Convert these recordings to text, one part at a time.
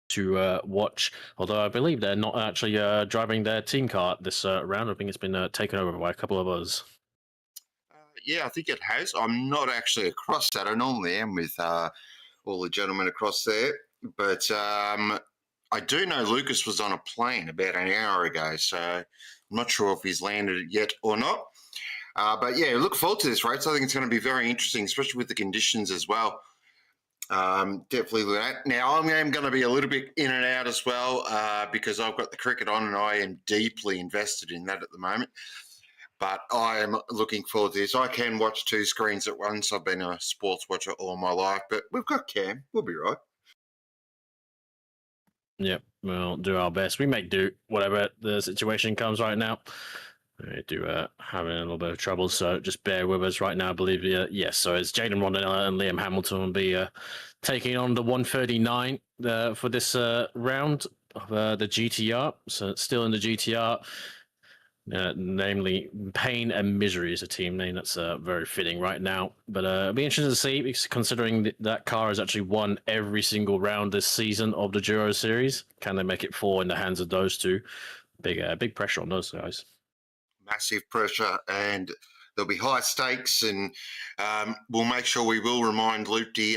to watch. Although I believe they're not actually driving their team car this round. I think it's been taken over by a couple of others. Yeah, I think it has. I'm not actually across that. I normally am with all the gentlemen across there. But I do know Lucas was on a plane about an hour ago, so I'm not sure if he's landed it yet or not. But yeah, look forward to this race. I think it's going to be very interesting, especially with the conditions as well. Definitely look at that. Now, I'm going to be a little bit in and out as well because I've got the cricket on and I am deeply invested in that at the moment. But I am looking forward to this. I can watch two screens at once. I've been a sports watcher all my life, but we've got Cam. We'll be right. Yep, we'll do our best. We may do whatever the situation comes right now. We do having a little bit of trouble, so just bear with us right now. I believe, yes. So it's Jaden Rondinella and Liam Hamilton will be taking on the 139 for this round of the GTR. So it's still in the GTR. Namely, Pain and Misery is a team name that's very fitting right now. But it'll be interesting to see, considering that car has actually won every single round this season of the Giro Series. Can they make it 4 in the hands of those two? Big pressure on those guys. Massive pressure, and there'll be high stakes, and we'll make sure we will remind Lupti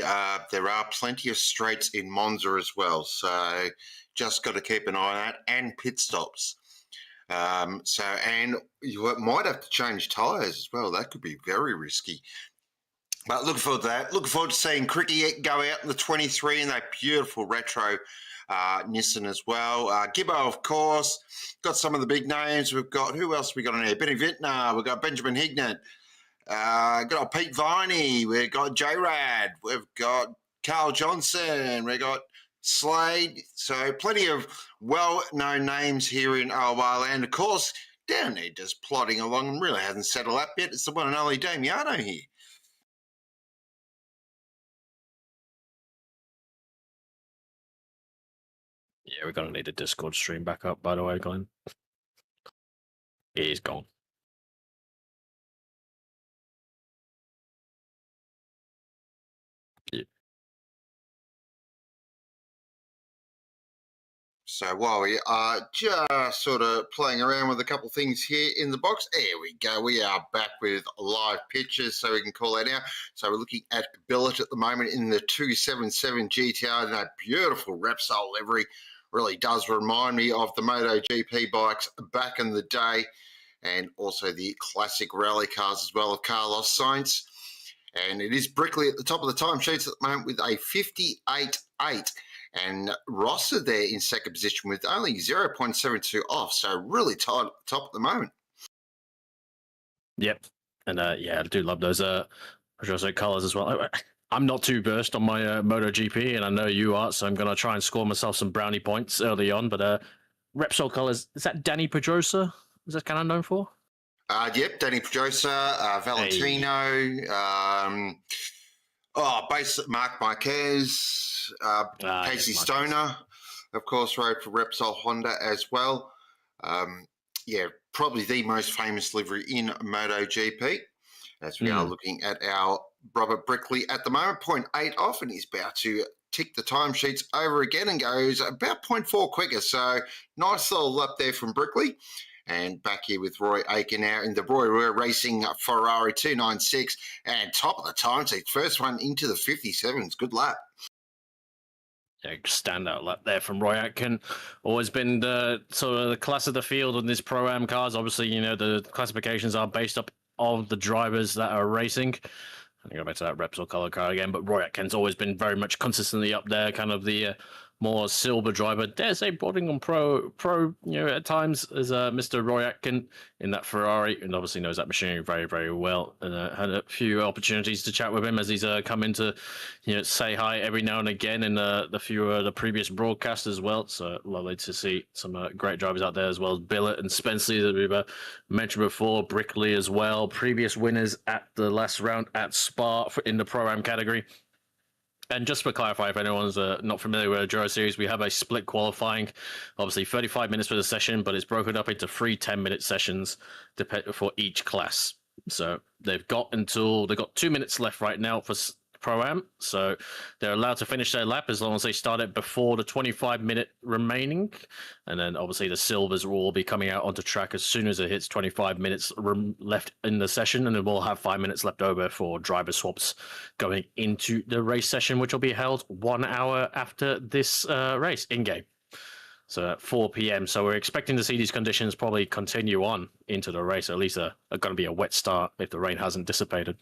there are plenty of straights in Monza as well. So just got to keep an eye on that, and pit stops. And you might have to change tyres as well. That could be very risky. But looking forward to that. Looking forward to seeing Cricket go out in the 23 in that beautiful retro Nissan as well. Gibbo, of course. Got some of the big names. We've got, who else we got on here? Benny Vintner. We've got Benjamin Hignett. Got Pete Viney. We've got J-Rad. We've got Carl Johnson. We've got Slade. So plenty of well-known names here in OOR land. Of course, down there just plodding along and really hasn't settled up yet. It's the one and only Damiano here. Yeah, we're going to need a Discord stream back up, by the way, Glenn. He's gone. Yeah. So while we are just sort of playing around with a couple of things here in the box, there we go. We are back with live pictures, so we can call that out. So we're looking at Billet at the moment in the 277 GTR in that beautiful Repsol livery. Really does remind me of the MotoGP bikes back in the day, and also the classic rally cars as well of Carlos Sainz. And it is Brickley at the top of the timesheets at the moment with a 58.8. And Rosser there in second position with only 0.72 off. So really tight at the top at the moment. Yep. And yeah, I do love those colours as well. I'm not too versed on my MotoGP, and I know you are, so I'm going to try and score myself some brownie points early on. But Repsol colours, is that Danny Pedrosa? Is that kind of known for? Yep, Danny Pedrosa, Valentino, Mark Marquez, Casey Stoner, of course, rode for Repsol Honda as well. Yeah, probably the most famous livery in MotoGP. As we are looking at our Robert Brickley at the moment, 0.8 off, and he's about to tick the timesheets over again and goes about 0.4 quicker. So nice little lap there from Brickley. And back here with Roy Aiken now in the Roy Racing Ferrari 296 and top of the timesheet. First one into the 57s. Good lap. Yeah, standout lap there from Roy Atkin. Always been the sort of the class of the field on these Pro-Am cars. Obviously, you know, the classifications are based up on the drivers that are racing. I'm going to go back to that Repsol color car again, but Roy Atkin's always been very much consistently up there, kind of the more silver driver. Dare say bordering on pro, you know, at times as Mr. Roy Atkin in that Ferrari, and obviously knows that machinery very, very well. And had a few opportunities to chat with him as he's come in to, you know, say hi every now and again in the few the previous broadcasts as well. So lovely to see some great drivers out there as well as Billet and Spenceley that we've mentioned before, Brickley as well, previous winners at the last round at Spa in the Pro-Am category. And just for clarify, if anyone's not familiar with a Giro Series, we have a split qualifying, obviously 35 minutes for the session, but it's broken up into 3 10-minute sessions for each class. So they've got 2 minutes left right now for Pro-Am. So they're allowed to finish their lap as long as they start it before the 25-minute remaining. And then obviously the silvers will all be coming out onto track as soon as it hits 25 minutes left in the session. And then we'll have 5 minutes left over for driver swaps going into the race session, which will be held 1 hour after this race in-game. So at 4 p.m. So we're expecting to see these conditions probably continue on into the race. At least going to be a wet start if the rain hasn't dissipated.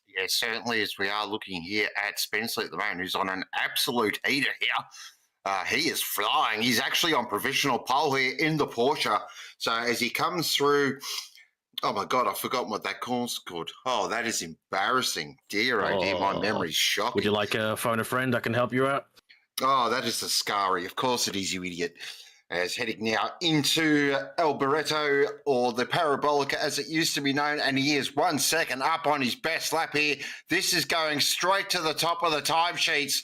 Yeah, certainly, as we are looking here at Spencer at the moment, who's on an absolute heater here. He is flying. He's actually on provisional pole here in the Porsche. So as he comes through, oh my God, I've forgotten what that course called. Oh, that is embarrassing. Dear, oh dear, my memory's shocking. Would you like to phone a friend? I can help you out. Oh, that is the Scari. Of course it is, you idiot. As heading now into El Barreto, or the Parabolica as it used to be known, and he is 1 second up on his best lap here. This is going straight to the top of the timesheets.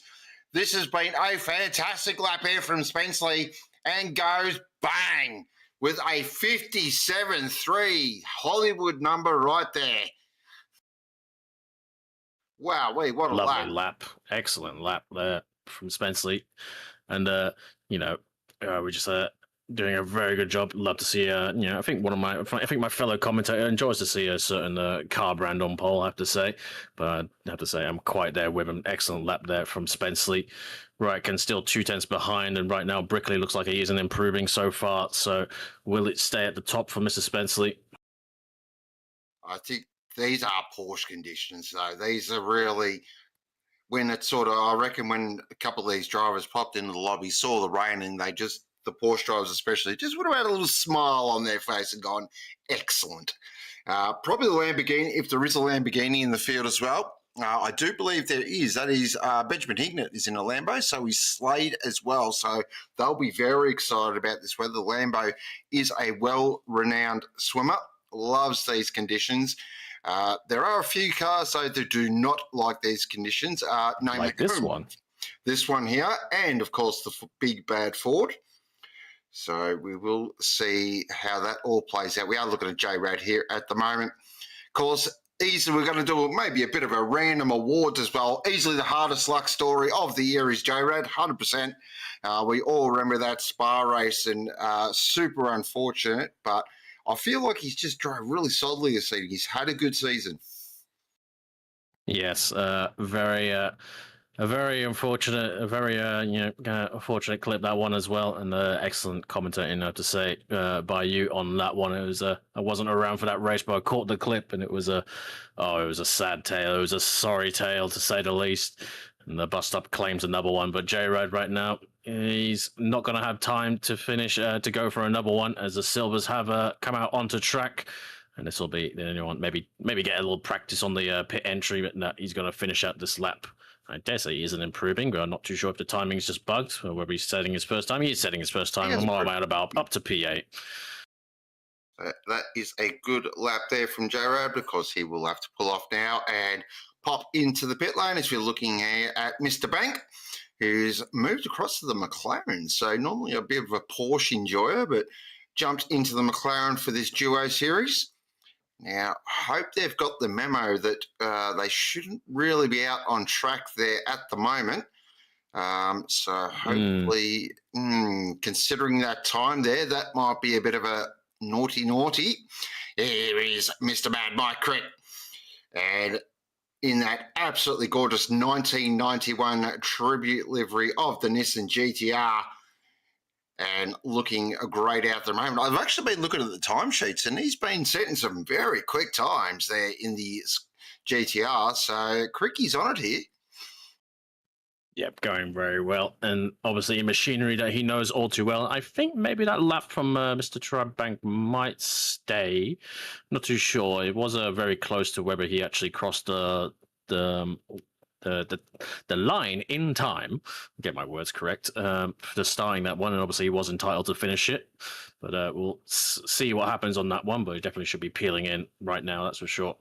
This has been a fantastic lap here from Spenceley, and goes bang with a 57.3 Hollywood number right there. Wow, what a lovely lap. Excellent lap there from Spenceley. And, we're just doing a very good job. Love to see, I think my fellow commentator enjoys to see a certain car brand on pole, I have to say. But I have to say, I'm quite there with him. Excellent lap there from Spenceley. Ryatkin still 2/10 behind, and right now Brickley looks like he isn't improving so far. So will it stay at the top for Mr. Spenceley? I think these are Porsche conditions, though. These are really, when it's I reckon when a couple of these drivers popped into the lobby, saw the rain, and the Porsche drivers especially, just would have had a little smile on their face and gone, excellent. Probably the Lamborghini, if there is a Lamborghini in the field as well. I do believe there is. That is Benjamin Hignett is in a Lambo, so he's Slade as well. So they'll be very excited about this weather. The Lambo is a well-renowned swimmer, loves these conditions. There are a few cars, though, that do not like these conditions. Like this one. This one here, and, of course, the big bad Ford. So we will see how that all plays out. We are looking at J-Rad here at the moment. Of course, easily we're going to do maybe a bit of a random awards as well. Easily the hardest luck story of the year is J-Rad, 100%. We all remember that Spa race, and super unfortunate, but I feel like he's just drove really solidly this season. He's had a good season. Yes, a very unfortunate, unfortunate clip, that one as well, and excellent commentating, I have to say, by you on that one. It was I wasn't around for that race, but I caught the clip, and it was a sad tale. It was a sorry tale, to say the least. And the bus stop claims another one, but J-Rad right now, he's not going to have time to finish to go for another one, as the silvers have come out onto track. And this will be the only one. Maybe get a little practice on the pit entry, but no, he's going to finish out this lap. I dare say he isn't improving, but I'm not too sure if the timing's just bugged or whether he's setting his first time. He is setting his first time. I'm at about up to P8. That is a good lap there from J-Rad, because he will have to pull off now and pop into the pit lane, as we're looking at Mr. Bank, who's moved across to the McLaren. So normally a bit of a Porsche enjoyer, but jumped into the McLaren for this Duo Series. Now, I hope they've got the memo that they shouldn't really be out on track there at the moment. So hopefully, considering that time there, that might be a bit of a naughty. Here is Mr. Mad Mike Crick. And in that absolutely gorgeous 1991 tribute livery of the Nissan GTR, and looking great out at the moment. I've actually been looking at the timesheets, and he's been setting some very quick times there in the GTR. So Cricky's on it here. Yep, going very well. And obviously machinery that he knows all too well. I think maybe that lap from Mr. Trubbank might stay. Not too sure. It was very close to whether he actually crossed the line in time, get my words correct, for starting that one, and obviously he was entitled to finish it. But we'll see what happens on that one, but he definitely should be peeling in right now, that's for sure.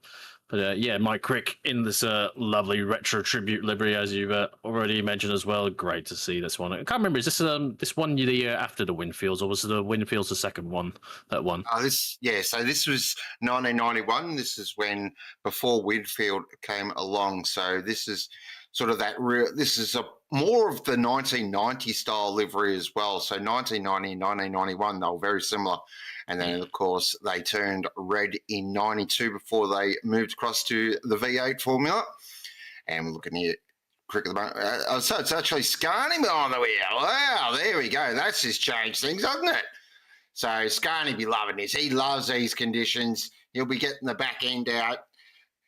But yeah, Mike Crick in this lovely retro tribute livery, as you've already mentioned as well. Great to see this one. I can't remember, is this one the year after the Winfields, or was the Winfields the second one that won? So this was 1991. This is when before Winfield came along. So this is sort of that this is more of the 1990 style livery as well. So 1990 and 1991, they were very similar. And then, of course, they turned red in 92 before they moved across to the V8 formula. And we're looking here, Crick at the moment. So it's actually Scarney behind the wheel. Wow, there we go. That's just changed things, hasn't it? So Scarney be loving this. He loves these conditions. He'll be getting the back end out.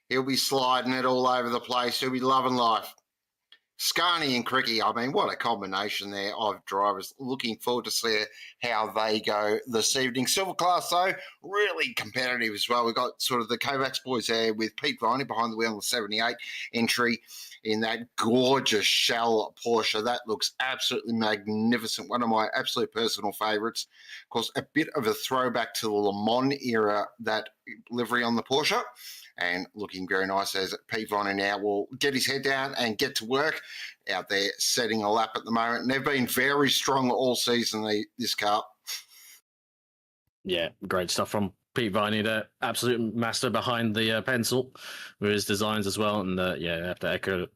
He'll be sliding it all over the place. He'll be loving life. Scarney and Cricky, I mean, what a combination there of drivers. Looking forward to see how they go this evening. Silver class, though, really competitive as well. We've got sort of the Kovacs boys there with Pete Viney behind the wheel on the 78 entry in that gorgeous shell Porsche. That looks absolutely magnificent. One of my absolute personal favourites. Of course, a bit of a throwback to the Le Mans era, that livery on the Porsche. And looking very nice as Pete Viney now will get his head down and get to work out there setting a lap at the moment. And they've been very strong all season, this car. Yeah, great stuff from Pete Viney, the absolute master behind the pencil with his designs as well. And yeah, I have to echo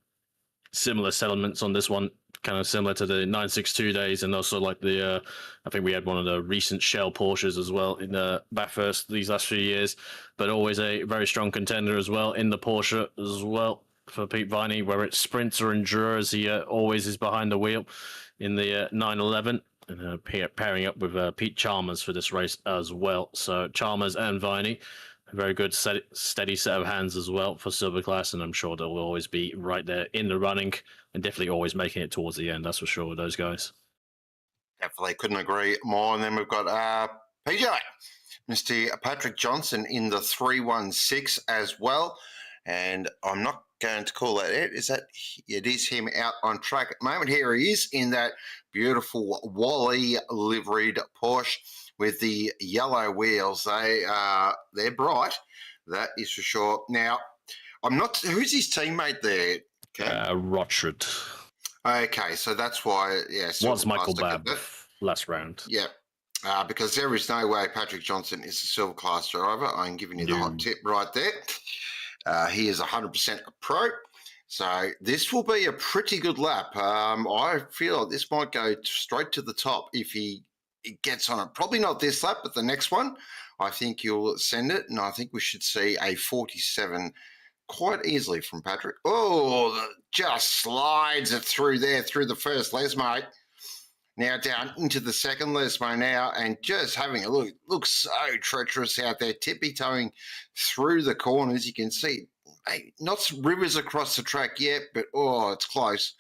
similar settlements on this one, kind of similar to the 962 days, and also like the I think we had one of the recent Shell Porsches as well in the Bathurst these last few years, but always a very strong contender as well in the Porsche as well for Pete Viney, whether it's sprints or endurers, he always is behind the wheel in the 911, and pairing up with Pete Chalmers for this race as well. So Chalmers and Viney, a very good steady set of hands as well for Silver Class, and I'm sure they'll always be right there in the running and definitely always making it towards the end, that's for sure, with those guys. Definitely couldn't agree more. And then we've got PJ, Mr. Patrick Johnson in the 316 as well. And I'm not going to call that it is him out on track at the moment. Here he is in that beautiful Wally liveried Porsche with the yellow wheels. They're bright, that is for sure. Now, who's his teammate there? Okay. Rochford. Okay, so that's why, was Michael Babb last round. Yeah, because there is no way Patrick Johnson is a silver class driver. I'm giving you the hot tip right there. He is 100% a pro. So this will be a pretty good lap. I feel like this might go straight to the top if he gets on it. Probably not this lap, but the next one, I think you'll send it, and I think we should see a 47 quite easily from Patrick. Oh, just slides it through there, through the first Lesmo. Now down into the second Lesmo now, and just having a look. It looks so treacherous out there, tippy-toeing through the corners. You can see, not rivers across the track yet, but it's close.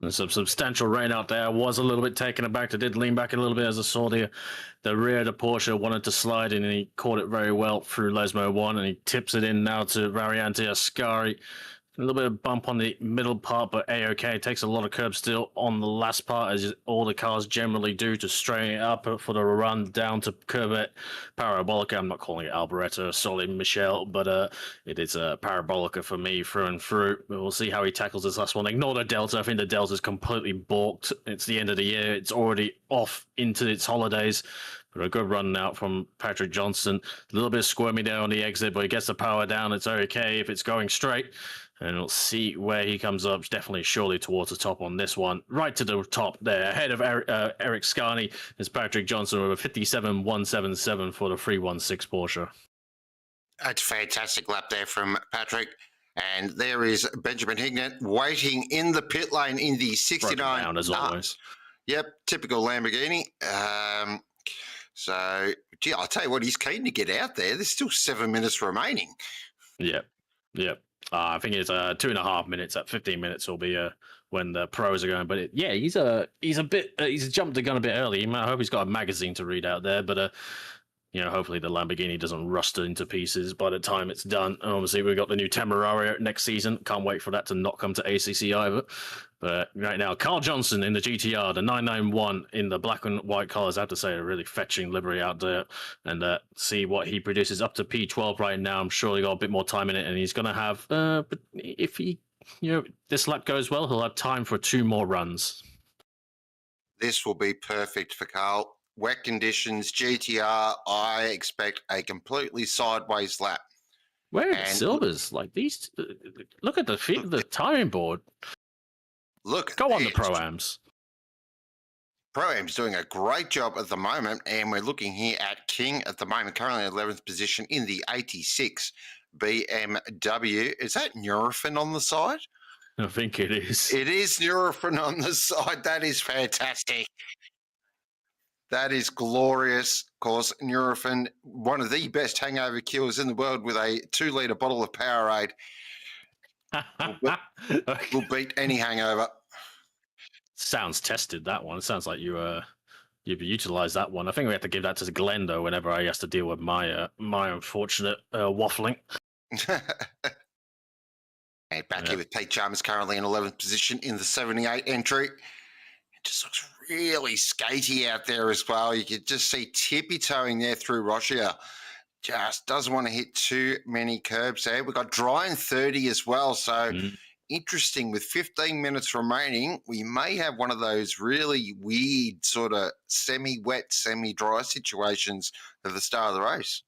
There's some substantial rain out there. I was a little bit taken aback. I did lean back a little bit as I saw the rear of the Porsche wanted to slide in, and he caught it very well through Lesmo 1, and he tips it in now to Variante Ascari. A little bit of bump on the middle part, but A-OK. Takes a lot of curb still on the last part, as all the cars generally do, to straighten it up for the run down to Corvette Parabolica. I'm not calling it Alboreto, Solid Michel, but it is a Parabolica for me through and through. We'll see how he tackles this last one. Ignore the Delta. I think the Delta's completely balked. It's the end of the year. It's already off into its holidays. But a good run out from Patrick Johnson. A little bit squirmy there on the exit, but he gets the power down. It's okay if it's going straight. And we'll see where he comes up. Definitely, surely towards the top on this one. Right to the top there. Ahead of Eric Scarney is Patrick Johnson with a 57.177 for the 316 Porsche. That's a fantastic lap there from Patrick. And there is Benjamin Hignett waiting in the pit lane in the 69. Down as always. Yep, typical Lamborghini. So, I'll tell you what, he's keen to get out there. There's still 7 minutes remaining. Yep. I think it's 2.5 minutes. At 15 minutes will be when the pros are going. But he's jumped the gun a bit early. I hope he's got a magazine to read out there. But hopefully the Lamborghini doesn't rust into pieces by the time it's done. And obviously, we've got the new Temerario next season. Can't wait for that to not come to ACC either. But right now, Carl Johnson in the GTR, the 991 in the black and white colours. I have to say, a really fetching livery out there. And see what he produces up to P12 right now. I'm sure he got a bit more time in it, and he's going to have, but if he, this lap goes well, he'll have time for 2 more runs. This will be perfect for Carl. Wet conditions, GTR, I expect a completely sideways lap. Where are the silvers? Like these, look at the tiring board. Look, go on the Pro-Ams. Pro-Am's doing a great job at the moment, and we're looking here at King at the moment, currently 11th position in the 86 BMW. Is that Nurofen on the side? I think it is. It is Nurofen on the side. That is fantastic. That is glorious. Of course, Nurofen, one of the best hangover cures in the world, with a 2-litre bottle of Powerade. Will beat any hangover. Sounds tested, that one. It sounds like you've utilised that one. I think we have to give that to Glendo whenever I has to deal with my unfortunate waffling. And back here with Pete Chalmers, currently in 11th position in the 78 entry. Just looks really skatey out there as well. You could just see tippy-toeing there through Rochia. Just doesn't want to hit too many curbs there. We've got dry in 30 as well. So interesting, with 15 minutes remaining, we may have one of those really weird sort of semi-wet, semi-dry situations at the start of the race.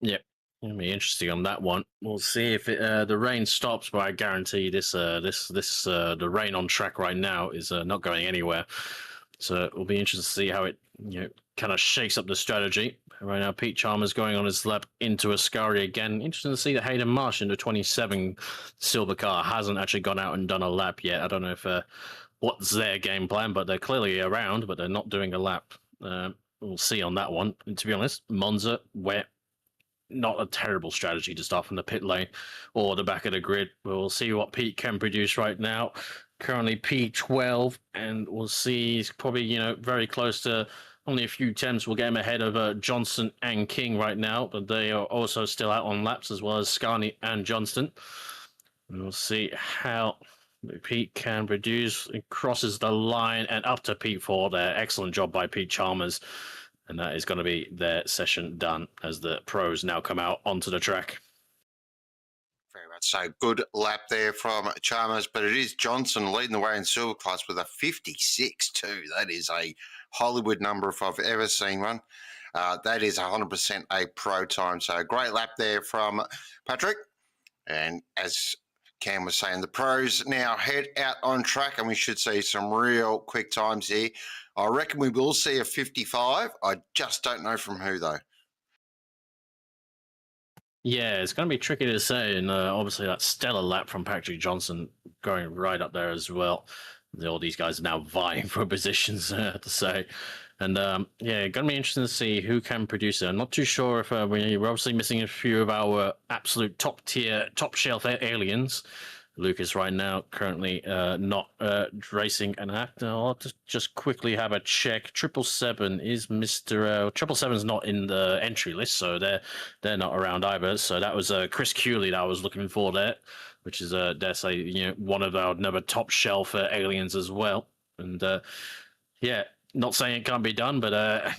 Yep. It'll be interesting on that one. We'll see if the rain stops, but I guarantee the rain on track right now is not going anywhere. So it will be interesting to see how it kind of shakes up the strategy. Right now, Pete Chalmers going on his lap into Ascari again. Interesting to see that Hayden Marsh in the 27 silver car hasn't actually gone out and done a lap yet. I don't know if what's their game plan, but they're clearly around, but they're not doing a lap. We'll see on that one. And to be honest, Monza, wet. Not a terrible strategy to start from the pit lane or the back of the grid. We'll see what Pete can produce right now. Currently P12, and we'll see he's probably, very close to only a few attempts. We'll get him ahead of Johnson and King right now, but they are also still out on laps, as well as Scarney and Johnston. We'll see how Pete can produce. It crosses the line and up to P4 there. Excellent job by Pete Chalmers. And that is going to be their session done as the pros now come out onto the track. Very much so. Good lap there from Chalmers, but it is Johnson leading the way in silver class with a 56 too. That is a Hollywood number if I've ever seen one. That is 100% a pro time. So a great lap there from Patrick. And as Cam was saying, the pros now head out on track, and we should see some real quick times here. I reckon we will see a 55. I just don't know from who, though. Yeah, it's going to be tricky to say. And obviously that stellar lap from Patrick Johnson going right up there as well. All these guys are now vying for positions, to say. And going to be interesting to see who can produce it. I'm not too sure if we're obviously missing a few of our absolute top-tier, top-shelf aliens. Lucas right now currently not racing an act. I'll just quickly have a check. 777 is Mr. 777's not in the entry list, so they're not around either. So that was Chris Cooley that I was looking for there, which is dare say one of our another top shelf aliens as well. And not saying it can't be done, but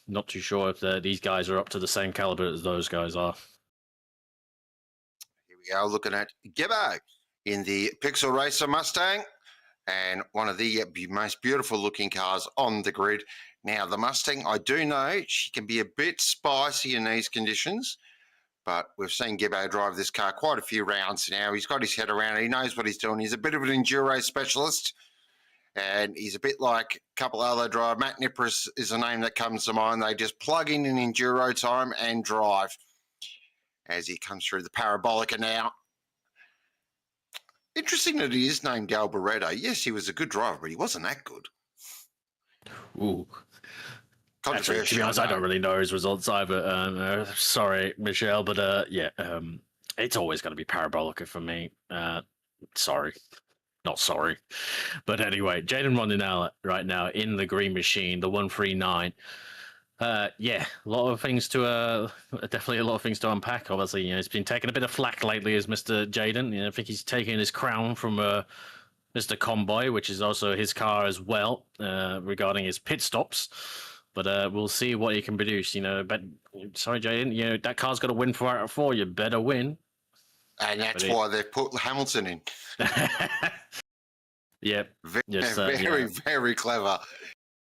not too sure if these guys are up to the same caliber as those guys are. Here we are looking at Gibbo in the Pixel Racer Mustang, and one of the most beautiful looking cars on the grid. Now, the Mustang, I do know she can be a bit spicy in these conditions, but we've seen Gibbo drive this car quite a few rounds now. He's got his head around it. He knows what he's doing. He's a bit of an enduro specialist, and he's a bit like a couple other drivers. Matt Nipris is a name that comes to mind. They just plug in enduro time and drive as he comes through the Parabolica now. Interesting that he is named Alboreto. Yes, he was a good driver, but he wasn't that good. Ooh. Controversial. Actually, to be honest, I don't really know his results either. Sorry, Michelle, but it's always going to be Parabolica for me. Sorry. Not sorry. But anyway, Jaden Rondinella right now in the green machine, the 139. Yeah, a lot of things to definitely a lot of things to unpack. Obviously, he's been taking a bit of flack lately as Mr. Jaden. I think he's taking his crown from Mr. Conboy, which is also his car as well, regarding his pit stops. But we'll see what he can produce. But sorry, Jaden, that car's got to win 4 out of 4. You better win. And that's why they've put Hamilton in. Yep. Very clever.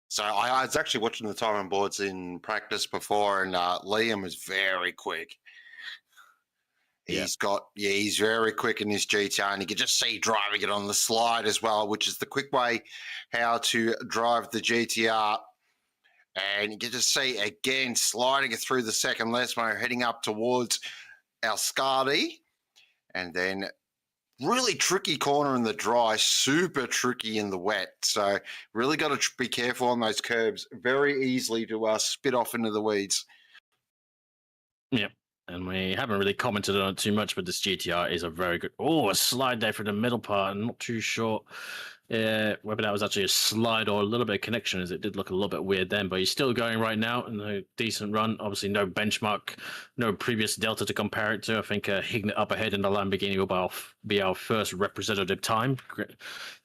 So I was actually watching the time on boards in practice before, and Liam is very quick. He's very quick in his GTR, and you can just see driving it on the slide as well, which is the quick way how to drive the GTR. And you can just see again sliding it through the second Lesmo, heading up towards Alscardi, and then really tricky corner in the dry, super tricky in the wet. So really got to be careful on those curbs. Very easily to spit off into the weeds. Yep. And we haven't really commented on it too much, but this GTR is a very good... Oh, a slide there for the middle part. I'm not too sure whether that was actually a slide or a little bit of connection, as it did look a little bit weird then, but he's still going right now in a decent run. Obviously, no benchmark, no previous Delta to compare it to. I think Hignett up ahead in the Lamborghini will be our first representative time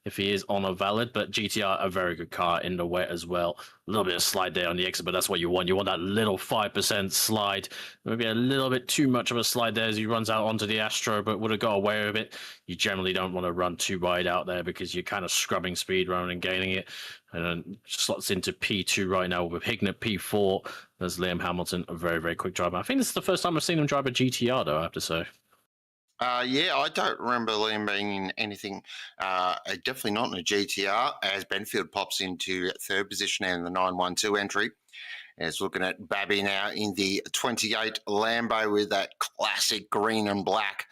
if he is on a valid, but GTR, a very good car in the wet as well. A little bit of slide there on the exit, but that's what you want. You want that little 5% slide. Maybe a little bit too much of a slide there as he runs out onto the Astro, but would have got away with it. You generally don't want to run too wide out there because you're kind of scrubbing speed rather than gaining it. And then slots into P2 right now with Hignett P4. There's Liam Hamilton, a very, very quick driver. I think this is the first time I've seen him drive a GTR, though, I have to say. Yeah, I don't remember Liam being in anything, definitely not in a GTR, as Benfield pops into third position in the 912 entry. As looking at Babby now in the 28 Lambo with that classic green and black.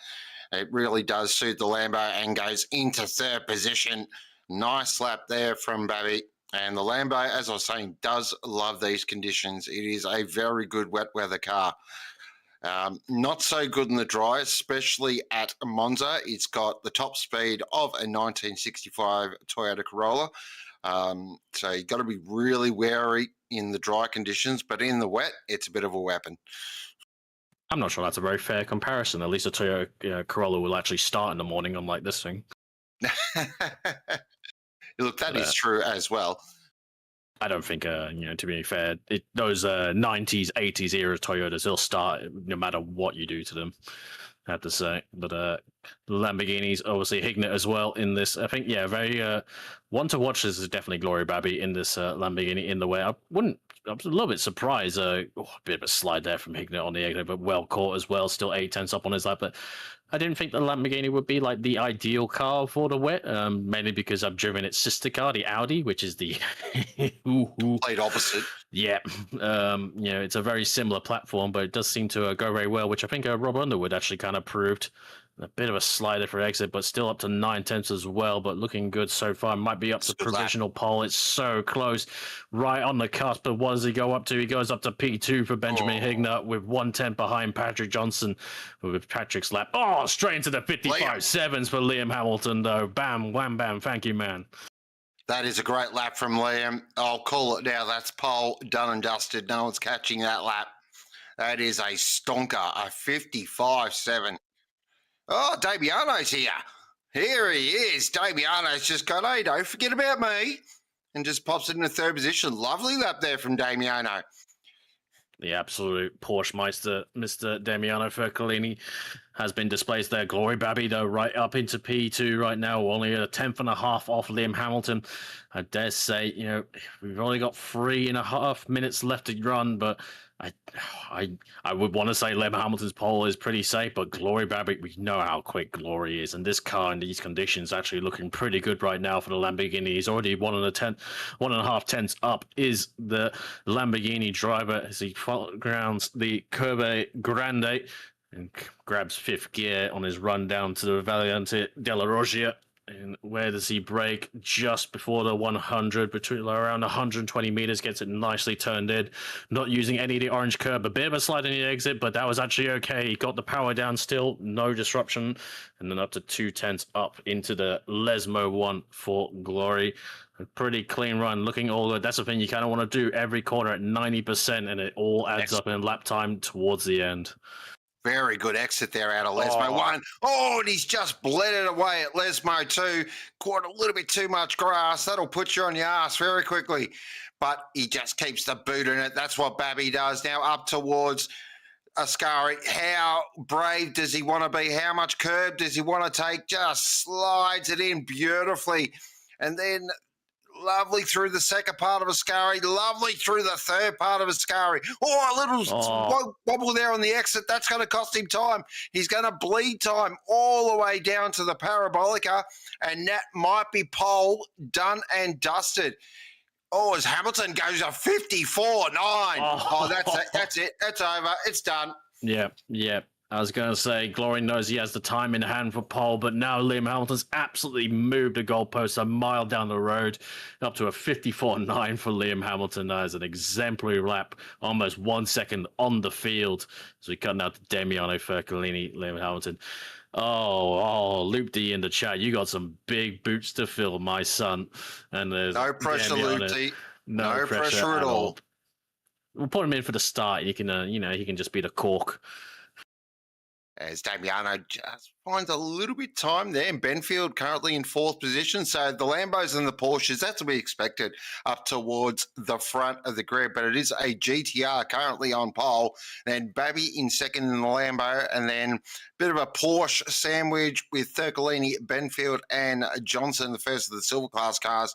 It really does suit the Lambo and goes into third position. Nice lap there from Babby. And the Lambo, as I was saying, does love these conditions. It is a very good wet weather car. Not so good in the dry, especially at Monza. It's got the top speed of a 1965 Toyota Corolla. So you've got to be really wary in the dry conditions, but in the wet, it's a bit of a weapon. I'm not sure that's a very fair comparison. At least a Toyota Corolla will actually start in the morning, unlike this thing. Look, that is true as well. I don't think, to be fair, those 90s, 80s era Toyotas, they'll start no matter what you do to them, I have to say. But Lamborghinis, obviously Hignett as well in this. I think, very one to watch. This is definitely Glory Babby in this Lamborghini in the way. I was a little bit surprised. A bit of a slide there from Hignett on the exit, but well caught as well. Still 8/10 up on his lap, but I didn't think the Lamborghini would be like the ideal car for the wet, mainly because I've driven its sister car, the Audi, which is the complete opposite. Yeah, it's a very similar platform, but it does seem to go very well, which I think Rob Underwood actually kind of proved. A bit of a slider for exit, but still up to 9/10 as well, but looking good so far. Might be up to provisional pole. It's so close, right on the cusp. But what does he go up to? He goes up to P2 for Benjamin Hignett with 1/10 behind Patrick Johnson with Patrick's lap. Oh, straight into the 55.7s for Liam Hamilton, though. Bam, wham, bam. Thank you, man. That is a great lap from Liam. I'll call it now. That's pole done and dusted. No one's catching that lap. That is a stonker, a 55.7. Oh, Damiano's here. Here he is. Damiano's just gone, hey, don't forget about me. And just pops it in the third position. Lovely lap there from Damiano. The absolute Porsche Meister, Mr. Damiano Fercolini, has been displaced there. Glory Babby, though, right up into P2 right now. Only a 10.5 off Liam Hamilton. I dare say, we've only got 3.5 minutes left to run, but I would want to say Liam Hamilton's pole is pretty safe, but Glory Babby, we know how quick Glory is, and this car in these conditions actually looking pretty good right now for the Lamborghini. He's already 1.5 tenths up is the Lamborghini driver as he grounds the Curve Grande and grabs fifth gear on his run down to the Valiante della Roggia. And where does he break? Just before the 100, between around 120 meters, gets it nicely turned in. Not using any of the orange curb. A bit of a slide in the exit, but that was actually okay. He got the power down still, no disruption. And then up to 2/10 up into the Lesmo 1 for Glory. A pretty clean run, looking all good. That's the thing you kind of want to do every corner at 90%, and it all adds up in lap time towards the end. Very good exit there out of Lesmo 1. Oh, and he's just bled it away at Lesmo 2. Caught a little bit too much grass. That'll put you on your ass very quickly. But he just keeps the boot in it. That's what Babby does. Now up towards Ascari. How brave does he want to be? How much curb does he want to take? Just slides it in beautifully. And then lovely through the second part of Ascari, lovely through the third part of Ascari. Oh, a little wobble there on the exit. That's going to cost him time. He's going to bleed time all the way down to the Parabolica, and that might be pole done and dusted. Oh, as Hamilton goes a 54.9. Oh, that's it. That's over. It's done. Yeah. I was going to say, Glory knows he has the time in hand for pole, but now Liam Hamilton's absolutely moved the goalpost a mile down the road, up to a 54.9 for Liam Hamilton. That is an exemplary lap, almost 1 second on the field. So we're cutting out to Damiano Fercolini, Liam Hamilton. Oh, Loop D in the chat. You got some big boots to fill, my son. And there's no pressure, Loop D. No pressure at all. We'll put him in for the start. He can, he can just be the cork. As Damiano just finds a little bit time there. And Benfield currently in fourth position. So the Lambos and the Porsches, that's to be expected up towards the front of the grid. But it is a GTR currently on pole. Then Babby in second in the Lambo. And then a bit of a Porsche sandwich with Thurcolini, Benfield and Johnson, the first of the silver class cars.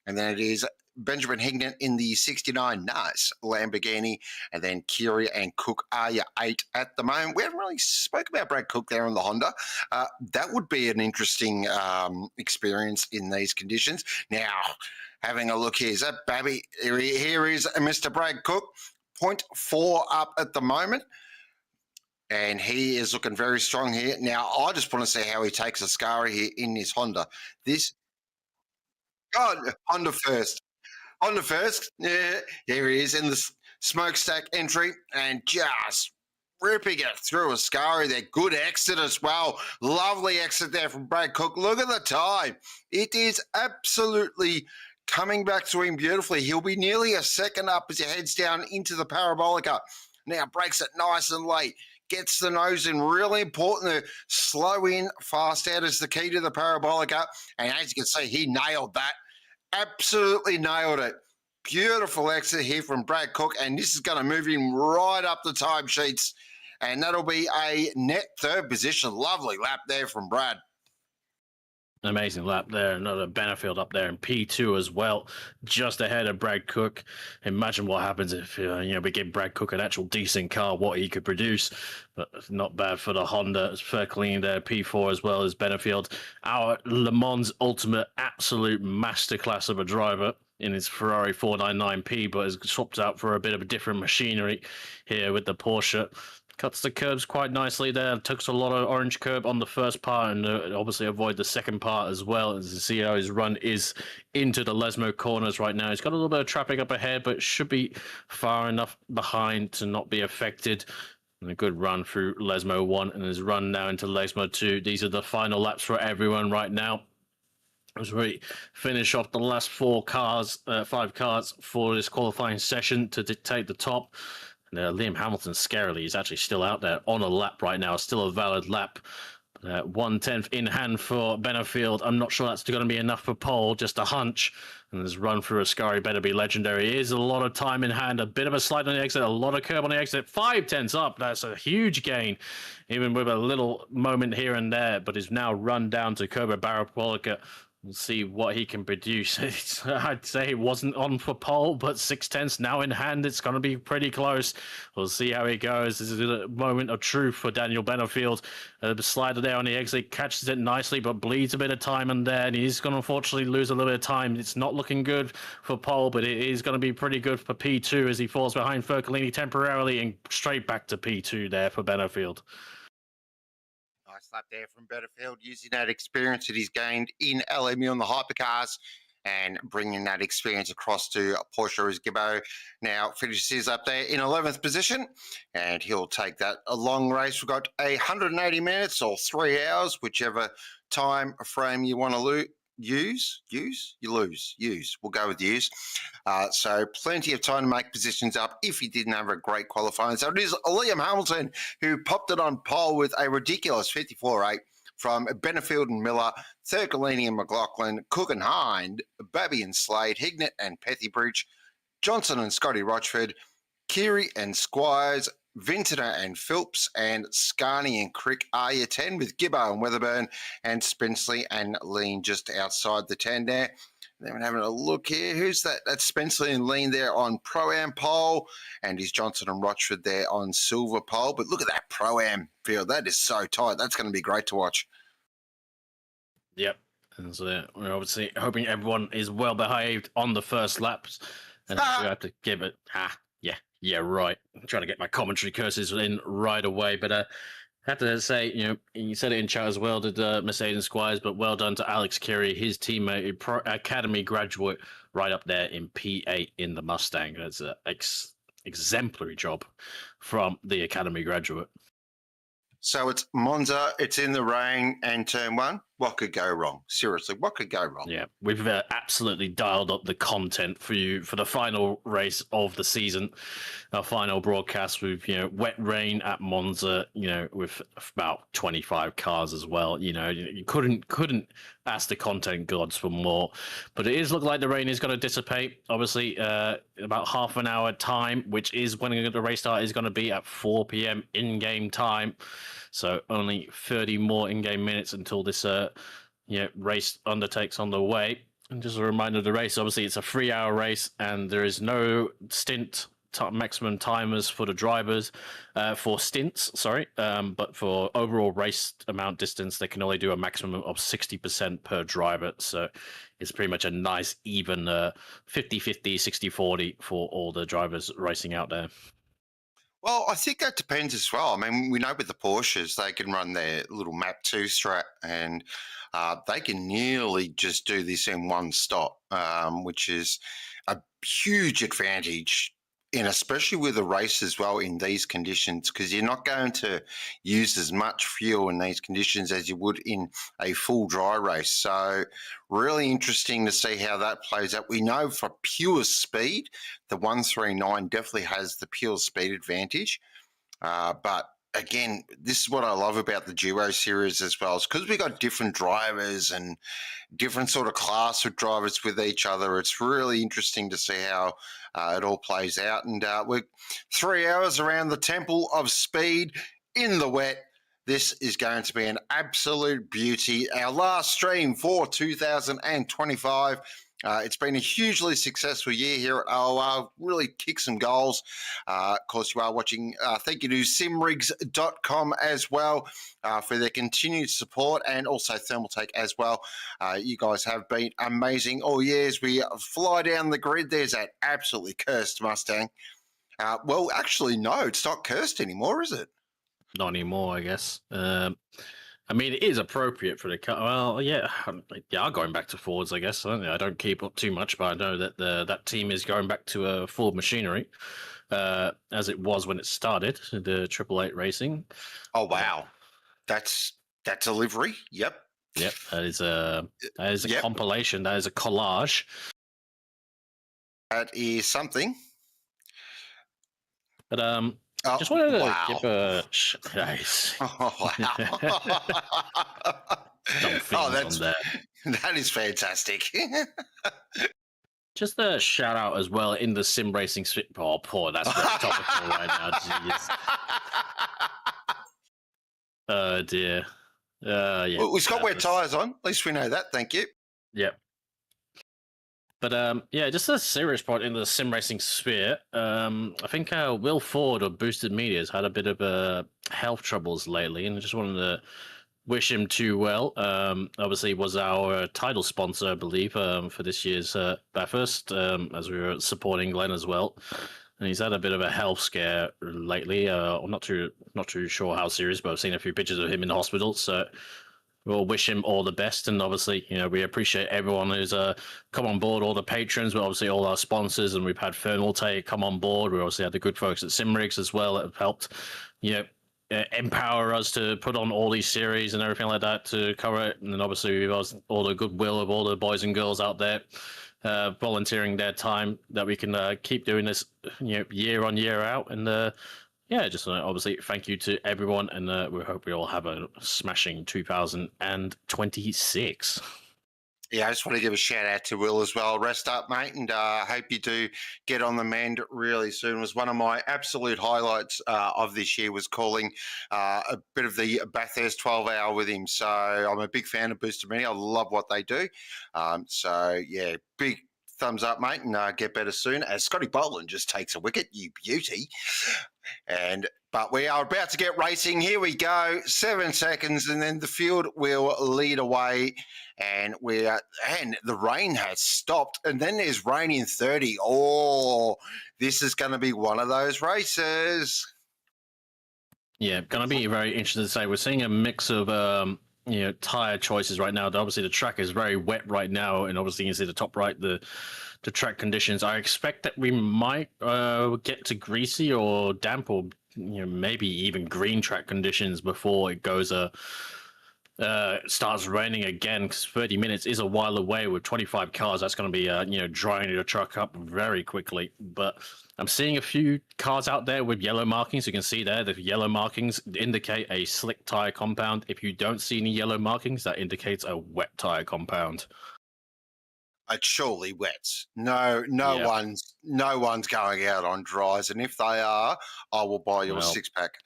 And then it is Benjamin Hignan in the 69 nice Lamborghini, and then Kiri and Cook are your 8 at the moment. We haven't really spoke about Brad Cook there on the Honda. That would be an interesting experience in these conditions. Now, having a look here, is that Babby? Here is Mr. Brad Cook, 0.4 up at the moment. And he is looking very strong here. Now, I just want to see how he takes Ascari here in his Honda. Honda first. Honda first. Yeah, here he is in the smokestack entry and just ripping it through Ascari there. Good exit as well. Lovely exit there from Brad Cook. Look at the time. It is absolutely coming back to him beautifully. He'll be nearly a second up as he heads down into the Parabolica. Now breaks it nice and late. Gets the nose in. Really important to slow in, fast out is the key to the Parabolica. And as you can see, he nailed that. Absolutely nailed it. Beautiful exit here from Brad Cook, and this is going to move him right up the timesheets, and that'll be a net third position. Lovely lap there from Brad. Amazing lap there. Another Benefield up there in P2 as well, just ahead of Brad Cook. Imagine what happens if we give Brad Cook an actual decent car, what he could produce. But not bad for the Honda. It's fair clean there, P4 as well as Benefield. Our Le Mans Ultimate absolute masterclass of a driver in his Ferrari 499P, but has swapped out for a bit of a different machinery here with the Porsche. Cuts the curbs quite nicely there. Took a lot of orange curb on the first part and obviously avoid the second part as well. As you see how his run is into the Lesmo corners right now. He's got a little bit of traffic up ahead, but should be far enough behind to not be affected. And a good run through Lesmo 1 and his run now into Lesmo 2. These are the final laps for everyone right now. As we finish off the last 5 cars for this qualifying session to dictate the top. Liam Hamilton, scarily, he's actually still out there on a lap right now, still a valid lap. 1/10 in hand for Benefield. I'm not sure that's going to be enough for pole, just a hunch. And this run through Ascari better be legendary. It is a lot of time in hand, a bit of a slide on the exit, a lot of curb on the exit. 5/10 up, that's a huge gain, even with a little moment here and there, but is now run down to Koba Barapolica. We'll see what he can produce. I'd say it wasn't on for pole, but 6/10 now in hand. It's going to be pretty close. We'll see how he goes. This is a moment of truth for Daniel Benefield. The slider there on the exit catches it nicely, but bleeds a bit of time in there. And he's going to unfortunately lose a little bit of time. It's not looking good for pole, but it is going to be pretty good for P2 as he falls behind Fercolini temporarily and straight back to P2 there for Benefield. Nice lap there from Betterfield, using that experience that he's gained in LMU on the hypercars and bringing that experience across to Porsche. Gibbo now finishes his up there in 11th position, and he'll take that a long race. We've got 180 minutes or 3 hours, whichever time frame you want to use. We'll go with use. So plenty of time to make positions up if he didn't have a great qualifying. So it is Liam Hamilton who popped it on pole with a ridiculous 54.8 from Benefield and Miller, Thurcolini and McLaughlin, Cook and Hind, Babby and Slade, Hignett and Pethybridge, Johnson and Scotty Rochford, Keary and Squires, Vintner and Phillips, and Scarney and Crick are your 10, with Gibbo and Weatherburn and Spenceley and Lean just outside the 10 there. Then we're having a look here. Who's that? That's Spenceley and Lean there on Pro-Am pole, and is Johnson and Rochford there on silver pole. But look at that Pro-Am field. That is so tight. That's going to be great to watch. Yep. And so we're obviously hoping everyone is well behaved on the first laps. And we have to give it, yeah, right. I'm trying to get my commentary curses in right away. But I have to say, you said it in chat as well, did Mercedes Squires, but well done to Alex Carey, his teammate, Academy graduate, right up there in P8 in the Mustang. That's an exemplary job from the Academy graduate. So it's Monza, it's in the rain, and turn one. What could go wrong? Seriously, what could go wrong? Yeah, we've absolutely dialed up the content for you for the final race of the season, our final broadcast with wet rain at Monza, with about 25 cars as well. You couldn't ask the content gods for more, but it is looking like the rain is going to dissipate. Obviously, about half an hour time, which is when the race start is going to be at 4 p.m. in-game time. So only 30 more in-game minutes until this race undertakes on the way. And just a reminder, the race, obviously, it's a 3-hour race, and there is no maximum timers for the drivers, for stints, but for overall race amount distance, they can only do a maximum of 60% per driver. So it's pretty much a nice, even 50-50, 60-40 for all the drivers racing out there. Well, I think that depends as well. I mean, we know with the Porsches, they can run their little map 2 strat, and they can nearly just do this in one stop, which is a huge advantage, especially with a race as well in these conditions, because you're not going to use as much fuel in these conditions as you would in a full dry race. So really interesting to see how that plays out. We know for pure speed, the 139 definitely has the pure speed advantage. But again, this is what I love about the Duo series as well, is because we've got different drivers and different sort of class of drivers with each other. It's really interesting to see how it all plays out. And we're 3 hours around the Temple of Speed in the wet. This is going to be an absolute beauty. Our last stream for 2025. It's been a hugely successful year here at OOR, really kicked some goals. Of course, you are watching, thank you to simrigs.com as well for their continued support, and also Thermaltake as well. You guys have been amazing all year as we fly down the grid. There's that absolutely cursed Mustang. Well, actually, no, it's not cursed anymore, is it? Not anymore, I guess. I mean, it is appropriate for the car. Well, yeah, going back to Fords, I guess. I don't keep up too much, but I know that that team is going back to a Ford machinery, as it was when it started, the 888 Racing. Oh, wow. That's a livery. Yep. That is a compilation. That is a collage. That is something. But just wanted to give a nice. Oh, wow. That is fantastic. Just a shout out as well in the sim racing. Oh, poor, that's very topical right now. Jeez. Oh dear. Yeah. Well, we've got wet tires on. At least we know that. Thank you. Yep. But just a serious point in the sim racing sphere. I think Will Ford of Boosted Media has had a bit of health troubles lately, and I just wanted to wish him too well. Obviously, he was our title sponsor, I believe, for this year's Bathurst, as we were supporting Glenn as well. and he's had a bit of a health scare lately. I'm not too sure how serious, but I've seen a few pictures of him in the hospital. So we'll wish him all the best, and obviously, we appreciate everyone who's come on board, all the patrons, but obviously all our sponsors, and we've had Fernaltay come on board. We obviously had the good folks at Simrigs as well that have helped, empower us to put on all these series and everything like that to cover it. And then obviously we've got all the goodwill of all the boys and girls out there volunteering their time that we can keep doing this, year on year out. And just obviously thank you to everyone, and we hope we all have a smashing 2026. Yeah, I just want to give a shout out to Will as well. Rest up, mate, and I hope you do get on the mend really soon. It was one of my absolute highlights of this year was calling a bit of the Bathurst 12 hour with him. So I'm a big fan of Booster Media. I love what they do. Big thumbs up, mate, and get better soon. As Scotty Boland just takes a wicket, you beauty. But we are about to get racing. Here we go. 7 seconds, and then the field will lead away. And the rain has stopped, and then there's rain in 30. Oh, this is going to be one of those races. Yeah, going to be very interesting to say. We're seeing a mix of tire choices right now. Obviously, the track is very wet right now, and obviously you can see the top right, the track conditions. I expect that we might get to greasy or damp, or maybe even green track conditions before it goes starts raining again, because 30 minutes is a while away. With 25 cars, that's going to be drying the truck up very quickly. But I'm seeing a few cars out there with yellow markings. You can see there the yellow markings indicate a slick tire compound. If you don't see any yellow markings, that indicates a wet tire compound. It's surely wets. No one's going out on dries, and if they are, I will buy you a 6-pack.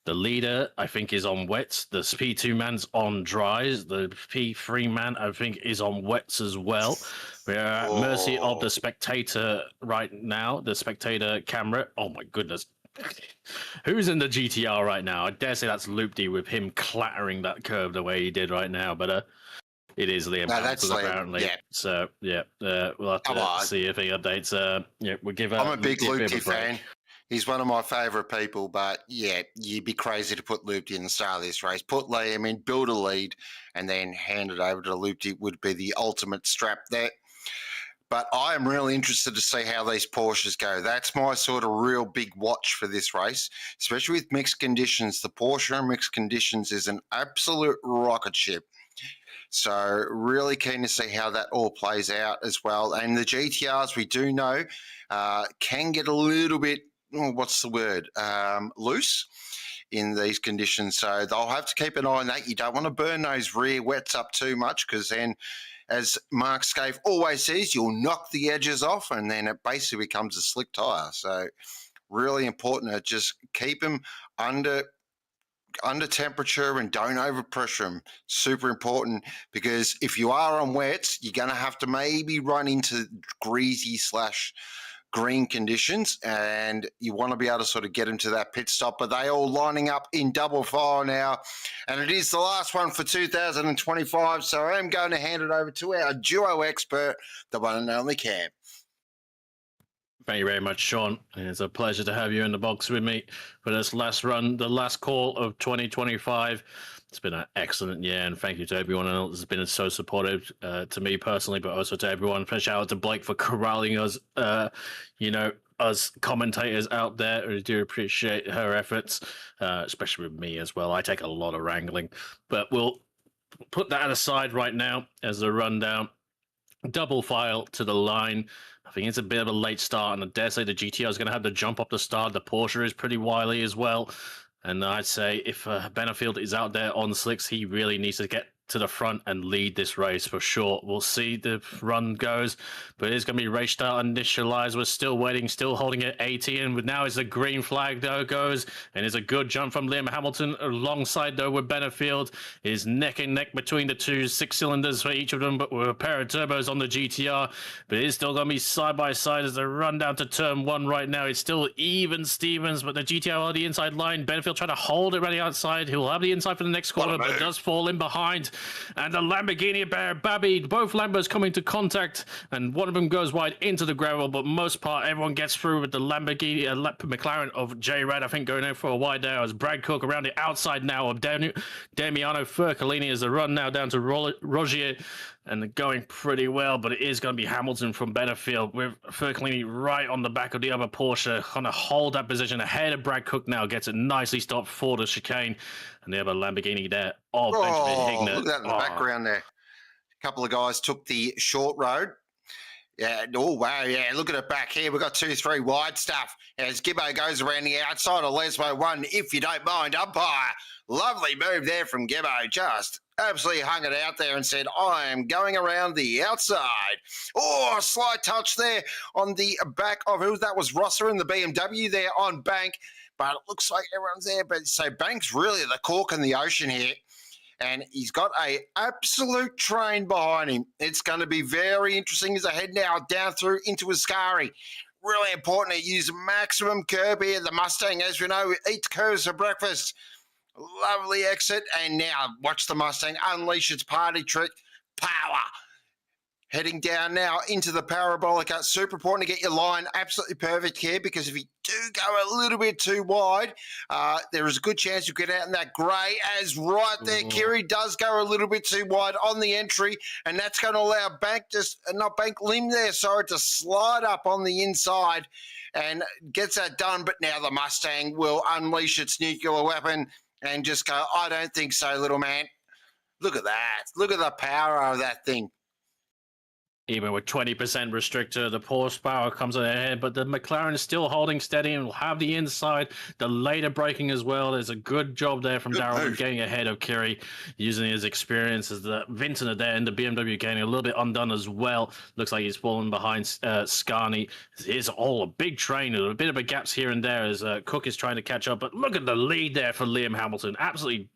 The leader, I think, is on wets. The P2 man's on dries. The P3 man, I think, is on wets as well. We're at mercy of the spectator right now. The spectator camera. Oh, my goodness. Who's in the GTR right now? I dare say that's Loopy with him clattering that curve the way he did right now. But it is Liam Hamilton, apparently. Yeah. So, we'll have to see if he updates. We'll give I'm a big Loopy fan. He's one of my favourite people, but you'd be crazy to put Loopy in the start of this race. Put Liam in, build a lead, and then hand it over to Loopy would be the ultimate strap there. But I am really interested to see how these Porsches go. That's my sort of real big watch for this race, especially with mixed conditions. The Porsche in mixed conditions is an absolute rocket ship. So really keen to see how that all plays out as well. And the GTRs, we do know, can get a little bit, loose in these conditions. So they'll have to keep an eye on that. You don't want to burn those rear wets up too much, because then, as Mark Scaife always says, you'll knock the edges off, and then it basically becomes a slick tyre. So really important to just keep them under temperature and don't overpressure them. Super important, because if you are on wets, you're going to have to maybe run into greasy / green conditions, and you want to be able to sort of get them to that pit stop. But they all lining up in double file now, and it is the last one for 2025. So I am going to hand it over to our duo expert, the one and only Cam. Thank you very much, Sean. It's a pleasure to have you in the box with me for this last run, the last call of 2025. It's been an excellent year, and thank you to everyone else that's been so supportive to me personally, but also to everyone. Shout out to Blake for corralling us, us commentators out there. We do appreciate her efforts, especially with me as well. I take a lot of wrangling, but we'll put that aside right now as a rundown. Double file to the line. I think it's a bit of a late start, and I dare say the GTR is going to have to jump up the start. The Porsche is pretty wily as well. And I'd say if Benefield is out there on slicks, he really needs to get to the front and lead this race for sure. We'll see the run goes, but it's going to be race start initialized. We're still waiting, still holding at 80, and now as the green flag though goes, and it's a good jump from Liam Hamilton alongside though with Benefield. It is neck and neck between the two, 6 cylinders for each of them, but with a pair of turbos on the GTR. But it is still going to be side by side as they run down to turn 1 right now. It's still even Stevens, but the GTR on the inside line. Benefield trying to hold it ready outside. He'll have the inside for the next corner, but does fall in behind. and the Lamborghini Babby, both Lambos coming to contact, and one of them goes wide into the gravel, but most part everyone gets through with the Lamborghini McLaren of J Red, I think, going in for a wide there as Brad Cook around the outside now of Damiano Furcolini as a run now down to Rogier, and going pretty well, but it is going to be Hamilton from Benefield with Furcolini right on the back of the other Porsche, going to hold that position ahead of Brad Cook now, gets it nicely stopped for the chicane, and the other Lamborghini there of Benjamin Hignett. Look at that in the background there. A couple of guys took the short road. Yeah, oh, wow, yeah, look at it back here. We've got 2-3 wide stuff as Gibbo goes around the outside of Lesmo 1, if you don't mind, umpire. Lovely move there from Gibbo, just absolutely hung it out there and said, I am going around the outside. Oh, a slight touch there on the back of who that was Rosser in the BMW there on Bank, but it looks like everyone's there. But so Bank's really the cork in the ocean here. And he's got a absolute train behind him. It's going to be very interesting as I head now down through into Ascari. Really important to use maximum curb here. The Mustang, as we know, eats curves for breakfast. Lovely exit. And now watch the Mustang unleash its party trick. Power. Heading down now into the Parabolica. Super important to get your line absolutely perfect here, because if you do go a little bit too wide, there is a good chance you get out in that grey. As right there, Kiri does go a little bit too wide on the entry, and that's going to allow Lim there, to slide up on the inside and gets that done. But now the Mustang will unleash its nuclear weapon and just go, I don't think so, little man. Look at that. Look at the power of that thing. Even with 20% restrictor, the horsepower comes ahead, but the McLaren is still holding steady and will have the inside, the later braking as well. There's a good job there from Darrell getting ahead of Kiri, using his experience as the Vintner there, and the BMW getting a little bit undone as well. Looks like he's fallen behind Scarni. It's all a big train, a bit of a gaps here and there as Cook is trying to catch up, but look at the lead there for Liam Hamilton, absolutely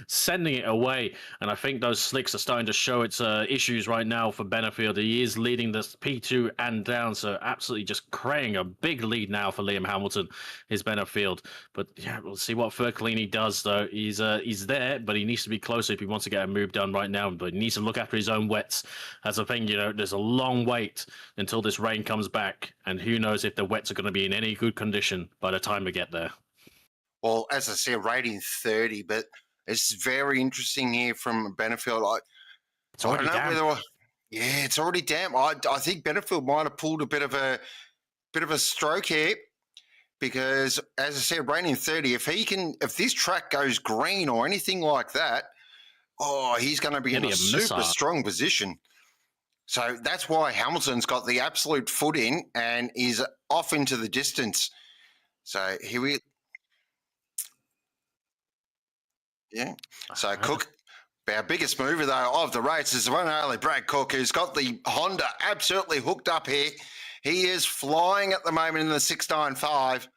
sending it away. And I think those slicks are starting to show its issues right now for Benefield. He is leading this P2 and down, so absolutely just creating a big lead now for Liam Hamilton, his Benefield. But yeah, we'll see what Furcolini does, though. He's there, but he needs to be closer if he wants to get a move done right now. But he needs to look after his own wets. That's the thing, there's a long wait until this rain comes back, and who knows if the wets are going to be in any good condition by the time we get there. Well, as I said, rating 30, but it's very interesting here from Benefield. It's already down. Yeah, it's already damp. I think Benefield might have pulled a bit of a stroke here, because, as I said, rating 30. If this track goes green or anything like that, he's going to be in a super strong position. So that's why Hamilton's got the absolute foot in and is off into the distance. So here we, yeah. So Cook. Our biggest mover, though, of the race is the one and only Brad Cook, who's got the Honda absolutely hooked up here. He is flying at the moment in the 695,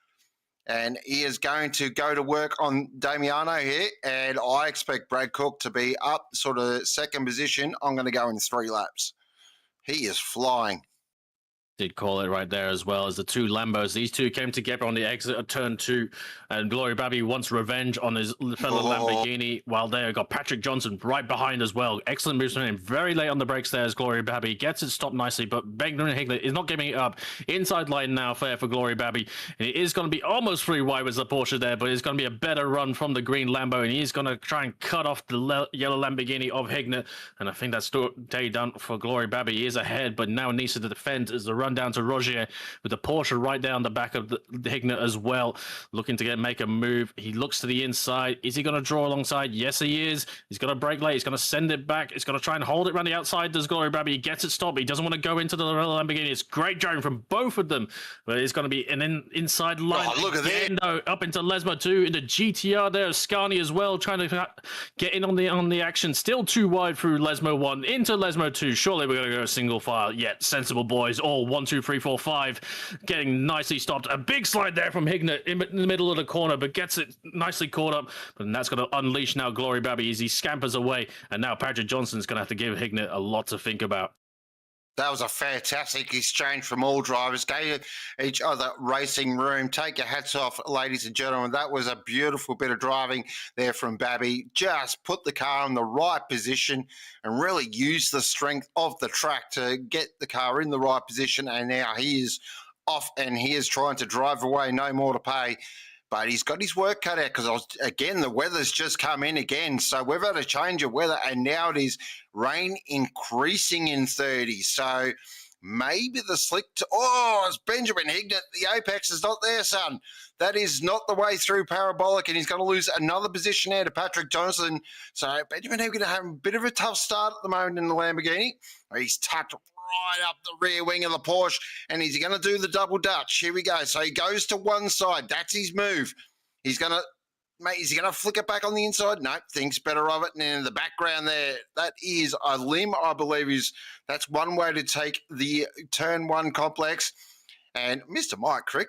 and he is going to go to work on Damiano here, and I expect Brad Cook to be up sort of second position. I'm going to go in 3 laps. He is flying. Did call it right there as well as the two Lambos. These two came together on the exit of turn 2, and Glory Babby wants revenge on his fellow Lamborghini. While there, got Patrick Johnson right behind as well. Excellent moves from him. Very late on the brakes there as Glory Babby gets it stopped nicely, but Begner and Higley is not giving it up. Inside line now fair for Glory Babby. And it is going to be almost 3 wide with the Porsche there, but it's going to be a better run from the green Lambo, and he's going to try and cut off the yellow Lamborghini of Hignett. And I think that's day done for Glory Babby. He is ahead, but now needs to defend as the run down to Rogier with the Porsche right down the back of the Hignett as well, looking to make a move. He looks to the inside. Is he going to draw alongside? Yes, he is. He's going to brake late. He's going to send it back. He's going to try and hold it around the outside. Does Glory Babby? He gets it stopped. He doesn't want to go into the Lamborghini. It's great driving from both of them, but it's going to be an inside line. Look at that. Though, up into Lesmo 2, into GTR there. Scani as well, trying to get in on the action. Still too wide through Lesmo 1 into Lesmo 2. Surely we're going to go single file. Yet sensible boys. All 1, 2, 3, 4, 5, getting nicely stopped. A big slide there from Hignett in the middle of the corner, but gets it nicely caught up. But that's going to unleash now Glory Babby as he scampers away. And now Patrick Johnson's going to have to give Hignett a lot to think about. That was a fantastic exchange from all drivers. Gave each other racing room. Take your hats off, ladies and gentlemen. That was a beautiful bit of driving there from Babby. Just put the car in the right position and really use the strength of the track to get the car in the right position. And now he is off and he is trying to drive away, no more to pay. But he's got his work cut out because, again, the weather's just come in again. So we've had a change of weather, and now it is rain increasing in 30. So maybe the slick... it's Benjamin Hignett. The apex is not there, son. That is not the way through parabolic, and he's going to lose another position there to Patrick Johnson. So Benjamin Hignett having a bit of a tough start at the moment in the Lamborghini. He's tucked right up the rear wing of the Porsche, and he's going to do the double Dutch. Here we go. So he goes to one side. That's his move. He's going to, mate, is he going to flick it back on the inside? No, thinks better of it. And in the background there, that is a limb, I believe. That's one way to take the turn one complex. And Mr. Mike Crick,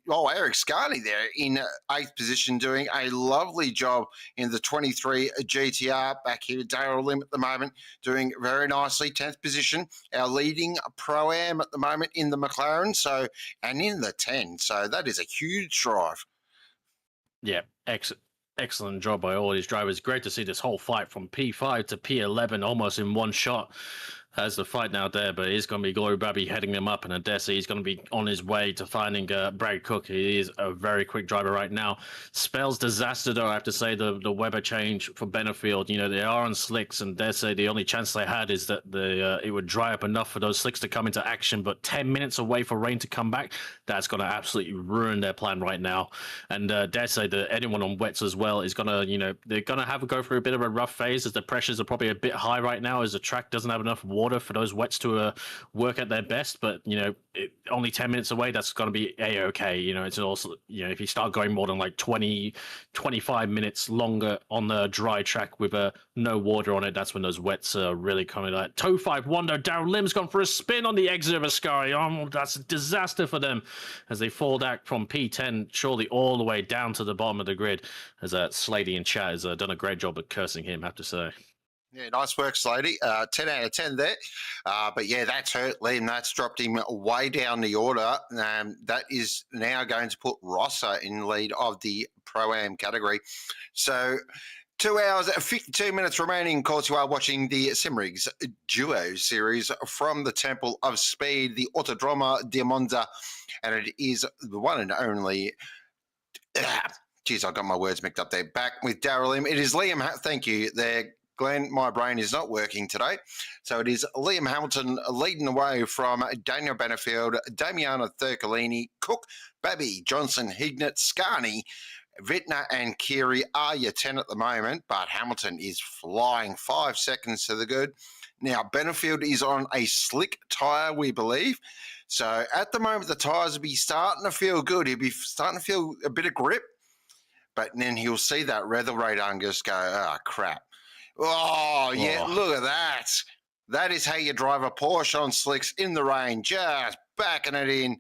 Eric Scarney there in 8th position, doing a lovely job in the 23 GTR. Back here, Daryl Lim at the moment, doing very nicely. 10th position, our leading Pro-Am at the moment in the McLaren, and in the 10. So that is a huge drive. Yeah, excellent job by all these drivers. Great to see this whole fight from P5 to P11 almost in one shot. As the fight now there, but it's going to be Glory Babby heading them up, and Odessa, he's going to be on his way to finding Brad Cook. He is a very quick driver right now. Spells disaster, though, I have to say, the weather change for Benefield. You know, they are on slicks, and Odessa, the only chance they had is that it would dry up enough for those slicks to come into action, but 10 minutes away for rain to come back, that's going to absolutely ruin their plan right now. And Odessa, anyone on wets as well, is going to, they're going to have to go through a bit of a rough phase as the pressures are probably a bit high right now, as the track doesn't have enough water for those wets to work at their best. But only 10 minutes away, that's going to be a-okay. It's also, if you start going more than like 25 minutes longer on the dry track with no water on it, that's when those wets are really coming. Like Toe 5 Wonder, Darryl Lim's gone for a spin on the exit of Ascari. That's a disaster for them as they fall back from P10 surely all the way down to the bottom of the grid, as Slady in chat has done a great job of cursing him, I have to say. Yeah, nice work, Slady. 10 out of 10 there. But yeah, that's hurt Liam. That's dropped him way down the order. That is now going to put Rosser in lead of the Pro-Am category. So 2 hours, 52 minutes remaining. Of course, you are watching the Simrigs Duo series from the Temple of Speed, the Autodromo di Monza, and it is the one and only... Geez, I got my words mixed up there. Back with Darryl Lim. It is Liam. Thank you there, Glenn. My brain is not working today. So it is Liam Hamilton leading the way from Daniel Benefield, Damiano Thurcolini, Cook, Babby, Johnson, Hignett, Scarney, Vittner and Keary are your 10 at the moment, but Hamilton is flying 5 seconds to the good. Now, Benefield is on a slick tyre, we believe. So at the moment, the tyres will be starting to feel good. He'll be starting to feel a bit of grip, but then he'll see that weather radar and just go, oh, crap. Oh, yeah, Look at that. That is how you drive a Porsche on slicks in the rain, just backing it in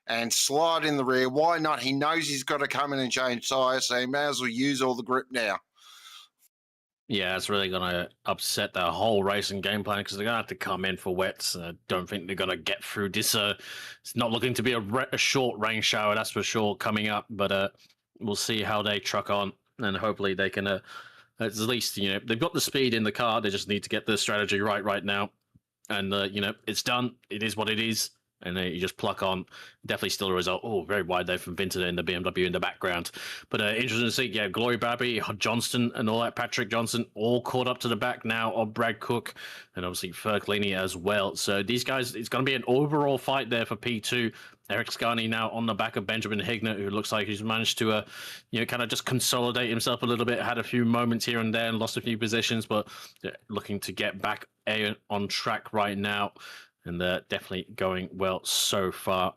and slide in the rear. Why not? He knows he's got to come in and change tyres, so he may as well use all the grip now. Yeah, it's really going to upset their whole racing game plan because they're going to have to come in for wets. I don't think they're going to get through this. It's not looking to be a short rain shower, that's for sure, coming up. But we'll see how they truck on, and hopefully they can at least, they've got the speed in the car. They just need to get the strategy right now. And, it's done. It is what it is. And you just pluck on. Definitely still a result. Oh, very wide there from Vinter in the BMW in the background. But interesting to see, yeah, Glory Babby, Johnston and all that, Patrick Johnson, all caught up to the back now of Brad Cook and obviously Ferklini as well. So these guys, it's going to be an overall fight there for P2. Eric Scarney now on the back of Benjamin Hignett, who looks like he's managed to, kind of just consolidate himself a little bit. Had a few moments here and there and lost a few positions, but looking to get back on track right now. And they're definitely going well so far.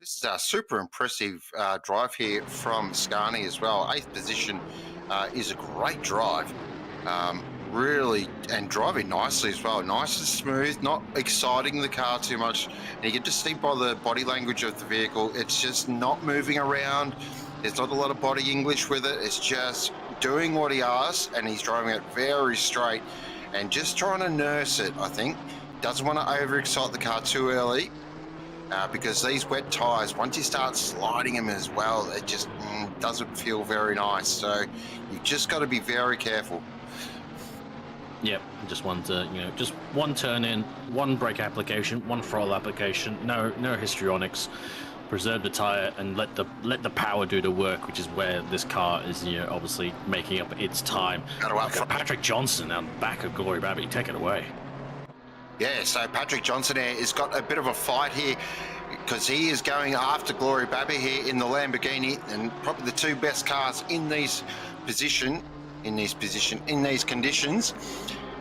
This is a super impressive drive here from Scarney as well. 8th position is a great drive. Really, and driving nicely as well. Nice and smooth, not exciting the car too much. And you can just see by the body language of the vehicle, it's just not moving around. There's not a lot of body English with it. It's just doing what he asks, and he's driving it very straight and just trying to nurse it, I think. doesn't want to overexcite the car too early because these wet tyres, once you start sliding them as well, it just doesn't feel very nice. So you've just got to be very careful. Yep, just one just one turn in, one brake application, one throttle application, no histrionics. Preserve the tire and let the power do the work, which is where this car is, obviously making up its time. Patrick Johnson out back of Glory Babby, take it away. Yeah, so Patrick Johnson has got a bit of a fight here because he is going after Glory Babby here in the Lamborghini, and probably the two best cars in these conditions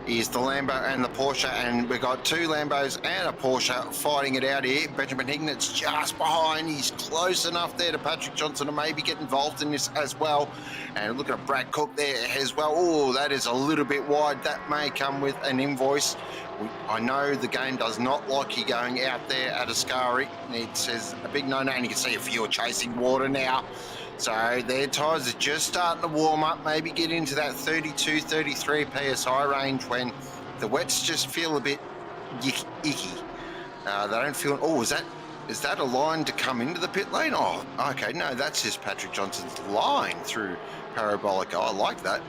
is the Lambo and the Porsche, and we've got two Lambos and a Porsche fighting it out here. Benjamin Hignet's just behind. He's close enough there to Patrick Johnson to maybe get involved in this as well. And look at Brad Cook there as well. Oh, that is a little bit wide. That may come with an invoice. I know the game does not like you going out there at Ascari. It says a big no-no, and you can see a few are chasing water now. So their tyres are just starting to warm up, maybe get into that 32, 33 PSI range when the wets just feel a bit icky. They don't feel, oh, is that a line to come into the pit lane? Oh, okay, no, that's just Patrick Johnson's line through Parabolica. I like that.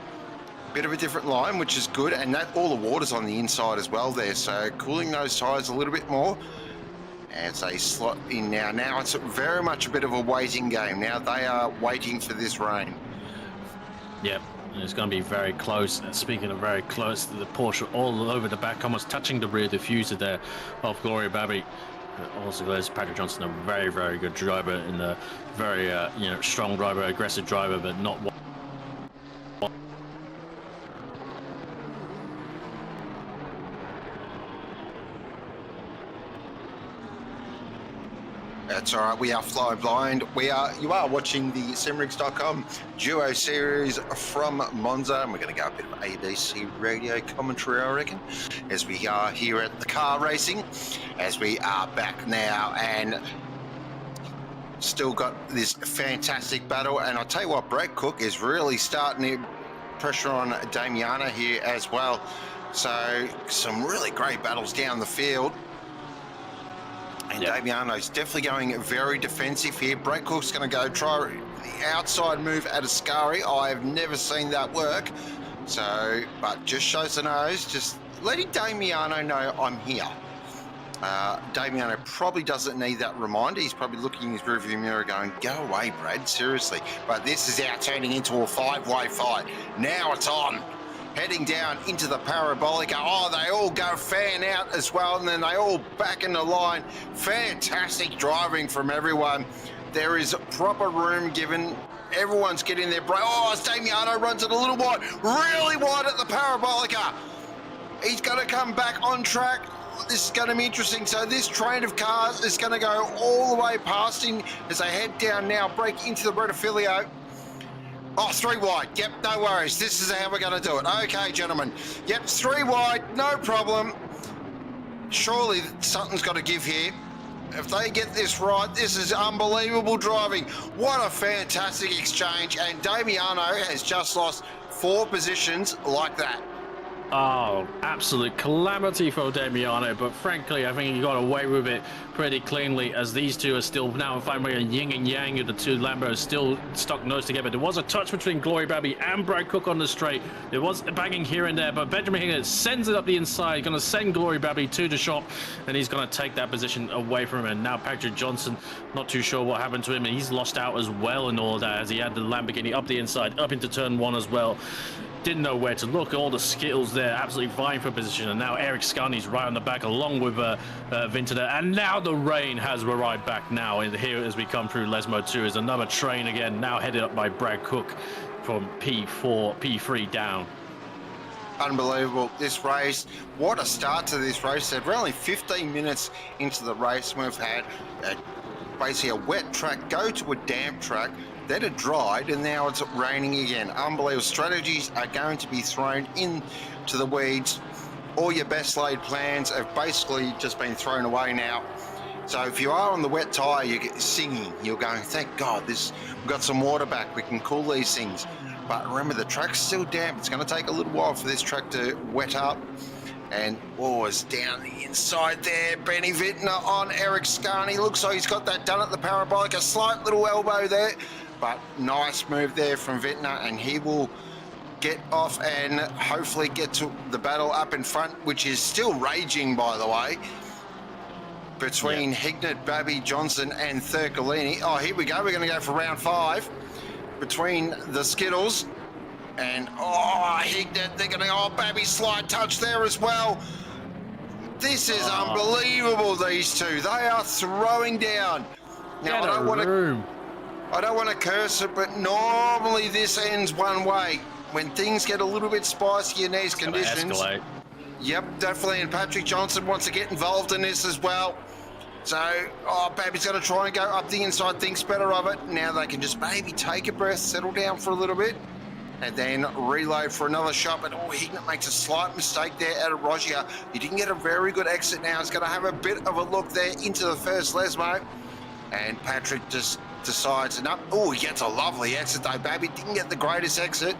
Bit of a different line, which is good, and that all the water's on the inside as well there, so cooling those tyres a little bit more as they slot in now. Now it's very much a bit of a waiting game. Now they are waiting for this rain. Yep, and it's going to be very close. Speaking of very close, the Porsche all over the back, almost touching the rear diffuser there of Gloria Babby. Also, there's Patrick Johnson, a very, very good driver, and a very strong driver, aggressive driver, but not one. That's all right. We are flying blind. You are watching the simrigs.com duo series from Monza, and we're going to go a bit of ABC radio commentary, I reckon, as we are here at the car racing, as we are back now and still got this fantastic battle. And I'll tell you what, Brad Cook is really starting to pressure on Damiano here as well. So some really great battles down the field. And Damiano's definitely going very defensive here. Brad Cook's going to go try the outside move at Ascari. I have never seen that work. So, but just shows the nose, just letting Damiano know I'm here. Damiano probably doesn't need that reminder. He's probably looking in his rearview mirror going, go away, Brad, seriously. But this is now turning into a five-way fight. Now it's on. Heading down into the Parabolica. Oh, they all go fan out as well, and then they all back in the line. Fantastic driving from everyone. There is proper room given. Everyone's getting their break. Oh, Damiano runs it a little wide, really wide at the Parabolica. He's going to come back on track. This is going to be interesting. So this train of cars is going to go all the way past him as they head down now, break into the Rettifilio. Oh, 3 wide. Yep, no worries. This is how we're going to do it. Okay, gentlemen. Yep, 3 wide, no problem. Surely something's got to give here. If they get this right, this is unbelievable driving. What a fantastic exchange. And Damiano has just lost 4 positions like that. Oh, absolute calamity for Damiano, but frankly, I think he got away with it pretty cleanly, as these two are still now finally a yin and yang of the two Lambos still stuck nose together. There was a touch between Glory Babby and Brad Cook on the straight. There was a banging here and there, but Benjamin Higgins sends it up the inside, going to send Glory Babby to the shop, and he's going to take that position away from him. And now Patrick Johnson, not too sure what happened to him, and he's lost out as well in all that, as he had the Lamborghini up the inside, up into turn 1 as well. Didn't know where to look. All the Skittles there, absolutely vying for position. And now Eric Scani's right on the back, along with Vintada. And now the rain has arrived back now. And here, as we come through Lesmo 2, is another train again, now headed up by Brad Cook from P3 down. Unbelievable, this race. What a start to this race. We're only 15 minutes into the race. We've had basically a wet track go to a damp track. Then it dried, and now it's raining again. Unbelievable. Strategies are going to be thrown into the weeds. All your best laid plans have basically just been thrown away now. So if you are on the wet tyre, you're singing. You're going, thank God, we've got some water back. We can cool these things. But remember, the track's still damp. It's going to take a little while for this track to wet up. And it's down the inside there. Benny Vittner on Eric Scarney. Looks like he's got that done at the parabolic. A slight little elbow there, but nice move there from Vittner, and he will get off and hopefully get to the battle up in front, which is still raging, by the way, between Hignett, Babby, Johnson and Thurcolini. Oh, here we go. We're going to go for round 5 between the Skittles. And, Hignett, they're going to, Babby slide touch there as well. This is unbelievable, these two. They are throwing down. Now, I don't want to curse it, but normally this ends one way. When things get a little bit spicy in these conditions. Escalate. Yep, definitely. And Patrick Johnson wants to get involved in this as well. So, Babby's going to try and go up the inside, thinks better of it. Now they can just maybe take a breath, settle down for a little bit, and then reload for another shot. But Hignett makes a slight mistake there out of Roger. He didn't get a very good exit now. He's going to have a bit of a look there into the first Lesmo. And Patrick just decides, he gets a lovely exit though. Babby didn't get the greatest exit.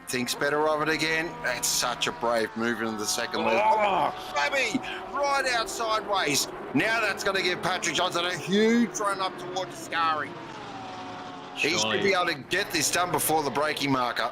Thinks better of it again. That's such a brave move into the second Lesmo. Babby, right out sideways. Now that's going to give Patrick Johnson a huge run up towards Scary. He should be able to get this done before the braking marker.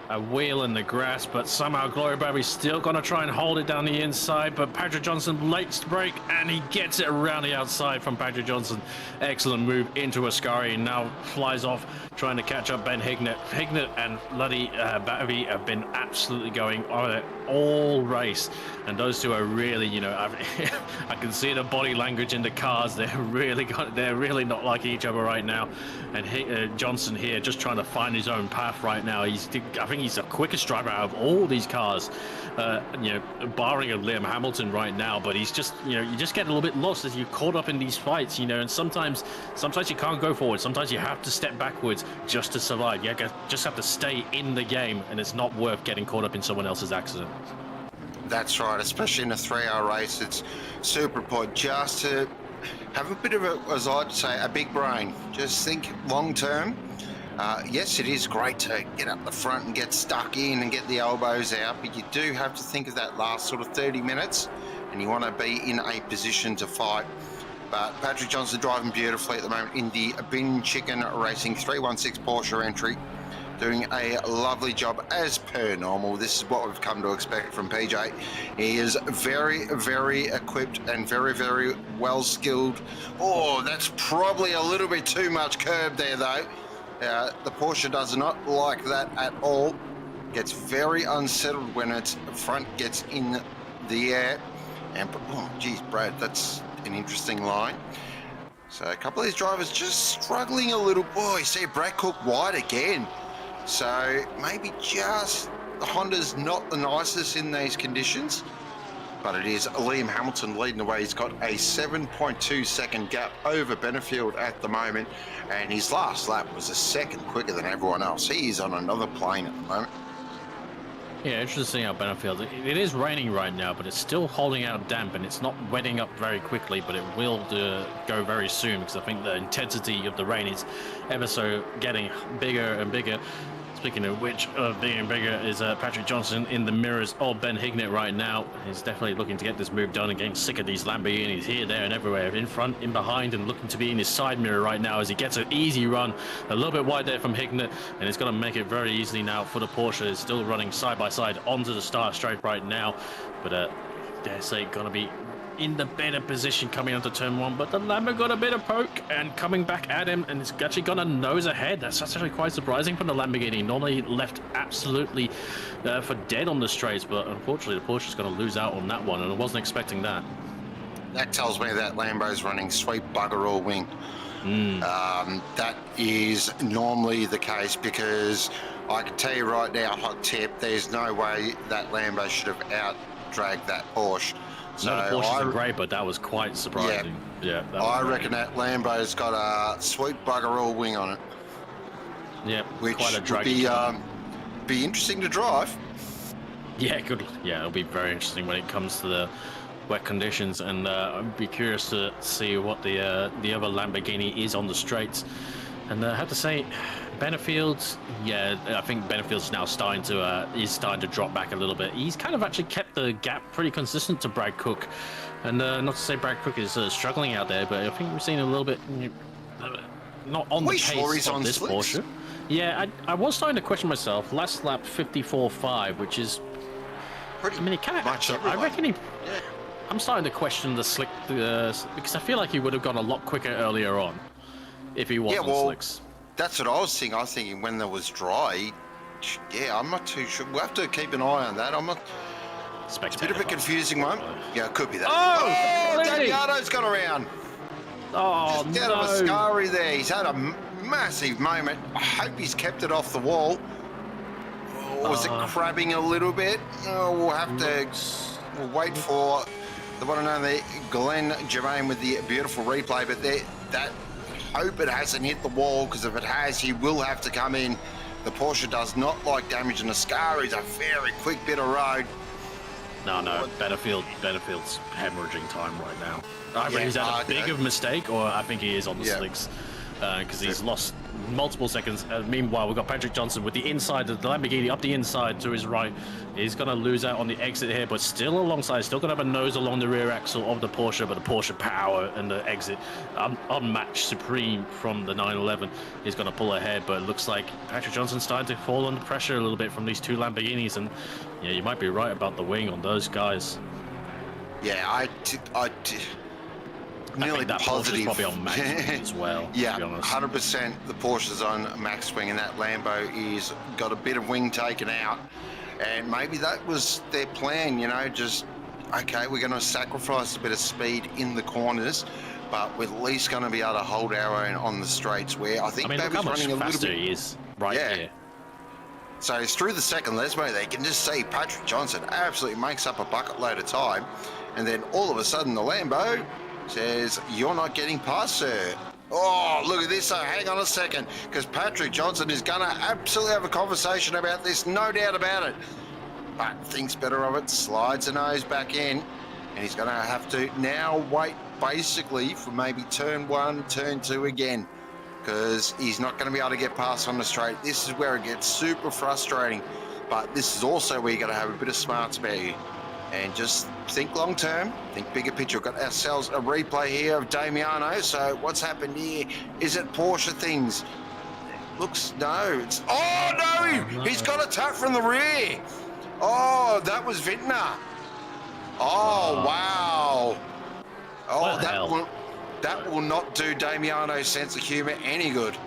A wheel in the grass, but somehow Glory Babby's still going to try and hold it down the inside, but Patrick Johnson late to brake, and he gets it around the outside from Patrick Johnson. Excellent move into Ascari, and now flies off trying to catch up Ben Hignett. Hignett and bloody Babby have been absolutely going on it all race, and those two are really, I can see the body language in the cars. They're really not like each other right now. And Johnson here just trying to find his own path right now. I think he's the quickest driver out of all these cars, barring a Liam Hamilton right now. But he's just, you just get a little bit lost as you're caught up in these fights, and sometimes you can't go forward. Sometimes you have to step backwards just to survive. You just have to stay in the game, and it's not worth getting caught up in someone else's accident. That's right, especially in a 3-hour race. It's super important just to have a bit of as I'd say, a big brain. Just think long term. Yes, it is great to get up the front and get stuck in and get the elbows out, but you do have to think of that last sort of 30 minutes, and you want to be in a position to fight. But Patrick Johnson driving beautifully at the moment in the Bin Chicken Racing 316 Porsche entry, doing a lovely job as per normal. This is what we've come to expect from PJ. He is very, very equipped and very, very well skilled. That's probably a little bit too much curb there though. The Porsche does not like that at all. Gets very unsettled when its front gets in the air. And, Brad, that's an interesting line. So a couple of these drivers just struggling a little. You see Brad Cook wide again. So maybe just the Honda's not the nicest in these conditions, but it is Liam Hamilton leading the way. He's got a 7.2 second gap over Benefield at the moment, and his last lap was a second quicker than everyone else. He is on another plane at the moment. Yeah, interesting how Benefield. It is raining right now, but it's still holding out damp, and it's not wetting up very quickly, but it will go very soon, because I think the intensity of the rain is ever so getting bigger and bigger. Speaking of which, being bigger is Patrick Johnson in the mirrors of Ben Hignett right now. He's definitely looking to get this move done and getting sick of these Lamborghinis here, there, and everywhere. In front, in behind, and looking to be in his side mirror right now as he gets an easy run. A little bit wide there from Hignett, and it's going to make it very easily now for the Porsche. It's still running side by side onto the start straight right now. But, dare say, going to be in the better position coming onto turn 1, but the Lambo got a bit of poke and coming back at him, and it's actually gonna nose ahead. That's actually quite surprising from the Lamborghini. Normally left absolutely for dead on the straights, but unfortunately the Porsche's gonna lose out on that one, and I wasn't expecting that. That tells me that Lambo's running sweet bugger all wing. That is normally the case, because I can tell you right now, hot tip, there's no way that Lambo should have out-dragged that Porsche. So no, the Porsches are great, but that was quite surprising. Yeah, I reckon that Lambo's got a sweet bugger all wing on it. Yeah, which quite a would be interesting to drive. Yeah, good. Yeah, it'll be very interesting when it comes to the wet conditions, and I'd be curious to see what the other Lamborghini is on the straights. And I have to say, Benefield, yeah, I think Benefield's now starting to drop back a little bit. He's kind of actually kept the gap pretty consistent to Brad Cook, and not to say Brad Cook is struggling out there, but I think we've seen a little bit not on the pace of this Porsche. Yeah, I was starting to question myself. Last lap 54.5, which is pretty. I mean, it can't. I reckon he. Yeah. I'm starting to question the slick because I feel like he would have gone a lot quicker earlier on if he wasn't slicks. That's what I was thinking. I was thinking when there was dry. Yeah, I'm not too sure. We'll have to keep an eye on that. I'm not. It's a bit of a confusing one. Yeah, it could be that. Oh, Damiano's got around. Oh, just out of Ascari there. He's had a massive moment. I hope he's kept it off the wall. Was it crabbing a little bit? We'll have to. We'll wait for the one and only Glenn Germain with the beautiful replay. But that. Hope it hasn't hit the wall, because if it has, he will have to come in. The Porsche does not like damage, and Ascari's a very quick bit of road. No, Benefield's hemorrhaging time right now. Either he's had a big of a mistake, or I think he is on the slicks, because he's lost multiple seconds. Meanwhile, we've got Patrick Johnson with the inside of the Lamborghini up the inside to his right. He's going to lose out on the exit here, but still alongside, still going to have a nose along the rear axle of the Porsche, but the Porsche power and the exit unmatched, supreme from the 911 is going to pull ahead. But it looks like Patrick Johnson's starting to fall under pressure a little bit from these two Lamborghinis, and yeah, you might be right about the wing on those guys. Yeah, I nearly that positive. Porsche's probably on max wing as well. Yeah, 100%. The Porsche's on max wing, and that Lambo is got a bit of wing taken out. And maybe that was their plan, just, okay, we're going to sacrifice a bit of speed in the corners, but we're at least going to be able to hold our own on the straights, where I think look how much running a faster little bit. He is right here. So it's through the second Lesmo, they can just see Patrick Johnson absolutely makes up a bucket load of time, and then all of a sudden the Lambo says, "You're not getting past, sir." Oh, look at this. So hang on a second, because Patrick Johnson is going to absolutely have a conversation about this, no doubt about it. But thinks better of it, slides the nose back in, and he's going to have to now wait basically for maybe turn one, turn two again, because he's not going to be able to get past on the straight. This is where it gets super frustrating, but this is also where you've got to have a bit of smarts about you. And just think long term, think bigger picture. We've got ourselves a replay here of Damiano. So what's happened here? Is it Porsche things? He's got a tap from the rear. Oh, that was Vintner. Oh, wow. Oh, that will not do Damiano's sense of humour any good.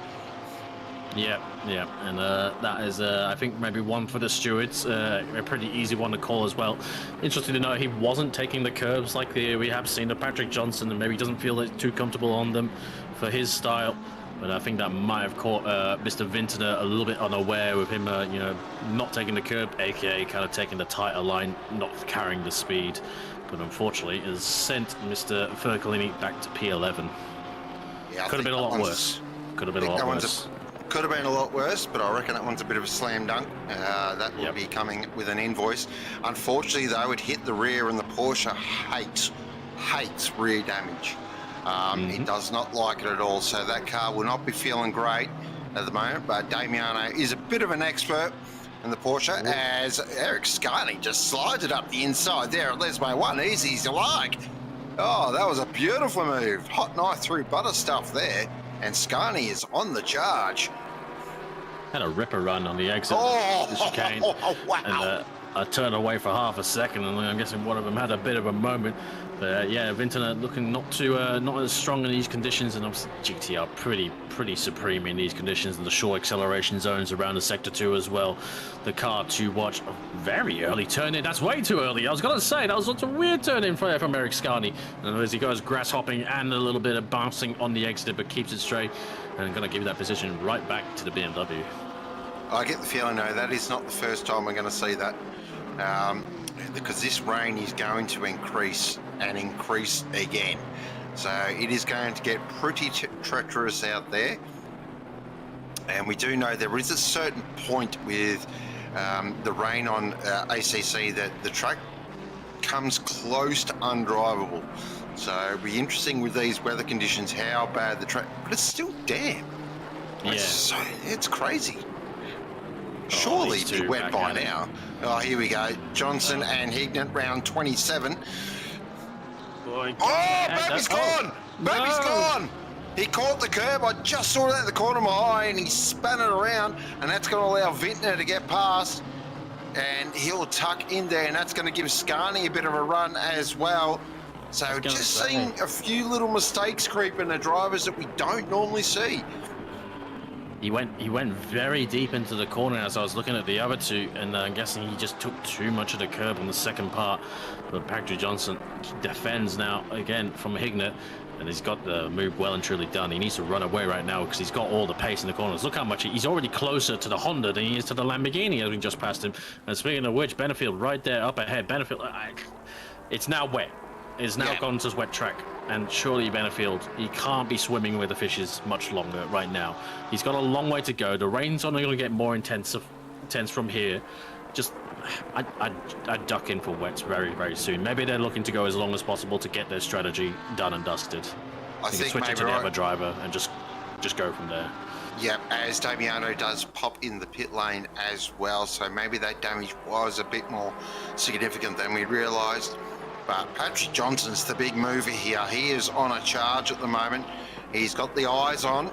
Yeah, and that is, I think, maybe one for the stewards. A pretty easy one to call as well. Interesting to know he wasn't taking the curbs like we have seen of Patrick Johnson, and maybe doesn't feel too comfortable on them for his style. But I think that might have caught Mr. Vintner a little bit unaware with him, not taking the curb, aka kind of taking the tighter line, not carrying the speed. But unfortunately, it has sent Mr. Fercolini back to P11. Yeah, could have been a lot worse. Could have been a lot worse. Could have been a lot worse, but I reckon that one's a bit of a slam dunk. That will be coming with an invoice. Unfortunately, though, it hit the rear, and the Porsche hates rear damage. It does not like it at all, so that car will not be feeling great at the moment. But Damiano is a bit of an expert in the Porsche, as Eric Scarney just slides it up the inside there at Lesmo 1, easy as you like. Oh, that was a beautiful move. Hot knife through butter stuff there. And Scarney is on the charge. Had a ripper run on the exit. Oh, chicane, wow. And I turned away for half a second, and I'm guessing one of them had a bit of a moment. But Vintner looking not as strong in these conditions, and obviously GTR pretty supreme in these conditions, and the short acceleration zones around the sector 2 as well. The car to watch, a very early turn in. That's way too early. I was gonna say that was such a weird turn in from Eric Scarney. And as he goes grass hopping and a little bit of bouncing on the exit, but keeps it straight, and gonna give you that position right back to the BMW. I get the feeling, though, that is not the first time we're going to see that, because this rain is going to increase and increase again. So it is going to get pretty treacherous out there. And we do know there is a certain point with the rain on ACC that the track comes close to undrivable. So it'll be interesting with these weather conditions how bad the track, but it's still damp. It's crazy. Oh, Surely these it'd be two wet back by at it. now. Oh, here we go. Johnson and Hignett, round 27. Boy, Oh, and Baby's oh, gone! Baby's no! gone! He caught the curb. I just saw it at the corner of my eye, and he spun it around, and that's going to allow Vintner to get past, and he'll tuck in there, and that's going to give Scarney a bit of a run as well. So just seeing a few little mistakes creep in the drivers that we don't normally see. He went very deep into the corner as I was looking at the other two, and I'm guessing he just took too much of the curb on the second part. But Patrick Johnson defends now again from Hignett, and he's got the move well and truly done. He needs to run away right now because he's got all the pace in the corners. Look how much he's already closer to the Honda than he is to the Lamborghini as we just passed him. And speaking of which, Benefield right there up ahead. Benefield, it's now wet. It's now gone to wet track, and surely Benefield, he can't be swimming with the fishes much longer right now. He's got a long way to go. The rain's only going to get more intense from here. Just, I'd duck in for wets very, very soon. Maybe they're looking to go as long as possible to get their strategy done and dusted. I think switch it to the other driver and just go from there. Yep, as Damiano does pop in the pit lane as well, so maybe that damage was a bit more significant than we realised. But Patrick Johnson's the big mover here. He is on a charge at the moment. He's got the eyes on,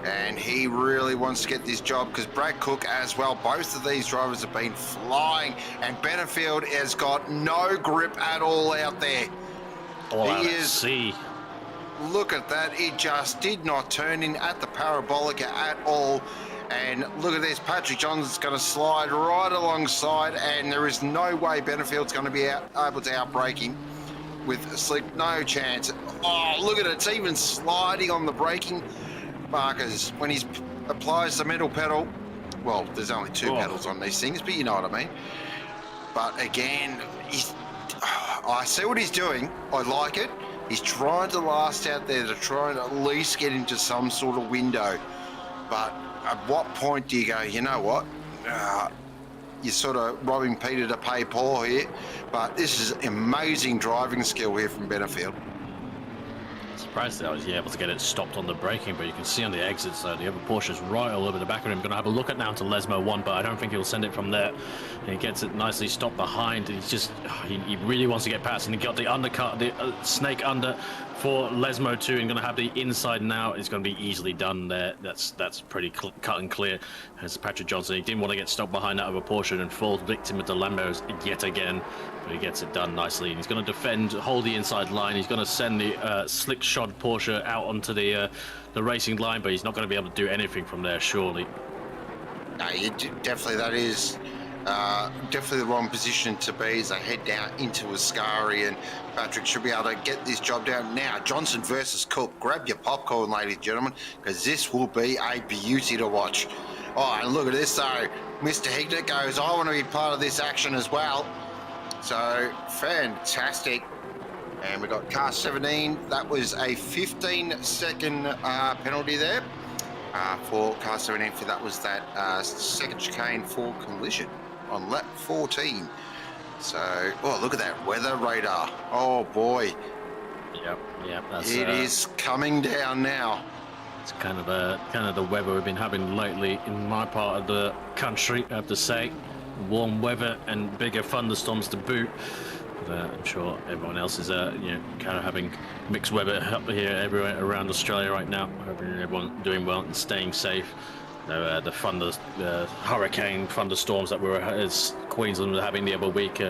and he really wants to get this job because Brad Cook as well. Both of these drivers have been flying, and Benefield has got no grip at all out there. Look at that. He just did not turn in at the Parabolica at all. And look at this, Patrick Johnson's going to slide right alongside, and there is no way Benefield's going to be able to outbrake him with slick, no chance. Oh, look at it, it's even sliding on the braking markers when he applies the middle pedal. Well, there's only two pedals on these things, but you know what I mean. But again, I see what he's doing. I like it. He's trying to last out there to try and at least get into some sort of window. But at what point do you go, you know what, you're sort of robbing Peter to pay Paul here, but this is amazing driving skill here from Benefield. Surprised that I was able to get it stopped on the braking, but you can see on the exits the other Porsche's right all over the back of him. Going to have a look at now to Lesmo 1, but I don't think he'll send it from there. And he gets it nicely stopped behind. He's just, he really wants to get past, and he got the undercut, the snake under for Lesmo 2, and going to have the inside now. It's going to be easily done there. That's pretty cut and clear. As Patrick Johnson, he didn't want to get stopped behind that other Porsche and fall victim of the Lambos yet again. But he gets it done nicely, and he's going to defend, hold the inside line. He's going to send the slick shod Porsche out onto the racing line, but he's not going to be able to do anything from there, surely. No, definitely that is definitely the wrong position to be as they head down into Ascari, and Patrick should be able to get this job down. Now, Johnson versus Cook. Grab your popcorn, ladies and gentlemen, because this will be a beauty to watch. Oh, and look at this, though. Mr. Hignett goes, I want to be part of this action as well. So, fantastic. And we got car 17. That was a 15-second penalty there for car 17. For that was that second chicane for collision on lap 14. So, oh, look at that weather radar. Oh boy. Yep. That's, it is coming down now. It's kind of the weather we've been having lately in my part of the country, I have to say. Warm weather and bigger thunderstorms to boot. But I'm sure everyone else is kind of having mixed weather up here everywhere around Australia right now. Hoping everyone doing well and staying safe. The hurricane thunderstorms that as Queensland was having the other week,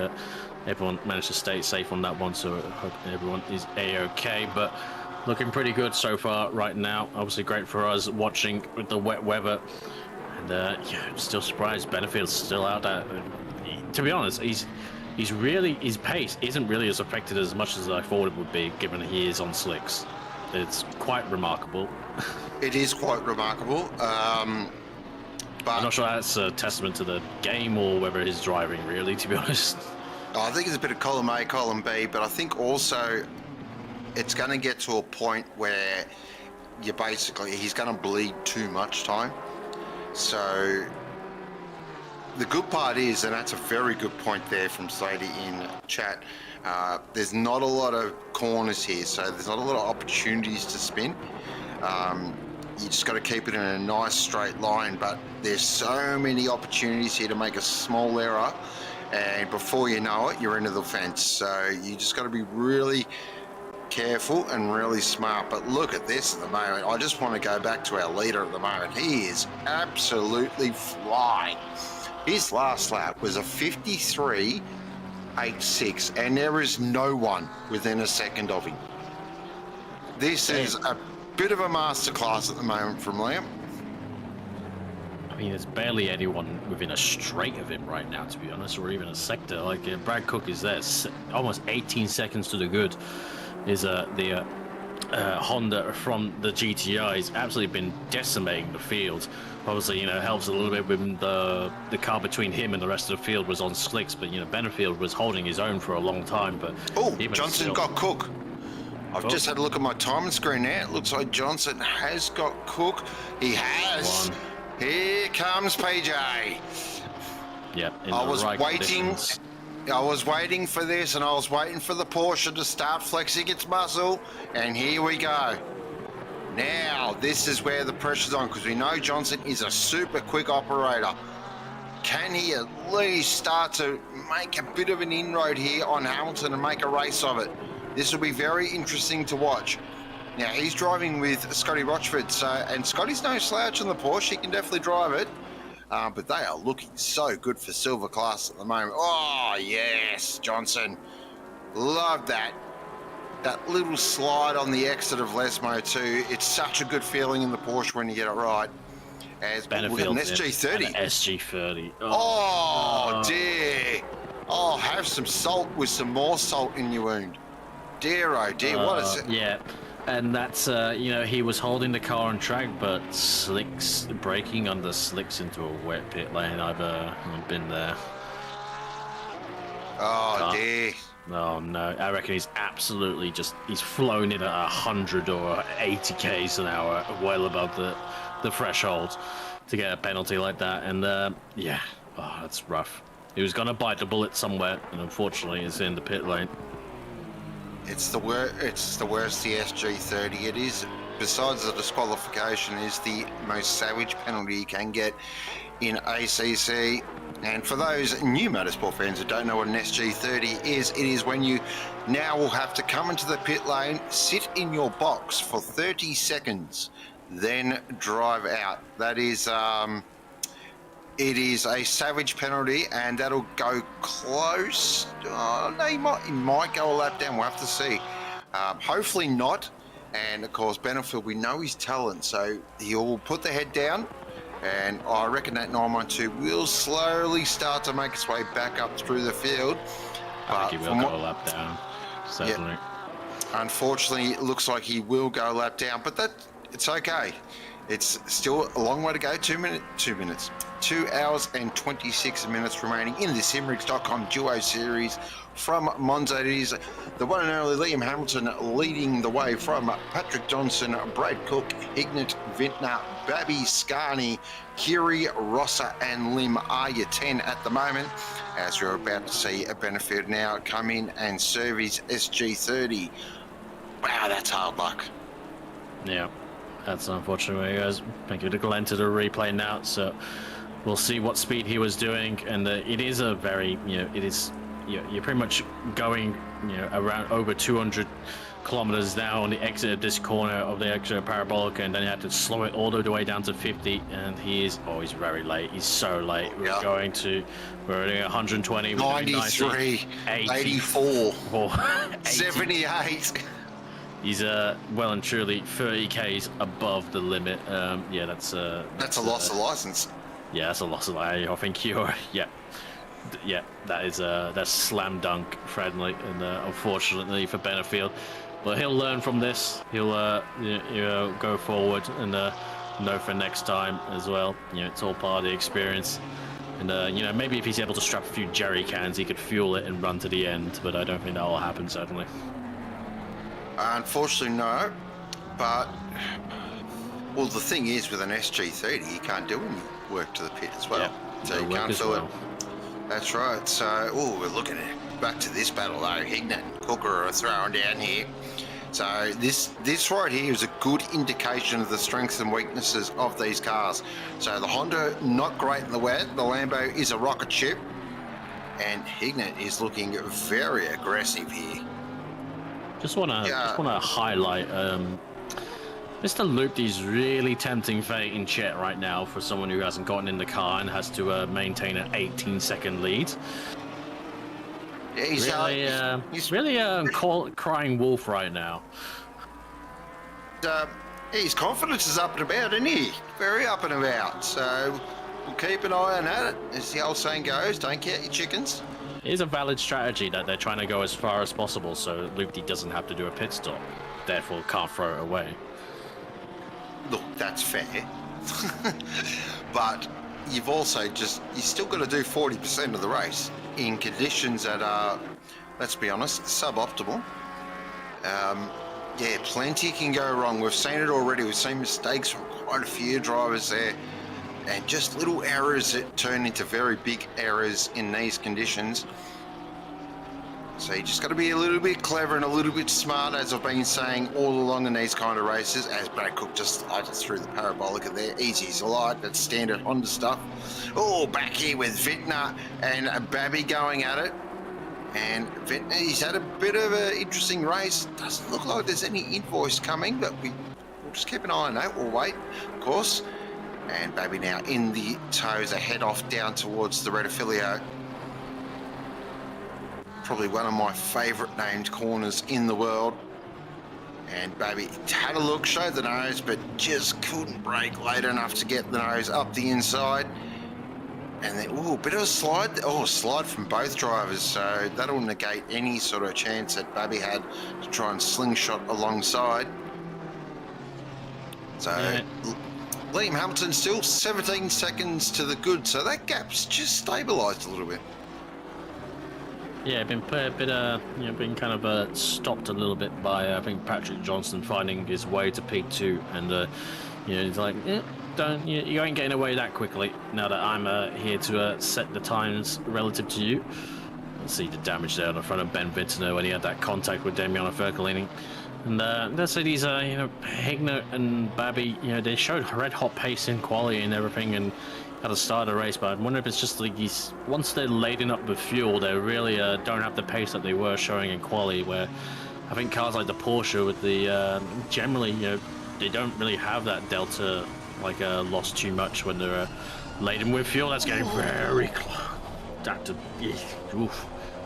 everyone managed to stay safe on that one, so I hope everyone is a-okay. But looking pretty good so far right now. Obviously great for us watching with the wet weather. And I'm still surprised Benefield's still out there. To be honest, his pace isn't really as affected as much as I thought it would be, given he is on slicks. It's quite remarkable. It is quite remarkable. But I'm not sure that's a testament to the game or whether he's driving, really, to be honest. I think it's a bit of column A, column B, but I think also it's going to get to a point where he's going to bleed too much time. So the good part is, and that's a very good point there from Sadie in chat, there's not a lot of corners here, so there's not a lot of opportunities to spin. You just got to keep it in a nice straight line. But there's so many opportunities here to make a small error, and before you know it, you're into the fence. So you just got to be really careful and really smart. But look at this at the moment. I just want to go back to our leader at the moment. He is absolutely flying. His last lap was a 53.86, and there is no one within a second of him. This is a bit of a masterclass at the moment from Liam. I mean, there's barely anyone within a straight of him right now, to be honest, or even a sector. Like Brad Cook is there, almost 18 seconds to the good. Is the Honda from the GTI has absolutely been decimating the field. Obviously, helps a little bit with the car between him and the rest of the field was on slicks, but Benefield was holding his own for a long time. But Johnson got Cook. I've just had a look at my timing screen now. It looks like Johnson has got Cook. He has. Here comes PJ. Yeah, I was waiting for this, and I was waiting for the Porsche to start flexing its muscle, and here we go. Now, this is where the pressure's on, because we know Johnson is a super quick operator. Can he at least start to make a bit of an inroad here on Hamilton and make a race of it? This will be very interesting to watch. Now, he's driving with Scotty Rochford, and Scotty's no slouch on the Porsche. He can definitely drive it. But they are looking so good for silver class at the moment. Oh, yes, Johnson. Love that. That little slide on the exit of Lesmo too. It's such a good feeling in the Porsche when you get it right. As Benefield, an SG30. An SG30. Oh, dear. Oh, have some salt with some more salt in your wound. Dear, oh dear, what is it? Yeah. And that's, he was holding the car on track, but braking under slicks into a wet pit lane. I've been there. Oh, dear. Oh, no. I reckon he's absolutely he's flown in at 100 or 80 k's an hour, well above the threshold to get a penalty like that. And, that's rough. He was going to bite the bullet somewhere, and unfortunately it's in the pit lane. It's the worst the SG30. It is, besides the disqualification, is the most savage penalty you can get in ACC. And for those new motorsport fans who don't know what an SG30 is, it is when you now will have to come into the pit lane, sit in your box for 30 seconds, then drive out. That is, it is a savage penalty, and that'll go close. Oh, no, he might go a lap down. We'll have to see. Hopefully not. And of course, Benefield, we know his talent, so he'll put the head down. And I reckon that 912 will slowly start to make its way back up through the field. I think he will go a lap down, certainly. Yeah, unfortunately, it looks like he will go a lap down, but it's okay. It's still a long way to go. 2 hours and 26 minutes remaining in the Simrigs.com Duo Series from Monza. It is the one and only Liam Hamilton leading the way from Patrick Johnson, Brad Cook, Ignat Vintner, Babby Scarni, Kiri, Rossa and Lim are your 10 at the moment, as you're about to see a Benefit now come in and serve his SG30. Wow, that's hard luck. Yeah, that's unfortunate, guys. Thank you to Glenn to the replay now, so we'll see what speed he was doing. And it is a very, you're pretty much going, around over 200 kilometers now on the exit of this corner of the exit parabolic, and then you have to slow it all the way down to 50. And he's very late. He's so late. We're at 120, 93, 90, 84, 78. He's well and truly 30 k's above the limit. That's a loss of license. Yeah, that's a loss of license. I think you're that's slam dunk friendly, and unfortunately for Benefield, but he'll learn from this. He'll go forward and know for next time as well. It's all part of the experience. And maybe if he's able to strap a few jerry cans, he could fuel it and run to the end. But I don't think that will happen, certainly. Unfortunately, no. But, well, the thing is, with an SG30, you can't do any work to the pit as well. Yeah, so you can't do it. That's right. So, we're looking at back to this battle, though. Hignett and Cooker are throwing down here. So this right here is a good indication of the strengths and weaknesses of these cars. So the Honda, not great in the wet. The Lambo is a rocket ship. And Hignett is looking very aggressive here. Just wanna highlight Mr. Loopdy's really tempting fate in Chet right now for someone who hasn't gotten in the car and has to maintain an 18-second lead. Yeah, he's really crying wolf right now. His confidence is up and about, isn't he? Very up and about. So we'll keep an eye on that. As the old saying goes, don't count your chickens. It is a valid strategy that they're trying to go as far as possible so Loopdy doesn't have to do a pit stop. Therefore, can't throw it away. Look, that's fair. But you've also you still got to do 40% of the race in conditions that are, let's be honest, suboptimal. Yeah, plenty can go wrong. We've seen it already. We've seen mistakes from quite a few drivers there. And just little errors that turn into very big errors in these conditions. So you just got to be a little bit clever and a little bit smart, as I've been saying all along in these kind of races. As Brad Cook just slided through the parabolica there, easy as a light. That's standard Honda stuff. Oh, back here with Vintner and Babby going at it. And Vintner, he's had a bit of an interesting race. Doesn't look like there's any invoice coming, but we'll just keep an eye on that. We'll wait, of course. And Babby now in the toes, ahead off down towards the Rettifilio. Probably one of my favourite named corners in the world. And Babby had a look, showed the nose, but just couldn't brake late enough to get the nose up the inside. And then, a bit of a slide. Oh, a slide from both drivers. So that'll negate any sort of chance that Babby had to try and slingshot alongside. So Liam Hamilton still 17 seconds to the good. So that gap's just stabilised a little bit. Yeah, been been kind of stopped a little bit by I think Patrick Johnson finding his way to P2, and he's like, you ain't getting away that quickly. Now that I'm here to set the times relative to you. Let's see the damage there on the front of Ben Vintner when he had that contact with Damiano Fercolini. And that's it. He's Hignett and Babby. They showed red hot pace in quality and everything, and at the start of the race, but I wonder if it's just like once they're laden up with fuel, they really don't have the pace that they were showing in quali, where I think cars like the Porsche with the generally, they don't really have that delta, lost too much when they're laden with fuel. That's getting very close.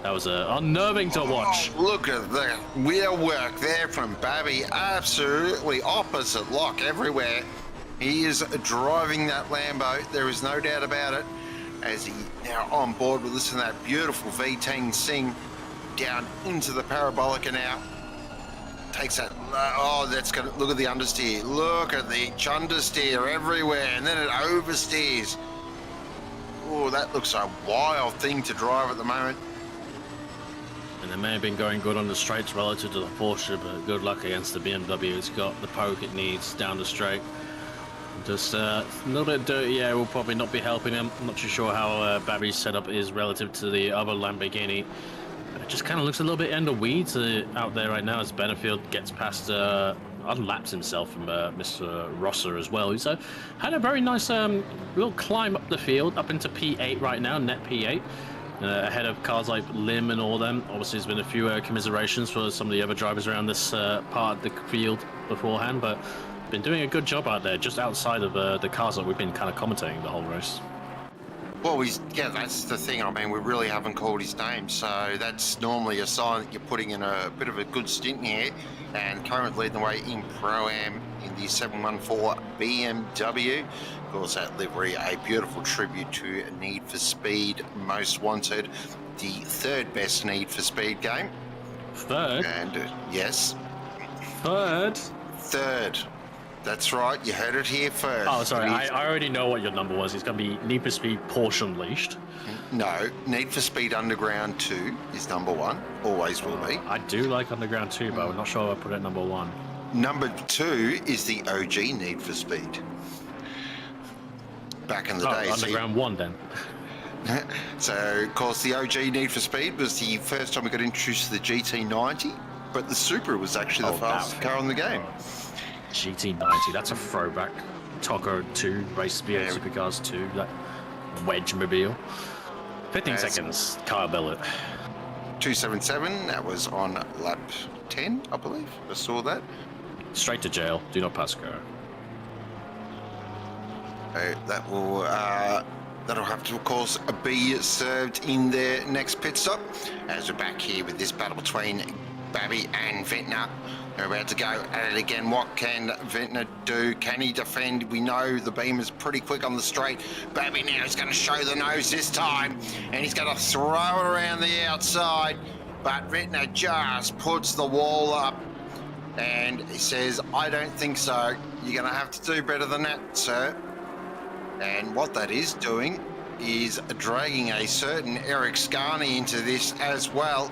That was unnerving to watch. Oh, look at the wheel work there from Babby. Absolutely opposite lock everywhere. He is driving that Lambo, there is no doubt about it, as he now on board with listen to that beautiful V10 sing down into the parabolica now. Takes that, that's going to, look at the understeer, look at the understeer everywhere, and then it oversteers. Oh, that looks a wild thing to drive at the moment. And they may have been going good on the straights relative to the Porsche, but good luck against the BMW. It's got the poke it needs down the straight. Just a little bit dirty air will probably not be helping him. I'm not too sure how Babby's setup is relative to the other Lamborghini. It just kind of looks a little bit in the weeds out there right now as Benefield gets past, unlaps himself from Mr. Rosser as well. He's had a very nice little climb up the field, up into P8 right now, net P8. Ahead of cars like Lim and all them. Obviously, there's been a few commiserations for some of the other drivers around this part of the field beforehand, but been doing a good job out there, just outside of the cars that we've been kind of commentating the whole race. Well, that's the thing. I mean, we really haven't called his name, so that's normally a sign that you're putting in a bit of a good stint here. And currently leading the way in Pro-Am in the 714 BMW. Of course, that livery, a beautiful tribute to Need for Speed Most Wanted, the third best Need for Speed game. Third? And yes. Third? Third. That's right, you heard it here first. Oh, sorry, I already know what your number was. It's going to be Need for Speed Porsche Unleashed. No, Need for Speed Underground 2 is number one, always will be. I do like Underground 2, but I'm not sure I'll put it number one. Number 2 is the OG Need for Speed. Back in the day. Underground 1 then. So, of course, the OG Need for Speed was the first time we got introduced to the GT90. but the Supra was actually the fastest car in the game. GT90, that's a throwback. Taco 2, Race Speed, Supercars 2, that Wedge Mobile. 15 seconds, Kyle Bellett. 277, that was on lap 10, I believe. I saw that. Straight to jail, do not pass go. That will that'll have to, of course, be served in their next pit stop. As we're back here with this battle between Babby and Ventnor. They're about to go at it again. What can Ventnor do? Can he defend? We know the beam is pretty quick on the straight. Babby now is going to show the nose this time, and he's going to throw it around the outside. But Ventnor just puts the wall up, and he says, I don't think so. You're going to have to do better than that, sir. And what that is doing is dragging a certain Eric Scarney into this as well.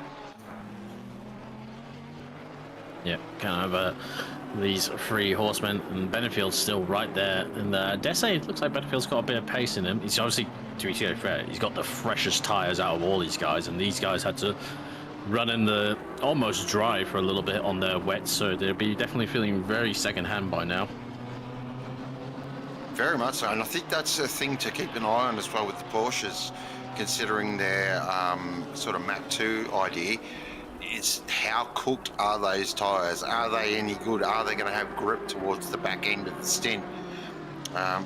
Yeah, kind of these three horsemen, and Benefield's still right there. And Dessay, it looks like Benefield's got a bit of pace in him. He's obviously, to be fair, he's got the freshest tyres out of all these guys, and these guys had to run in the almost dry for a little bit on their wet, so they'll be definitely feeling very second-hand by now. Very much so, and I think that's a thing to keep an eye on as well with the Porsches, considering their sort of Mach 2 idea. Is how cooked are those tyres? Are they any good? Are they going to have grip towards the back end of the stint?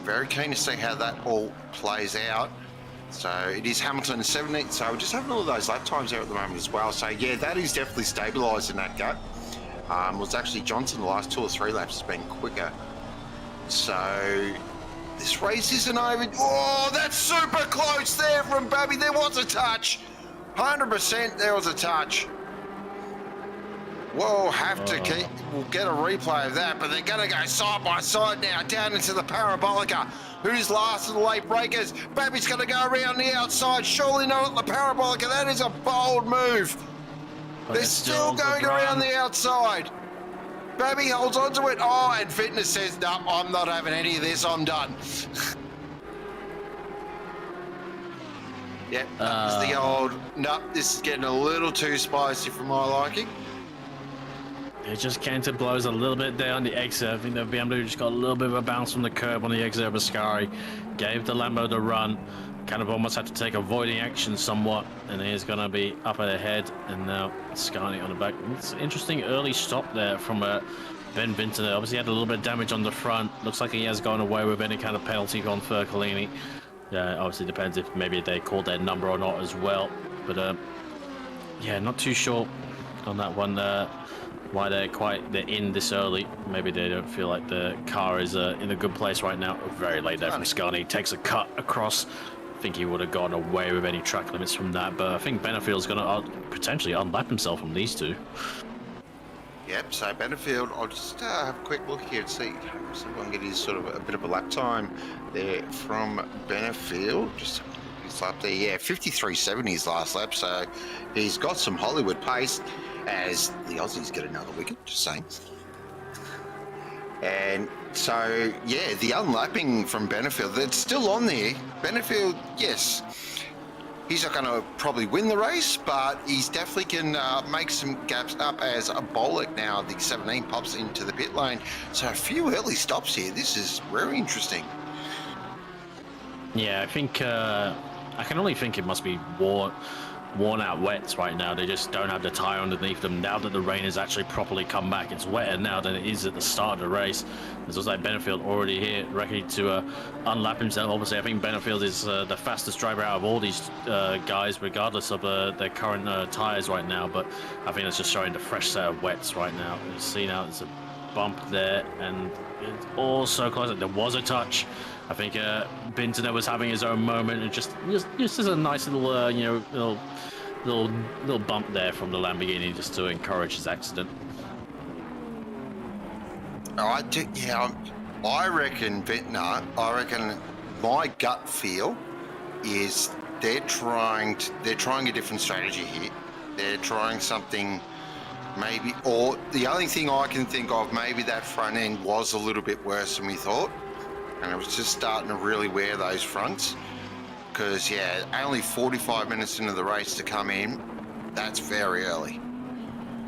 Very keen to see how that all plays out. So it is Hamilton 17th, so we're just having all of those lap times there at the moment as well. So yeah, that is definitely stabilised in that gap. It was actually Johnson the last 2 or 3 laps has been quicker. So this race isn't over. Oh, that's super close there from Babby. There was a touch. 100% there was a touch. We'll have to we'll get a replay of that, but they're going to go side by side now down into the Parabolica. Who's last of the late breakers? Babby's going to go around the outside. Surely not at the Parabolica. That is a bold move. But they're still going around the outside. Babby holds on to it. Oh, and Fitness says, no, I'm not having any of this. I'm done. Yep, that was the old, no, this is getting a little too spicy for my liking. It just canted blows a little bit there on the exit. I think the BMW just got a little bit of a bounce from the curb on the exit of Ascari. Gave the Lambo the run. Kind of almost had to take avoiding action somewhat. And he's going to be up ahead. And now Ascari on the back. It's an interesting early stop there from Ben Vinton. Obviously had a little bit of damage on the front. Looks like he has gone away with any kind of penalty on Fercolini. Obviously depends if maybe they called their number or not as well. But yeah, not too sure on that one. Why they're in this early. Maybe they don't feel like the car is in a good place right now. Very late there from Scarney. Takes a cut across. I think he would have gone away with any track limits from that, but I think Benefield's going to potentially unlap himself from these two. Yep, so Benefield, I'll just have a quick look here and see if someone get his sort of a bit of a lap time there from Benefield. Just his lap there, yeah, 53.70 his last lap, so he's got some Hollywood pace. As the Aussies get another wicket, just saying. And so, yeah, the unlapping from Benefield, it's still on there. Benefield, yes, he's not going to probably win the race, but he's definitely can make some gaps up as a Bollock now. The 17 pops into the pit lane. So a few early stops here. This is very interesting. Yeah, I think, I can only think it must be worn out wets right now. They just don't have the tire underneath them now that the rain has actually properly come back. It's wetter now than it is at the start of the race. It looks like Benefield already here, ready to unlap himself. Obviously, I think Benefield is the fastest driver out of all these guys, regardless of their current tires right now. But I think it's just showing the fresh set of wets right now. You see now there's a bump there, and it's all so close. There was a touch. I think Bintonet was having his own moment, and just as a nice little, little bump there from the Lamborghini just to encourage his accident. I reckon Ventnor. I reckon my gut feel is they're trying a different strategy here. They're trying something. Maybe, or the only thing I can think of, maybe that front end was a little bit worse than we thought. And it was just starting to really wear those fronts. Because, yeah, only 45 minutes into the race to come in, that's very early.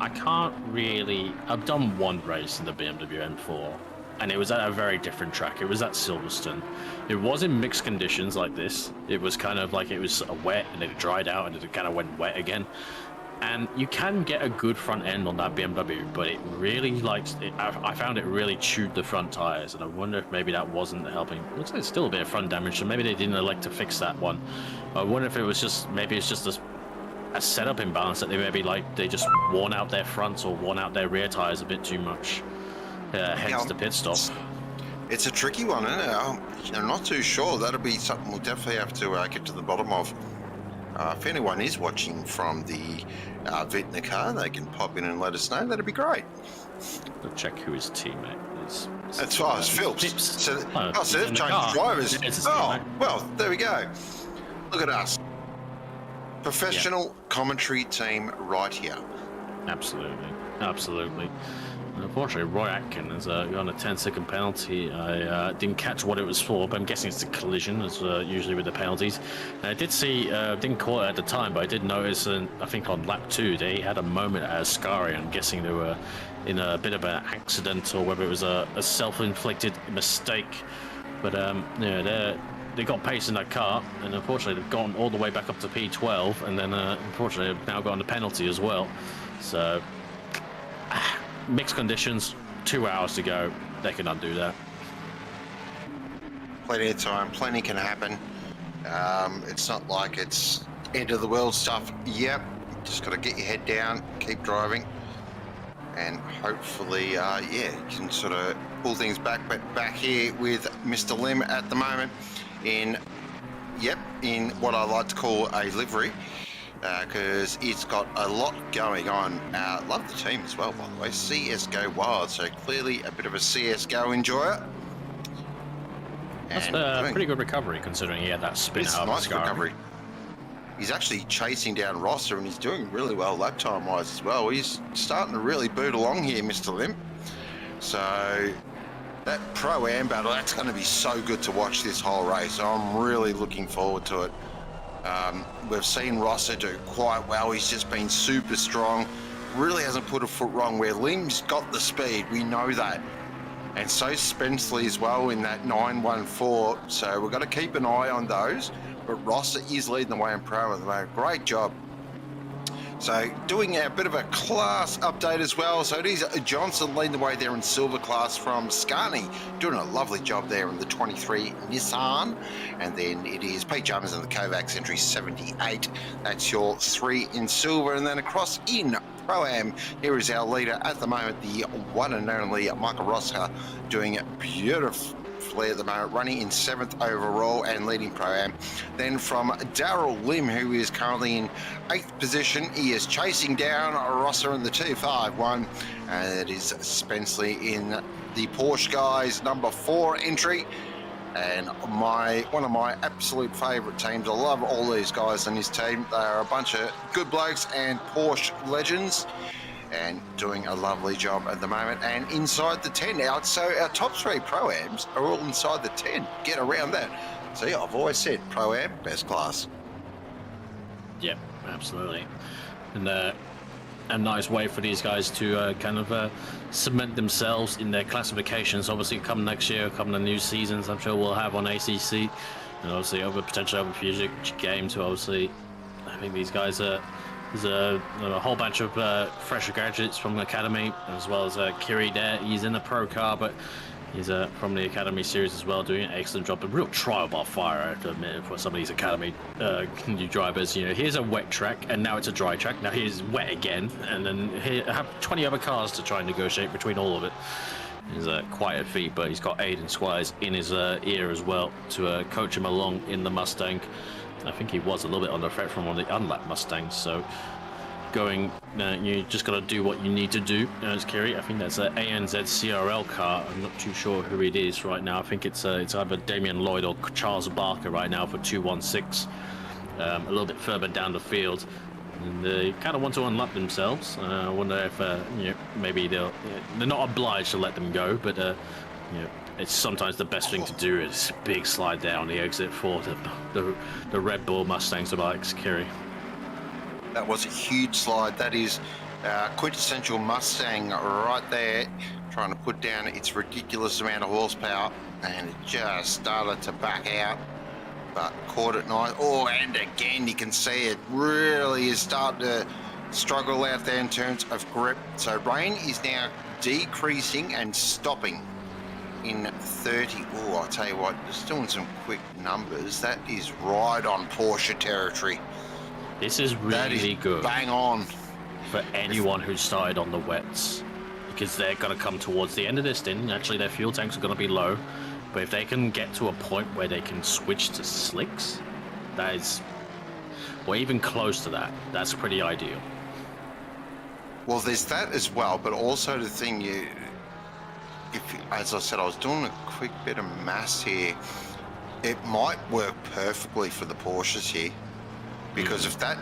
I can't really. I've done one race in the BMW M4, and it was at a very different track. It was at Silverstone. It was in mixed conditions like this. It was kind of like it was wet, and it dried out, and it kind of went wet again. And you can get a good front end on that BMW, but it really I found it really chewed the front tires, and I wonder if maybe that wasn't helping. Looks like it's still a bit of front damage, so maybe they didn't elect to fix that one. I wonder if it was just, maybe it's just a setup imbalance that they just worn out their fronts or worn out their rear tires a bit too much. Hence the pit stop. It's a tricky one, isn't it? I'm not too sure. That'll be something we'll definitely have to get to the bottom of. If anyone is watching from the Vintner car, they can pop in and let us know. That'd be great. We'll check who his teammate is. That's fine, it's Phillips. So they've changed drivers. Oh, well, there we go. Look at us. Professional commentary team right here. Absolutely. Absolutely. Unfortunately, Roy Atkin has got a 10-second penalty. I didn't catch what it was for, but I'm guessing it's a collision, as usually with the penalties. And I did see, didn't call it at the time, but I did notice, I think on lap 2, they had a moment at Ascari. I'm guessing they were in a bit of an accident, or whether it was a self-inflicted mistake. But they got pace in that car, and unfortunately they've gone all the way back up to P12, and then unfortunately they've now gotten a penalty as well. So mixed conditions, 2 hours to go. They can undo that. Plenty of time, plenty can happen. It's not like it's end of the world stuff. Yep, just got to get your head down, keep driving, and hopefully, you can sort of pull things back. But back here with Mr. Lim at the moment in what I like to call a livery. Because it's got a lot going on. Love the team as well, by the way. CSGO Wild, so clearly a bit of a CSGO enjoyer. That's a pretty good recovery, considering he had that spin it's out. Nice recovery. He's actually chasing down Rosser, and he's doing really well lap time wise as well. He's starting to really boot along here, Mr. Lim. So that Pro-Am battle, that's going to be so good to watch this whole race. I'm really looking forward to it. We've seen Rosser do quite well. He's just been super strong. Really hasn't put a foot wrong. Where Lim's got the speed, we know that. And so Spenceley as well in that 914. So we've got to keep an eye on those. But Rosser is leading the way in Pro at the moment. Great job. So doing a bit of a class update as well. So it is Johnson leading the way there in silver class from Scani, doing a lovely job there in the 23 Nissan. And then it is Pete Jarvis in the Kovacs entry 78. That's your 3 in silver. And then across in Pro-Am, here is our leader at the moment, the one and only Michael Rosser, doing it beautifully at the moment, running in 7th overall and leading Pro-Am. Then from Daryl Lim, who is currently in 8th position, he is chasing down Rosser in the 251, and it is Spenceley in the Porsche guys number 4 entry. And one of my absolute favourite teams. I love all these guys in his team. They are a bunch of good blokes and Porsche legends, and doing a lovely job at the moment. And inside the 10 now, so our top 3 Pro-Ams are all inside the 10. Get around that. See, I've always said Pro-Am, best class. Yep, absolutely. And a nice way for these guys to kind of cement themselves in their classifications. Obviously, come next year, come the new seasons, I'm sure we'll have on ACC, and obviously potentially over future games. So obviously, I think these guys are. There's a whole bunch of fresher graduates from the academy, as well as Kiri there. He's in the pro car, but he's from the academy series as well, doing an excellent job. A real trial by fire, I have to admit, for some of these academy new drivers. You know, here's a wet track, and now it's a dry track. Now here's wet again, and then I have 20 other cars to try and negotiate between all of it. It's quite a feat, but he's got Aiden Squires in his ear as well to coach him along in the Mustang. I think he was a little bit under threat from one of the unlapped Mustangs, so you just got to do what you need to do, as Kerry. I think that's an ANZ CRL car. I'm not too sure who it is right now. I think it's either Damian Lloyd or Charles Barker right now for 216, a little bit further down the field. And they kind of want to unlap themselves. I wonder if maybe they're not obliged to let them go, but it's sometimes the best thing to do is big slide down the exit for the Red Bull Mustangs of Alex Kerry. That was a huge slide. That is Quintessential Mustang right there, trying to put down its ridiculous amount of horsepower, and it just started to back out, but caught it nice. Oh, and again, you can see it really is starting to struggle out there in terms of grip. So rain is now decreasing and stopping in 30. Oh, I'll tell you what, just doing some quick numbers. That is right on Porsche territory. This is really good. Bang on. For anyone who started on the wets, because they're going to come towards the end of this stint. Actually, their fuel tanks are going to be low, but if they can get to a point where they can switch to slicks, that is, or even close to that, that's pretty ideal. Well, there's that as well, but also the thing as I said, I was doing a quick bit of maths here. It might work perfectly for the Porsches here, because if that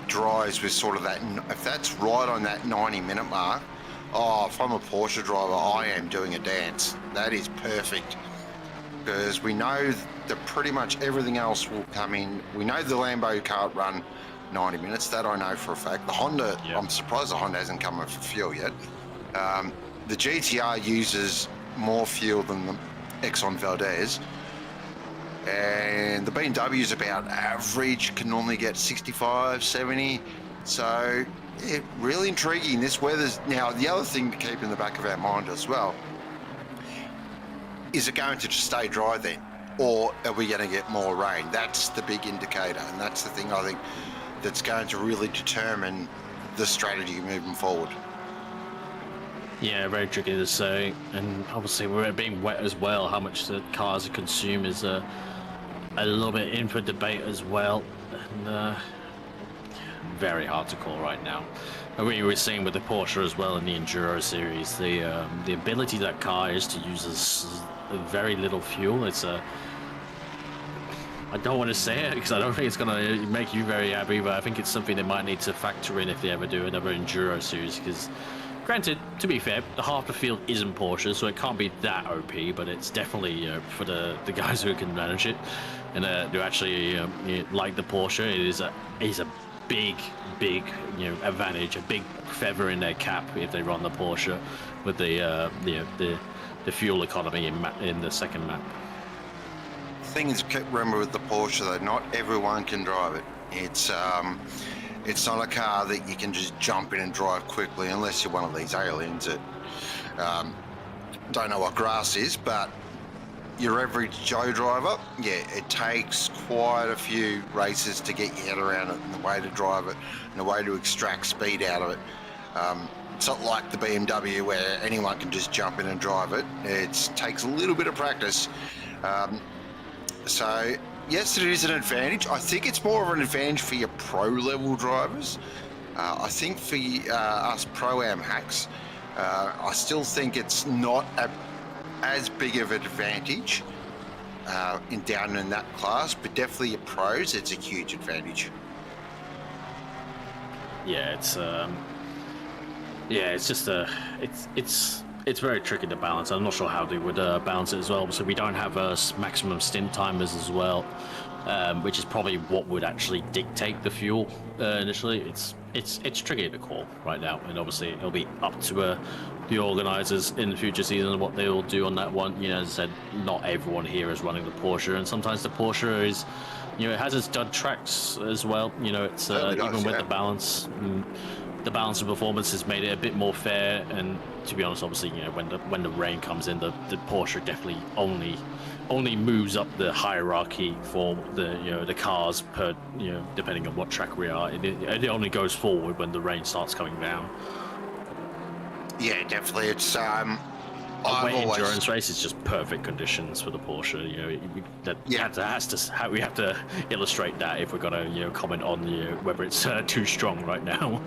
drives with sort of that, if that's right on that 90-minute mark, oh, if I'm a Porsche driver, I am doing a dance. That is perfect, because we know that pretty much everything else will come in. We know the Lambo can't run 90 minutes, that I know for a fact. The Honda, yep. I'm surprised the Honda hasn't come up for fuel yet. The GTR uses more fuel than the Exxon Valdez, and the BMW is about average, can normally get 65, 70. So yeah, really intriguing. This weather's now, the other thing to keep in the back of our mind as well, is it going to just stay dry then, or are we going to get more rain? That's the big indicator, and that's the thing I think that's going to really determine the strategy moving forward. Yeah, very tricky to say, and obviously we're being wet as well. How much the cars consume is a little bit in for debate as well, and very hard to call right now. We were seeing with the Porsche as well in the Enduro series, the ability that car is to use very little fuel. It's a, I don't want to say it because I don't think it's going to make you very happy, but I think it's something they might need to factor in if they ever do another Enduro series, because granted, to be fair, the half the field isn't Porsche, so it can't be that OP, but it's definitely for the guys who can manage it and who actually like the Porsche. It is a big advantage, a big feather in their cap if they run the Porsche with the fuel economy in the second map. The thing is, remember with the Porsche though, not everyone can drive it. It's not a car that you can just jump in and drive quickly, unless you're one of these aliens that don't know what grass is. But your average Joe driver, yeah, it takes quite a few races to get your head around it and the way to drive it and the way to extract speed out of it. It's not like the BMW where anyone can just jump in and drive it. It takes a little bit of practice. So yes, it is an advantage. I think it's more of an advantage for your pro-level drivers. I think for us pro-am hacks, I still think it's not as big of an advantage down in that class, but definitely your pros, it's a huge advantage. Yeah, it's just it's very tricky to balance. I'm not sure how they would balance it as well. So we don't have maximum stint timers as well, which is probably what would actually dictate the fuel initially. It's tricky to call right now, and obviously it'll be up to the organisers in the future seasons what they will do on that one. As I said, not everyone here is running the Porsche, and sometimes the Porsche is, it has its dud tracks as well. It's even with the balance. The balance of performance has made it a bit more fair, and to be honest, obviously, when the rain comes in, the Porsche definitely only moves up the hierarchy for the cars per depending on what track we are. It only goes forward when the rain starts coming down. Yeah, definitely. It's a wet endurance race is just perfect conditions for the Porsche. We have to illustrate that if we're going to comment on whether it's too strong right now.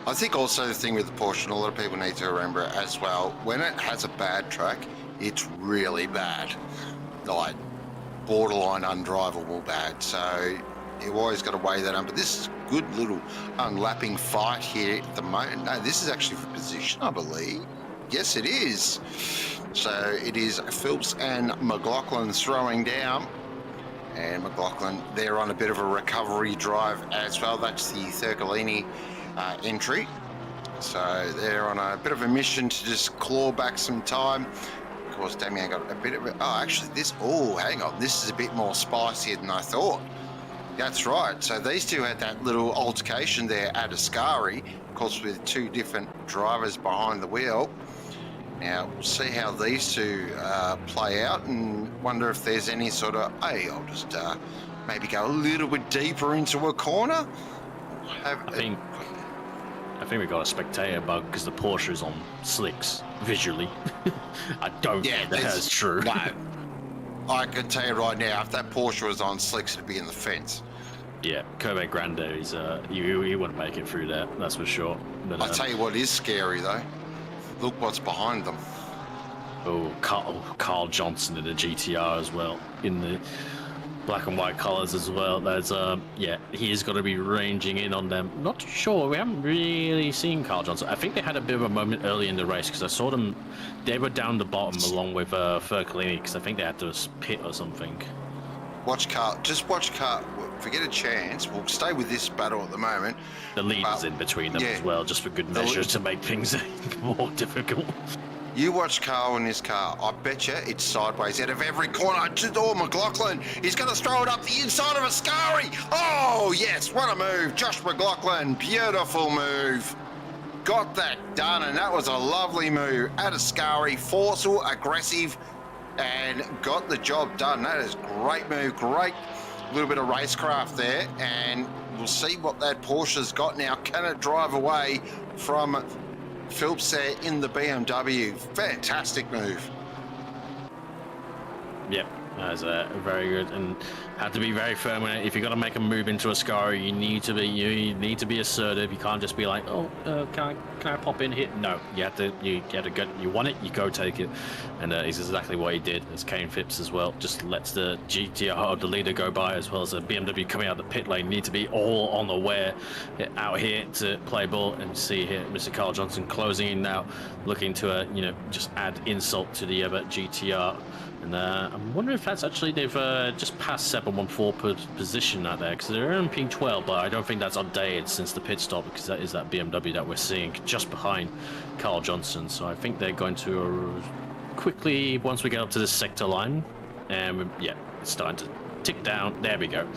I think also the thing with the Porsche, and a lot of people need to remember as well, when it has a bad track, it's really bad, like borderline undrivable bad. So you always got to weigh that up. But this is a good little unlapping fight here at the moment. No, this is actually for position, I believe. Yes, it is. So it is Phillips and McLaughlin throwing down. And McLaughlin, they're on a bit of a recovery drive as well. That's the Thurcolini entry. So they're on a bit of a mission to just claw back some time. Of course, Damien got a bit of it. Oh, actually, hang on. This is a bit more spicier than I thought. That's right. So these two had that little altercation there at Ascari, of course, with two different drivers behind the wheel. Now, we'll see how these two play out and wonder if there's any sort of, hey, I'll just maybe go a little bit deeper into a corner. I think we got a spectator bug because the Porsche is on slicks visually. I don't think that's true. No. I can tell you right now, if that Porsche was on slicks, it'd be in the fence. Yeah, Kobe Grande, he wouldn't make it through there, that's for sure. But, I'll tell you what is scary, though. Look what's behind them. Oh, Carl Johnson in the GTR as well, in the black and white colours as well. There's he's got to be ranging in on them. Not too sure. We haven't really seen Carl Johnson. I think they had a bit of a moment early in the race because I saw them. They were down the bottom along with Fercolini because I think they had to pit or something. Watch Carl. Just watch Carl. If we get a chance, we'll stay with this battle at the moment. The lead is in between them as well, just for good measure to make things more difficult. You watch Carl in his car. I bet you it's sideways out of every corner. Oh, McLaughlin. He's going to throw it up the inside of Ascari. Oh, yes. What a move. Josh McLaughlin. Beautiful move. Got that done, and that was a lovely move. At Ascari, forceful, aggressive, and got the job done. That is a great move. Great little bit of racecraft there, and we'll see what that Porsche's got now. Can it drive away from Phillips there in the BMW? Fantastic move. Yep, that was very good, and had to be very firm in it. If you're going to make a move into Ascari, you need to be assertive. You can't just be like, oh, can I pop in here? No, you have to go. You want it, you go take it, and it's exactly what he did. As Kane Phipps as well, just lets the GTR, the leader, go by, as well as the BMW coming out of the pit lane. Need to be all on the aware out here to play ball. And see here, Mr. Carl Johnson closing in now, looking to just add insult to the GTR. And I'm wondering if that's actually, they've just passed 714 position out there, because they're in P12, but I don't think that's updated since the pit stop, because that is that BMW that we're seeing just behind Carl Johnson. So I think they're going to quickly, once we get up to this sector line, and it's starting to tick down. There we go.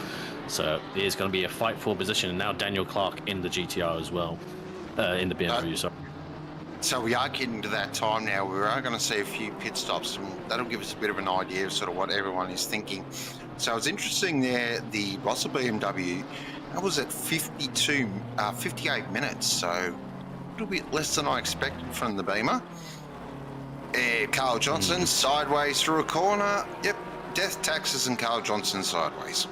So it is going to be a fight for position, and now Daniel Clark in the GTR as well, in the BMW, sorry. So we are getting to that time now. We are going to see a few pit stops, and that'll give us a bit of an idea of sort of what everyone is thinking. So it's interesting there, the Rosser BMW, that was at 58 minutes, so a little bit less than I expected from the Beamer. Carl Johnson sideways through a corner. Yep, death taxes and Carl Johnson sideways.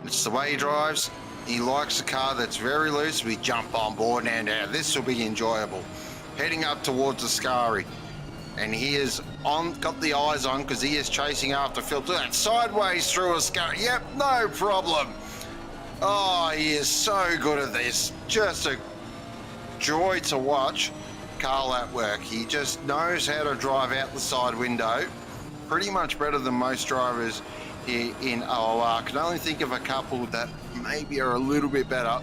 It's the way he drives. He likes a car that's very loose. We jump on board now. This will be enjoyable. Heading up towards Ascari. And he is got the eyes on, because he is chasing after Phillips. That sideways through Ascari. Yep, no problem. Oh, he is so good at this. Just a joy to watch Carl at work. He just knows how to drive out the side window. Pretty much better than most drivers here in OOR. I can only think of a couple that maybe are a little bit better.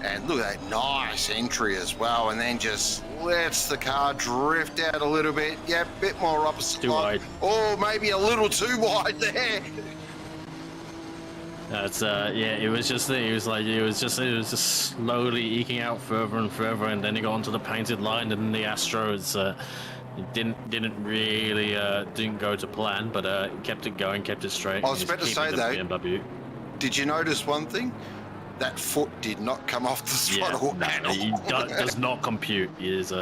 And look at that nice entry as well, and then just lets the car drift out a little bit. Yeah, a bit more opposite. Too wide. Oh, maybe a little too wide there. That's it was just slowly eking out further and further, and then he got onto the painted line, and the Astros it didn't really go to plan, but kept it going, kept it straight. I was about to say though, BMW. Did you notice one thing? That foot did not come off the throttle at all. He does not compute. He is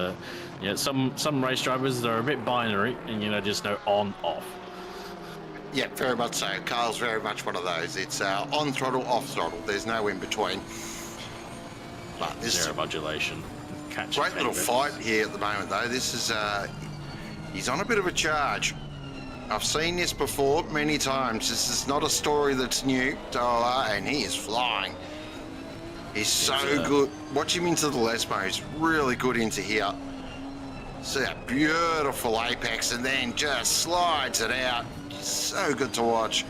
some race drivers are a bit binary, and just know on off. Yeah, very much so. Carl's very much one of those. It's on throttle, off throttle. There's no in between. But this zero modulation. Great little fight here at the moment, though. This is he's on a bit of a charge. I've seen this before many times. This is not a story that's new to OOR, and he is flying. He's so good. Watch him into the Lesmo. He's really good into here. See that beautiful apex, and then just slides it out. So good to watch.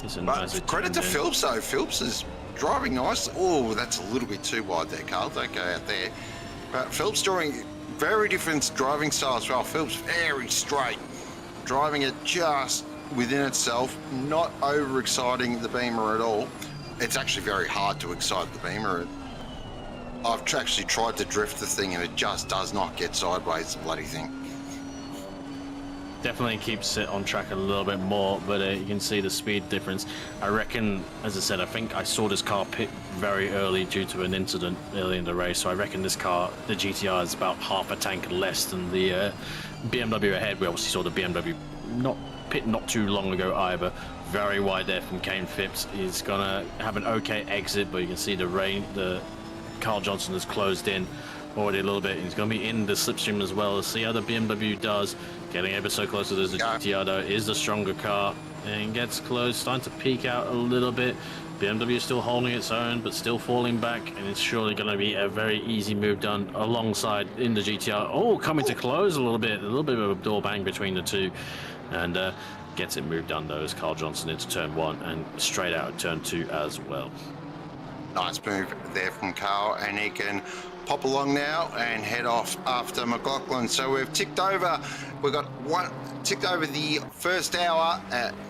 It's a But nice credit to Phillips, though. Phillips is driving nicely. Oh, that's a little bit too wide there, Carl. Don't go out there. But Phillips drawing very different driving styles as well. Phillips very straight, driving it just within itself, not over-exciting the Beamer at all. It's actually very hard to excite the Beamer. I've actually tried to drift the thing and it just does not get sideways, the bloody thing. Definitely keeps it on track a little bit more, but you can see the speed difference. I reckon, as I said, I think I saw this car pit very early due to an incident early in the race, so I reckon this car, the GTR, is about half a tank less than the BMW ahead. We obviously saw the BMW not too long ago either. Very wide there from Kane Phipps. He's gonna have an okay exit, but you can see the Carl Johnson has closed in already a little bit. He's going to be in the slipstream as well. See how the BMW does. Getting ever so close to the GTR, though, is the stronger car. And gets close, starting to peak out a little bit. BMW is still holding its own, but still falling back. And it's surely going to be a very easy move done alongside in the GTR. Oh, coming to close a little bit of a door bang between the two. And gets it moved done, though, as Carl Johnson into turn 1 and straight out of turn 2 as well. Nice move there from Carl, and he can pop along now and head off after McLaughlin. So we've ticked over the first hour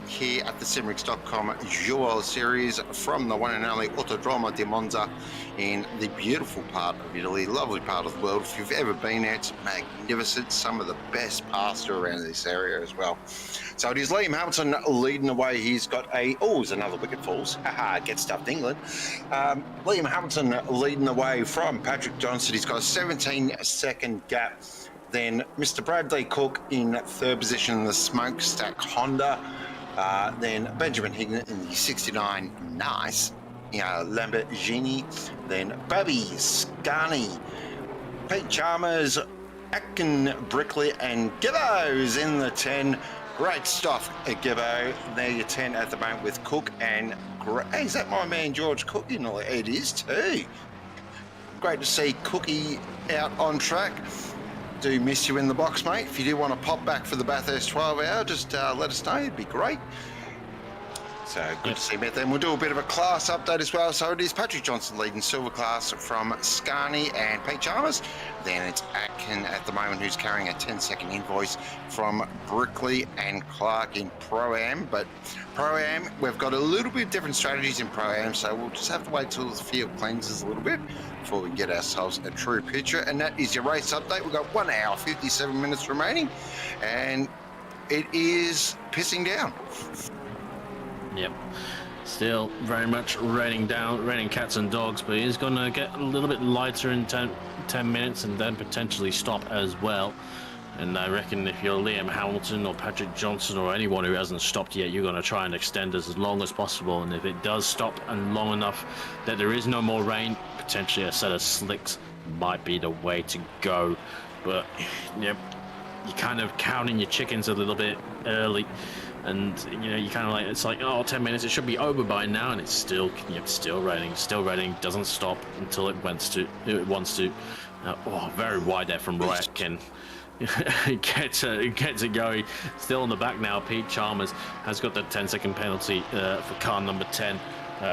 here at the Simrix.com Duel Series from the one and only Autodromo di Monza in the beautiful part of Italy, lovely part of the world. If you've ever been there, it's magnificent. Some of the best pasta around this area as well. So it is Liam Hamilton leading the way. He's got there's another wicket falls. Haha, get stuffed, England. Liam Hamilton leading the way from Patrick Johnson. He's got a 17-second gap. Then Mr. Bradley Cook in third position in the smokestack Honda. Then Benjamin Higgin in the 69 nice Lamborghini. Then Bobby Scarney, Pete Chalmers, Atkin Brickley, and Gibbo's in the 10. Great stuff at Gibbo. There your 10 at the moment with Cook and hey, is that my man George Cook? It is too. Great to see Cookie out on track. Do miss you in the box, mate. If you do want to pop back for the Bathurst 12 hour, just let us know. It'd be great. So good to see you, Matt. Then we'll do a bit of a class update as well. So it is Patrick Johnson leading silver class from Scarney and Pete Chalmers. Then it's Atkin at the moment who's carrying a 10-second invoice from Brickley and Clark in Pro-Am. But Pro-Am, we've got a little bit different strategies in Pro-Am, so we'll just have to wait till the field cleanses a little bit before we get ourselves a true picture. And that is your race update. We've got 1 hour, 57 minutes remaining, and it is pissing down. Yep. Still very much raining cats and dogs, but it's going to get a little bit lighter in 10 minutes and then potentially stop as well. And I reckon if you're Liam Hamilton or Patrick Johnson or anyone who hasn't stopped yet, you're going to try and extend as long as possible. And if it does stop and long enough that there is no more rain, potentially a set of slicks might be the way to go. But yep, you're kind of counting your chickens a little bit early. And you kind of like, it's like, 10 minutes, it should be over by now, and it's still raining, doesn't stop until it wants to. Very wide there from Roy Atkin. Gets it going. Still on the back now. Pete Chalmers has got the 10-second penalty for car number 10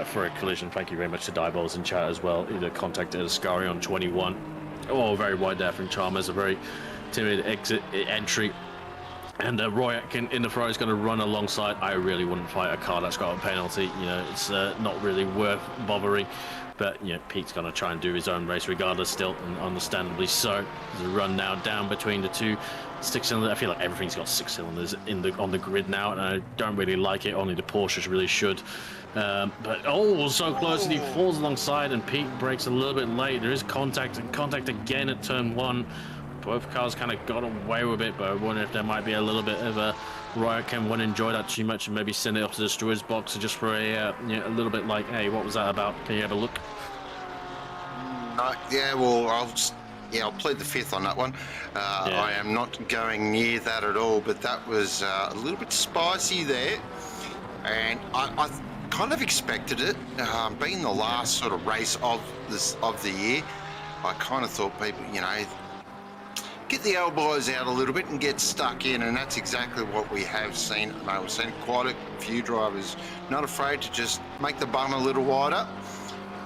for a collision. Thank you very much to Diebols in chat as well. Either contacted Ascari on 21. Very wide there from Chalmers. A very timid entry. And Roy Atkin in the throw is going to run alongside. I really wouldn't fight a car that's got a penalty. It's not really worth bothering. But Pete's going to try and do his own race regardless still, and understandably so. There's a run now down between the two 6-cylinders. I feel like everything's got 6 cylinders on the grid now, and I don't really like it. Only the Porsches really should. But so close, and he falls alongside, and Pete breaks a little bit late. There is contact again at turn 1. Both cars kind of got away with it, but I wonder if there might be a little bit of a Roy Atkin won't enjoy that too much and maybe send it up to the stewards box just for a little bit like, hey, what was that about? Can you have a look? I'll plead the fifth on that one. I am not going near that at all, but that was a little bit spicy there, and I kind of expected it. Being the last sort of race of the year, I kind of thought people, get the elbows out a little bit and get stuck in, and that's exactly what we have seen. We've seen quite a few drivers not afraid to just make the bum a little wider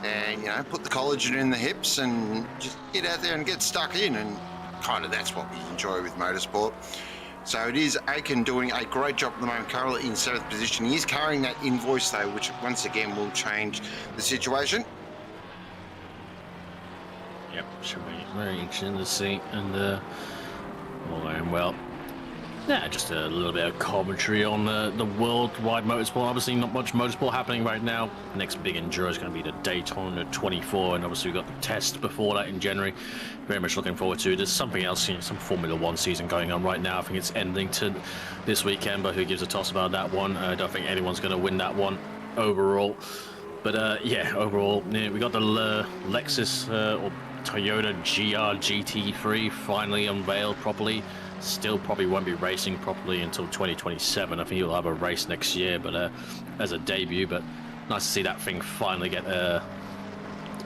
and, put the collagen in the hips and just get out there and get stuck in, and kind of that's what we enjoy with motorsport. So it is Aiken doing a great job at the moment, currently in 7th position. He is carrying that invoice though, which once again will change the situation. Yep, should be very interesting to see, and all going well. Yeah, just a little bit of commentary on the worldwide motorsport. Obviously, not much motorsport happening right now. The next big enduro is going to be the Daytona 24, and obviously we've got the test before that in January. Very much looking forward to it. There's something else, some Formula One season going on right now. I think it's ending to this weekend, but who gives a toss about that one? I don't think anyone's going to win that one overall. But yeah, overall, we got the Lexus or Toyota GR GT3 finally unveiled properly. Still probably won't be racing properly until 2027. I think he'll have a race next year, but as a debut. But nice to see that thing finally get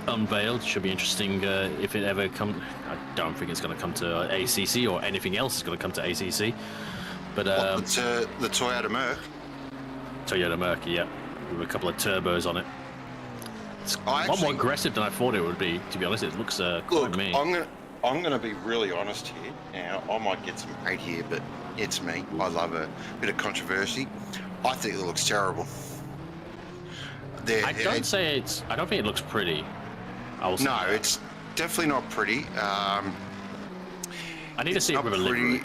unveiled. Should be interesting if it ever comes. I don't think it's going to come to ACC or anything else is going to come to ACC. But the Toyota Merc. Toyota Merc, yeah, with a couple of turbos on it. It's a lot more aggressive than I thought it would be. To be honest, it looks quite mean. I'm going to be really honest here. Now, I might get some hate here, but it's me. I love a bit of controversy. I think it looks terrible. I don't think it looks pretty. No, it's definitely not pretty. I need to see it with a livery.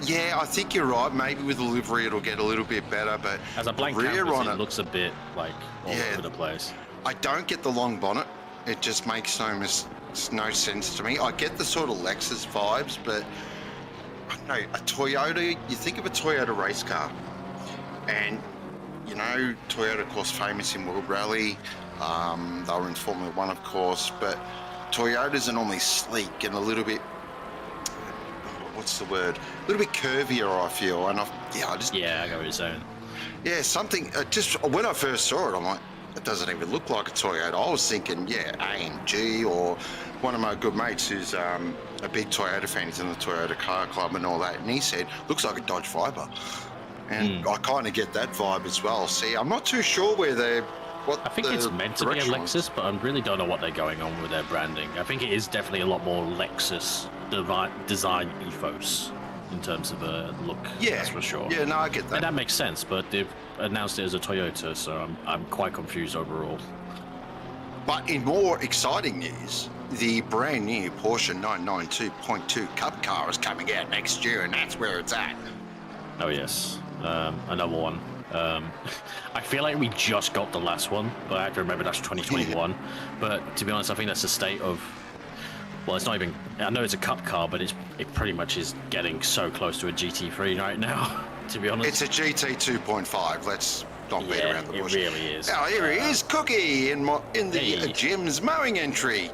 Yeah, I think you're right. Maybe with a livery it'll get a little bit better, but as a blank canvas, it looks a bit like all over the place. I don't get the long bonnet. It just makes no sense to me. I get the sort of Lexus vibes, but I don't know, a Toyota, you think of a Toyota race car, and Toyota, of course, famous in World Rally. They were in Formula One, of course, but Toyotas are normally sleek and a little bit, what's the word? A little bit curvier, I feel. And I get what you're saying. Yeah, something, just when I first saw it, I'm like, it doesn't even look like a Toyota. I was thinking, AMG, or one of my good mates who's a big Toyota fan, he's in the Toyota car club and all that, and he said, looks like a Dodge Viper. And I kind of get that vibe as well. See, I'm not too sure I think it's meant to be a Lexus, but I really don't know what they're going on with their branding. I think it is definitely a lot more Lexus design ethos in terms of a look. Yeah, that's for sure. Yeah, no, I get that. And that makes sense, but they've announced it as a Toyota, so I'm quite confused overall. But in more exciting news, the brand new Porsche 992.2 Cup car is coming out next year, and that's where it's at. Oh yes, another one. I feel like we just got the last one, but I have to remember that's 2021. But to be honest, I think that's the state of. Well, it's not even. I know it's a Cup car, but it pretty much is getting so close to a GT3 right now. To be honest, it's a GT 2.5. Let's not beat around the bush. It really is. Now here he is, Cookie, in the Jim's mowing entry,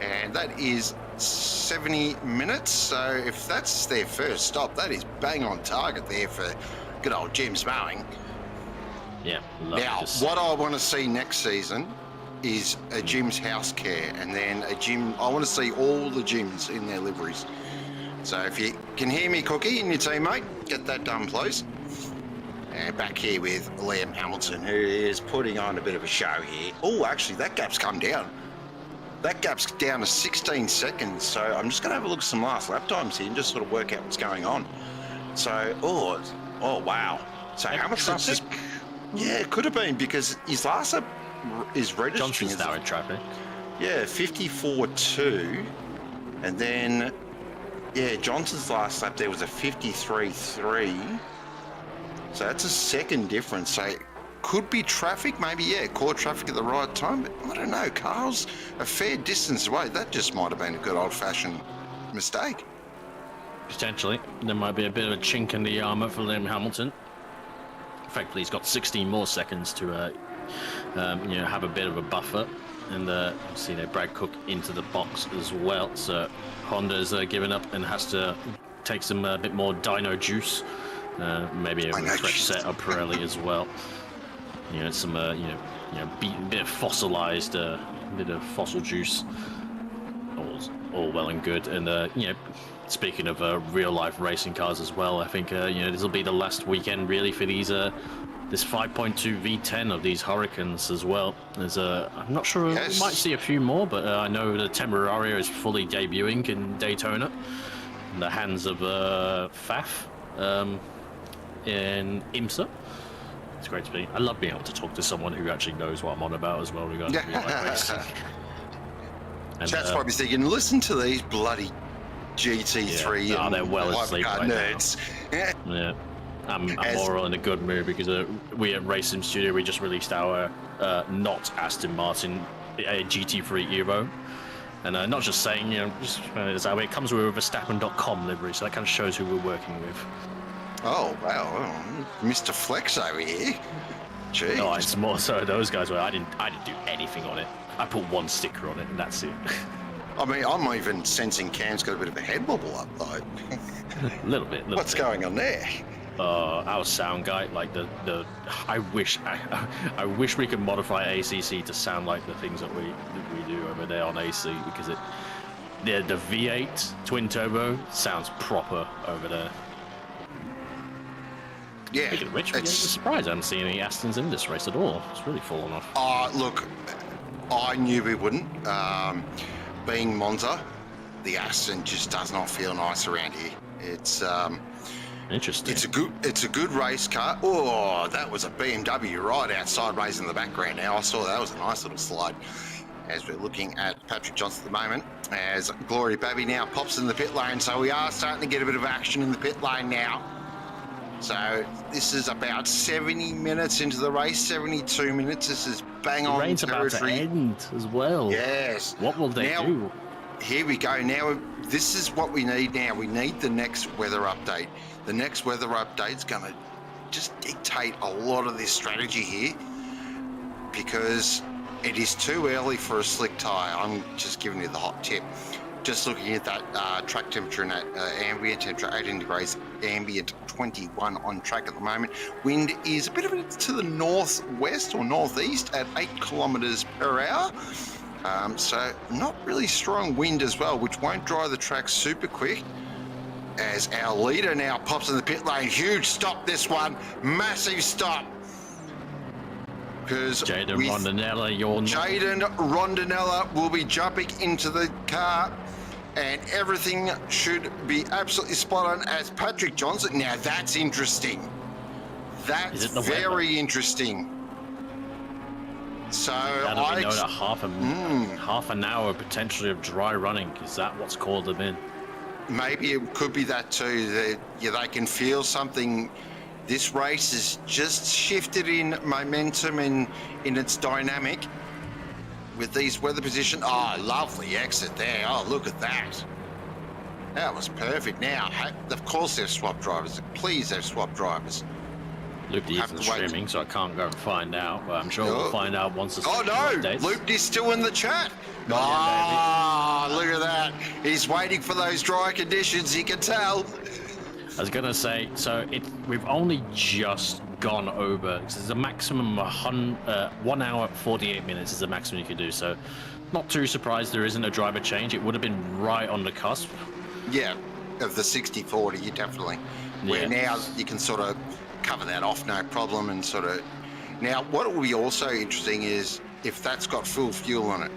and that is 70 minutes. So if that's their first stop, that is bang on target there for good old Jim's mowing. Yeah. Now, what I want to see next season is a Jim's house care, and then a Jim. I want to see all the gyms in their liveries. So if you can hear me, Cookie, and your teammate, get that done, please. And back here with Liam Hamilton, who is putting on a bit of a show here. Oh, actually, that gap's come down. That gap's down to 16 seconds. So I'm just going to have a look at some last lap times here and just sort of work out what's going on. So, oh wow. So how much is? Yeah, it could have been, because his last lap is registering. Johnson's now in traffic. Yeah, 54.2, and then Johnson's last lap there was a 53.3. So that's a second difference. So it could be traffic, maybe, caught traffic at the right time, but I don't know. Carl's a fair distance away. That just might have been a good old-fashioned mistake. Potentially. There might be a bit of a chink in the armour for Liam Hamilton. Thankfully, he's got 16 more seconds to have a bit of a buffer. And see Brad Cook into the box as well. So Honda's given up and has to take some bit more dyno juice. Maybe a refresh set up Pirelli as well. Some bit of fossilized, bit of fossil juice. Oh, all well and good. And speaking of real life racing cars as well, I think this will be the last weekend really for these this 5.2 V10 of these Hurricanes as well. There's I'm not sure, we might see a few more, but I know the Temeraria is fully debuting in Daytona in the hands of Faf in IMSA. It's great to be. I love being able to talk to someone who actually knows what I'm on about as well regarding real life racing. And, Chat's probably thinking, listen to these bloody GT3 and they're well asleep right nerds. Yeah. I'm more in a good mood because we at Racing Studio, we just released our not Aston Martin GT3 Evo. And not just saying, it comes with a Verstappen.com livery, so that kind of shows who we're working with. Oh, wow. Mr. Flex over here. Jeez. No, it's more so those guys where I didn't do anything on it. I put one sticker on it and that's it. I mean, I'm even sensing Cam's got a bit of a head wobble up, though. A little bit. What's going on there? Our sound guy, like I wish we could modify ACC to sound like the things that we do over there on AC, because the V8 twin turbo sounds proper over there. Yeah, speaking of which, it's surprised I haven't seen any Astons in this race at all. It's really fallen off. Look, I knew we wouldn't. Being Monza, the Aston just does not feel nice around here. It's interesting. It's a good race car. Oh, that was a BMW right outside race in the background. Now I saw that was a nice little slide. As we're looking at Patrick Johnson at the moment, as Glory Babby now pops in the pit lane, so we are starting to get a bit of action in the pit lane now. So this is about 70 minutes into the race, 72 minutes. This is bang on rain's territory. About to end as well. Yes. What will they do? Here we go. Now, this is what we need now. We need the next weather update. The next weather update's going to just dictate a lot of this strategy here, because it is too early for a slick tyre. I'm just giving you the hot tip. Just looking at that track temperature and that ambient temperature, 18 degrees, ambient 21 on track at the moment. Wind is a bit of it to the northwest or northeast at 8 kilometres per hour. So not really strong wind as well, which won't dry the track super quick. As our leader now pops in the pit lane. Huge stop, this one. Massive stop. Because Jaden Rondinella will be jumping into the car, and everything should be absolutely spot on as Patrick Johnson. Now that's interesting. That's very interesting. So I know that half an hour potentially of dry running. Is that what's called them in? Maybe it could be that too. They can feel something. This race has just shifted in momentum and in its dynamic with these weather positions. Oh, lovely exit there. Oh, look at that. That was perfect. Now, of course they've swapped drivers. Please, they've swapped drivers. Loopy isn't streaming, so I can't go and find out. But I'm sure we'll find out once the updates. Loopy's still in the chat. Look at that. He's waiting for those dry conditions, you can tell. I was gonna say, so we've only just gone over, because there's a maximum 1 hour 48 minutes is the maximum you can do, so not too surprised there isn't a driver change. It would have been right on the cusp. Yeah, of the 60-40, you definitely. Where now you can sort of cover that off, no problem, and sort of... Now, what will be also interesting is if that's got full fuel on it,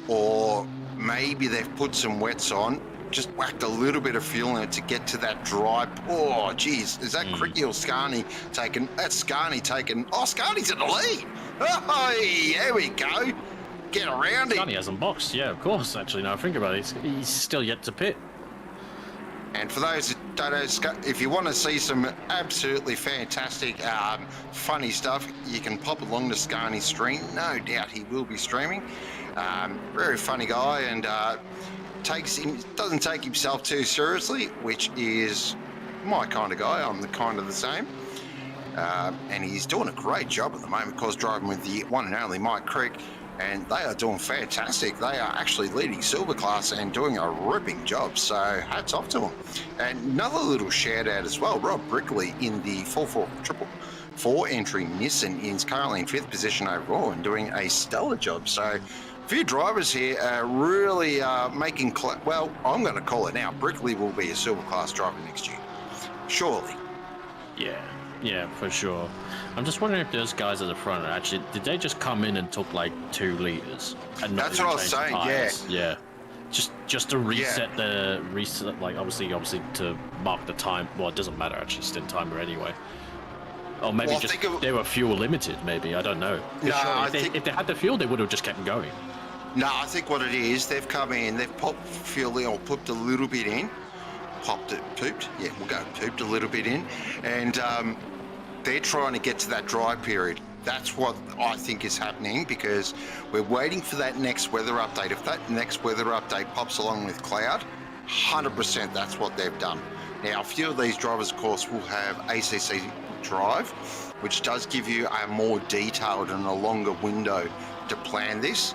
or maybe they've put some wets on, just whacked a little bit of fuel in it to get to that dry. Oh, geez, is that Cricky or Scarney taken? That's Scarney taken. Oh, Scarney's in the lead. Oh, there we go. Get around it. Scarney hasn't boxed. Yeah, of course. Actually, now I think about it, he's still yet to pit. And for those that don't know, if you want to see some absolutely fantastic, funny stuff, you can pop along to Scarney's stream. No doubt he will be streaming. Very funny guy, and doesn't take himself too seriously, which is my kind of guy. I'm the kind of the same. And he's doing a great job at the moment, of course, driving with the one and only Mike Creek, and they are doing fantastic. They are actually leading Silver Class and doing a ripping job, so hats off to them. And another little shout out as well, Rob Brickley in the 44 S03R04 entry Nissan is currently in 5th position overall and doing a stellar job. So a few drivers here are really making, well, I'm going to call it now. Brickley will be a silver class driver next year. Surely. Yeah, for sure. I'm just wondering if those guys at the front are actually, did they just come in and took like 2 liters? And That's what I was saying, yeah. Just to reset like obviously to mark the time. Well, it doesn't matter actually, stint timer anyway. Or maybe they were fuel limited. Maybe, I don't know. No, if they had the fuel, they would have just kept going. No, I think what it is, they've come in, they've popped fuel in, or pooped a little bit in. Pooped? Yeah, we'll go pooped a little bit in. And they're trying to get to that dry period. That's what I think is happening, because we're waiting for that next weather update. If that next weather update pops along with cloud, 100% that's what they've done. Now, a few of these drivers, of course, will have ACC drive, which does give you a more detailed and a longer window to plan this.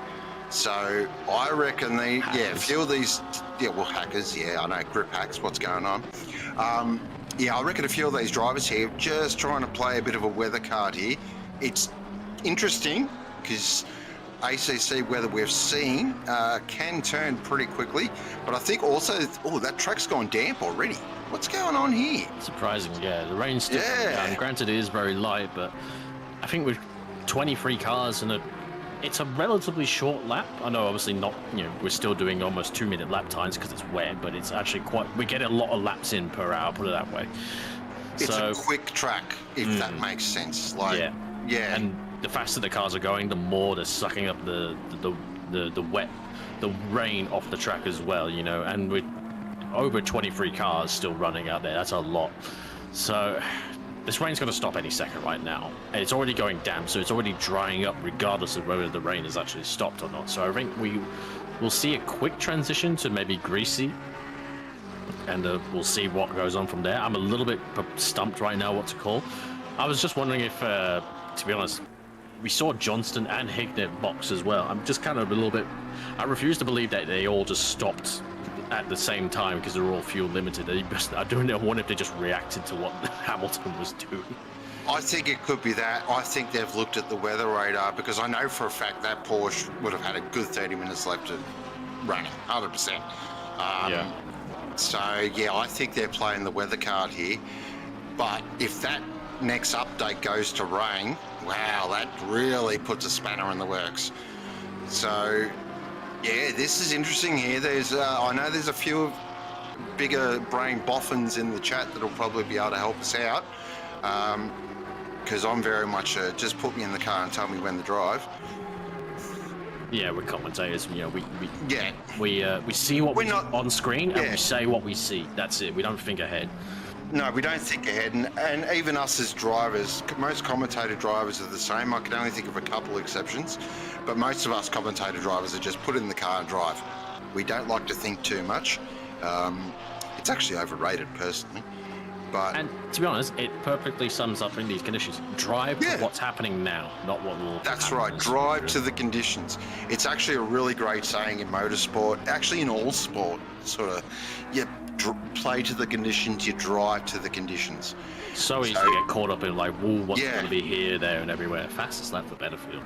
So I reckon a few of these, hackers, I know, grip hacks, what's going on. I reckon a few of these drivers here just trying to play a bit of a weather card here. It's interesting because ACC weather we've seen can turn pretty quickly, but I think also, that track's gone damp already. What's going on here? Surprising, yeah. The rain's still coming down. Granted, it is very light, but I think with 23 cars and it's a relatively short lap. I know, obviously not. We're still doing almost 2-minute lap times because it's wet, but it's actually we get a lot of laps in per hour. Put it that way. It's a quick track, if that makes sense. Yeah. And the faster the cars are going, the more they're sucking up the rain off the track as well. And with over 23 cars still running out there, that's a lot. So this rain's going to stop any second right now, and it's already going damp, so it's already drying up regardless of whether the rain has actually stopped or not. So I think we'll see a quick transition to maybe greasy, and we'll see what goes on from there. I'm a little bit stumped right now what to call. I was just wondering if, to be honest, we saw Johnston and Hignett box as well. I'm just kind of a little bit, I refuse to believe that they all just stopped at the same time because they're all fuel limited. I don't know. I wonder if they just reacted to what Hamilton was doing. I think it could be that. I think they've looked at the weather radar, because I know for a fact that Porsche would have had a good 30 minutes left of running, 100%. So, I think they're playing the weather card here. But if that next update goes to rain, wow, that really puts a spanner in the works. So, this is interesting here. There's, I know there's a few bigger brain boffins in the chat that'll probably be able to help us out. Because I'm very much just put me in the car and tell me when to drive. Yeah, we're commentators. We see what we on screen and we say what we see. That's it. We don't think ahead. No, we don't think ahead, and even us as drivers, most commentator drivers are the same. I can only think of a couple exceptions, but most of us commentator drivers are just put in the car and drive. We don't like to think too much. It's actually overrated, personally. And to be honest, it perfectly sums up in these conditions. Drive to what's happening now, not what will That's right, drive to the conditions. It's actually a really great saying in motorsport, actually in all sport, sort of, play to the conditions, you drive to the conditions. So easy to get caught up in what's going to be here, there, and everywhere. Fastest lap for Battlefield.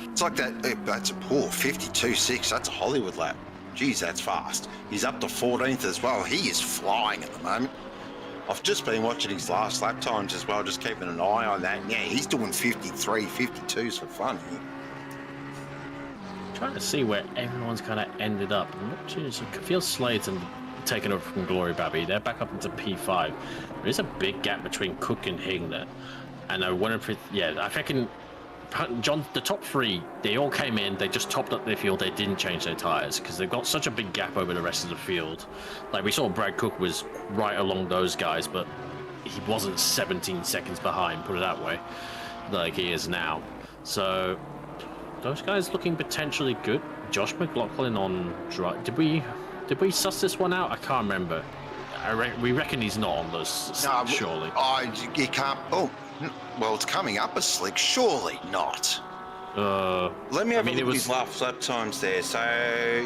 It's like that, that's a poor 52.6, that's a Hollywood lap. Geez, that's fast. He's up to 14th as well. He is flying at the moment. I've just been watching his last lap times as well, just keeping an eye on that. Yeah, he's doing 53, 52s for fun here. Trying to see where everyone's kind of ended up. It feels Slayton taken over from Glory Babby. They're back up into P5. There is a big gap between Cook and Hignett. And I wonder if I reckon the top three, they all came in, they just topped up their field, they didn't change their tyres because they've got such a big gap over the rest of the field. Like we saw Brad Cook was right along those guys, but he wasn't 17 seconds behind, put it that way, like he is now. So those guys looking potentially good. Josh McLaughlin on drive. Did we suss this one out? I can't remember. We reckon he's not on those, surely. You can't. Oh, well, it's coming up a slick. Surely not. Let me have a look at his last lap times there. So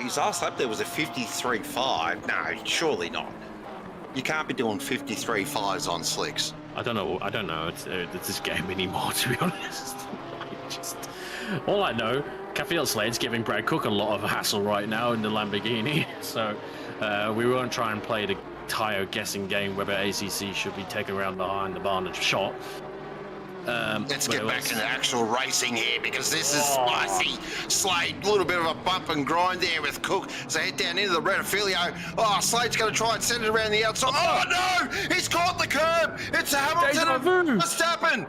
his last lap there was a 53.5. No, surely not. You can't be doing 53.5s on slicks. I don't know. It's this game anymore, to be honest. All I know, Cafiel Slade's giving Brad Cook a lot of hassle right now in the Lamborghini. So we won't try and play the entire guessing game whether ACC should be taken around behind the barn and shot. Let's get back to the actual racing here, because this is spicy. Slade, a little bit of a bump and grind there with Cook. So head down into the Rettifilio. Oh, Slade's going to try and send it around the outside. Oh, no! He's caught the curb! It's Hamilton and Verstappen!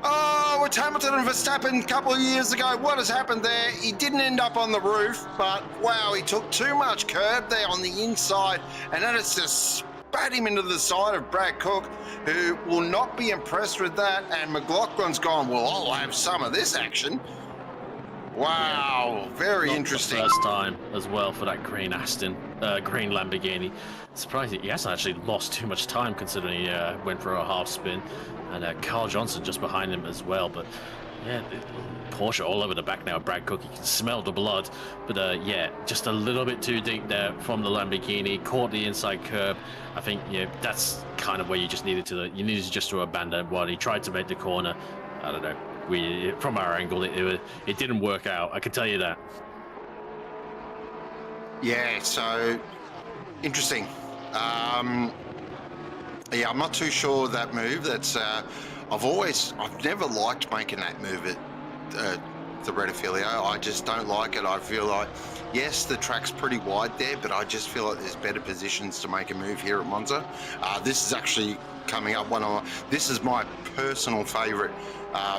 Oh, it's Hamilton and Verstappen a couple of years ago. What has happened there? He didn't end up on the roof, but wow, he took too much curb there on the inside, and then it's just spat him into the side of Brad Cook, who will not be impressed with that. And McLaughlin's gone, well, I'll have some of this action. Wow, very interesting. First time as well for that green green Lamborghini. Surprising, he hasn't actually lost too much time considering he went for a half spin. And Carl Johnson just behind him as well. But yeah, Porsche all over the back now. Brad Cook, you can smell the blood. But yeah, just a little bit too deep there from the Lamborghini. Caught the inside curb. I think that's kind of where you just needed to just to abandon while he tried to make the corner. I don't know. From our angle, it didn't work out. I can tell you that. Yeah, so interesting. Yeah, I'm not too sure of that move. That's I've never liked making that move at the Rettifilio. I just don't like it. I feel like, yes, the track's pretty wide there, but I just feel like there's better positions to make a move here at Monza. This is actually coming up this is my personal favourite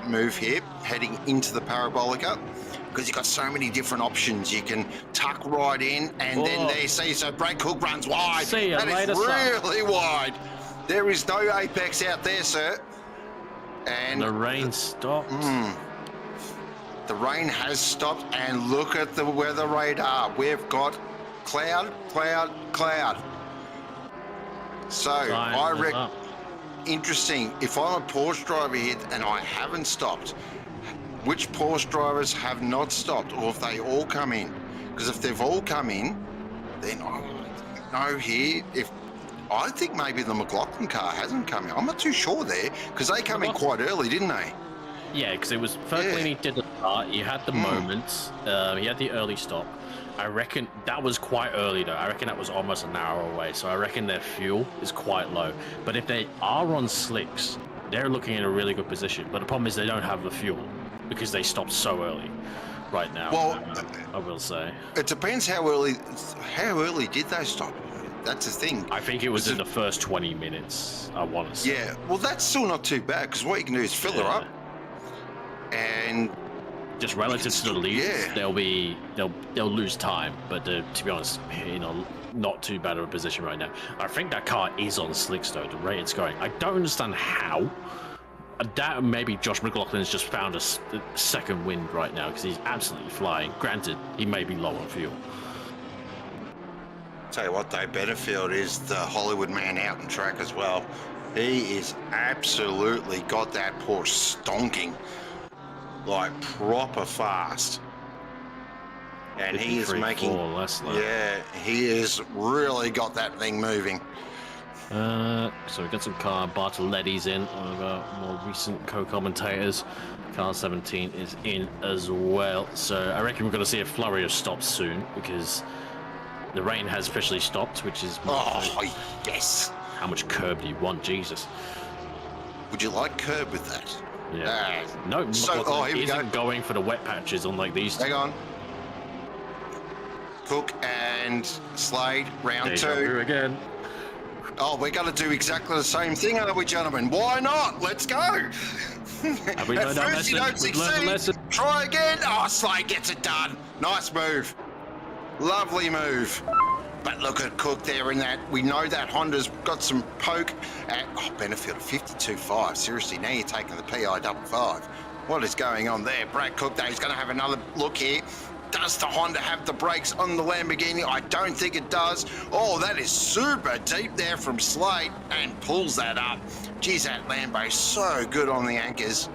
move here, heading into the Parabolica, because you've got so many different options. You can tuck right in, and then there you see, so Brad Cook runs wide. That is really wide. There is no apex out there, sir. And the rain stopped. The rain has stopped, and look at the weather radar. We've got cloud, cloud, cloud. So I reckon, interesting, if I'm a Porsche driver here and I haven't stopped, which Porsche drivers have not stopped, or if they all come in? Because if they've all come in, then I know here, I think maybe the McLaughlin car hasn't come in. I'm not too sure there, because they come in quite early, didn't they? Yeah, because it was first when he did the start, he had the moments, he had the early stop. I reckon that was quite early though. I reckon that was almost an hour away, so I reckon their fuel is quite low. But if they are on slicks, they're looking in a really good position. But the problem is they don't have the fuel because they stopped so early right now. Well, I will say. It depends how early did they stop? That's the thing. I think it was in the first 20 minutes, I want to say. Yeah, well, that's still not too bad, because what you can do is fill her up. And just relative to the lead, they'll lose time, but to be honest, not too bad of a position right now. I think that car is on slicks though, the rate it's going. I don't understand how. That maybe Josh McLaughlin's just found a second wind right now, because he's absolutely flying. Granted, he may be low on fuel. Tell you what though, Benefield is the Hollywood man out in track as well. He is absolutely got that Porsche stonking, like proper fast. And he is making, he is really got that thing moving. So we've got some car Bartoletti's in, one of our more recent co-commentators. Car 17 is in as well. So I reckon we're going to see a flurry of stops soon, because the rain has officially stopped, which is... yes! How much curb do you want, Jesus? Would you like curb with that? Yeah. No, so, here we isn't going for the wet patches unlike these two. Hang on. Cook and Slade, round two. Again. Oh, we're going to do exactly the same thing, aren't we, gentlemen? Why not? Let's go. Have we learned our lesson? You don't succeed. Try again. Oh, Slade gets it done. Nice move. Lovely move. But look at Cook there in that. We know that Honda's got some poke at Benefield of 52.5. Seriously, now you're taking the PI 55. What is going on there? Brad Cook, though, he's going to have another look here. Does the Honda have the brakes on the Lamborghini? I don't think it does. Oh, that is super deep there from Slade, and pulls that up. Geez, that Lambo's so good on the anchors.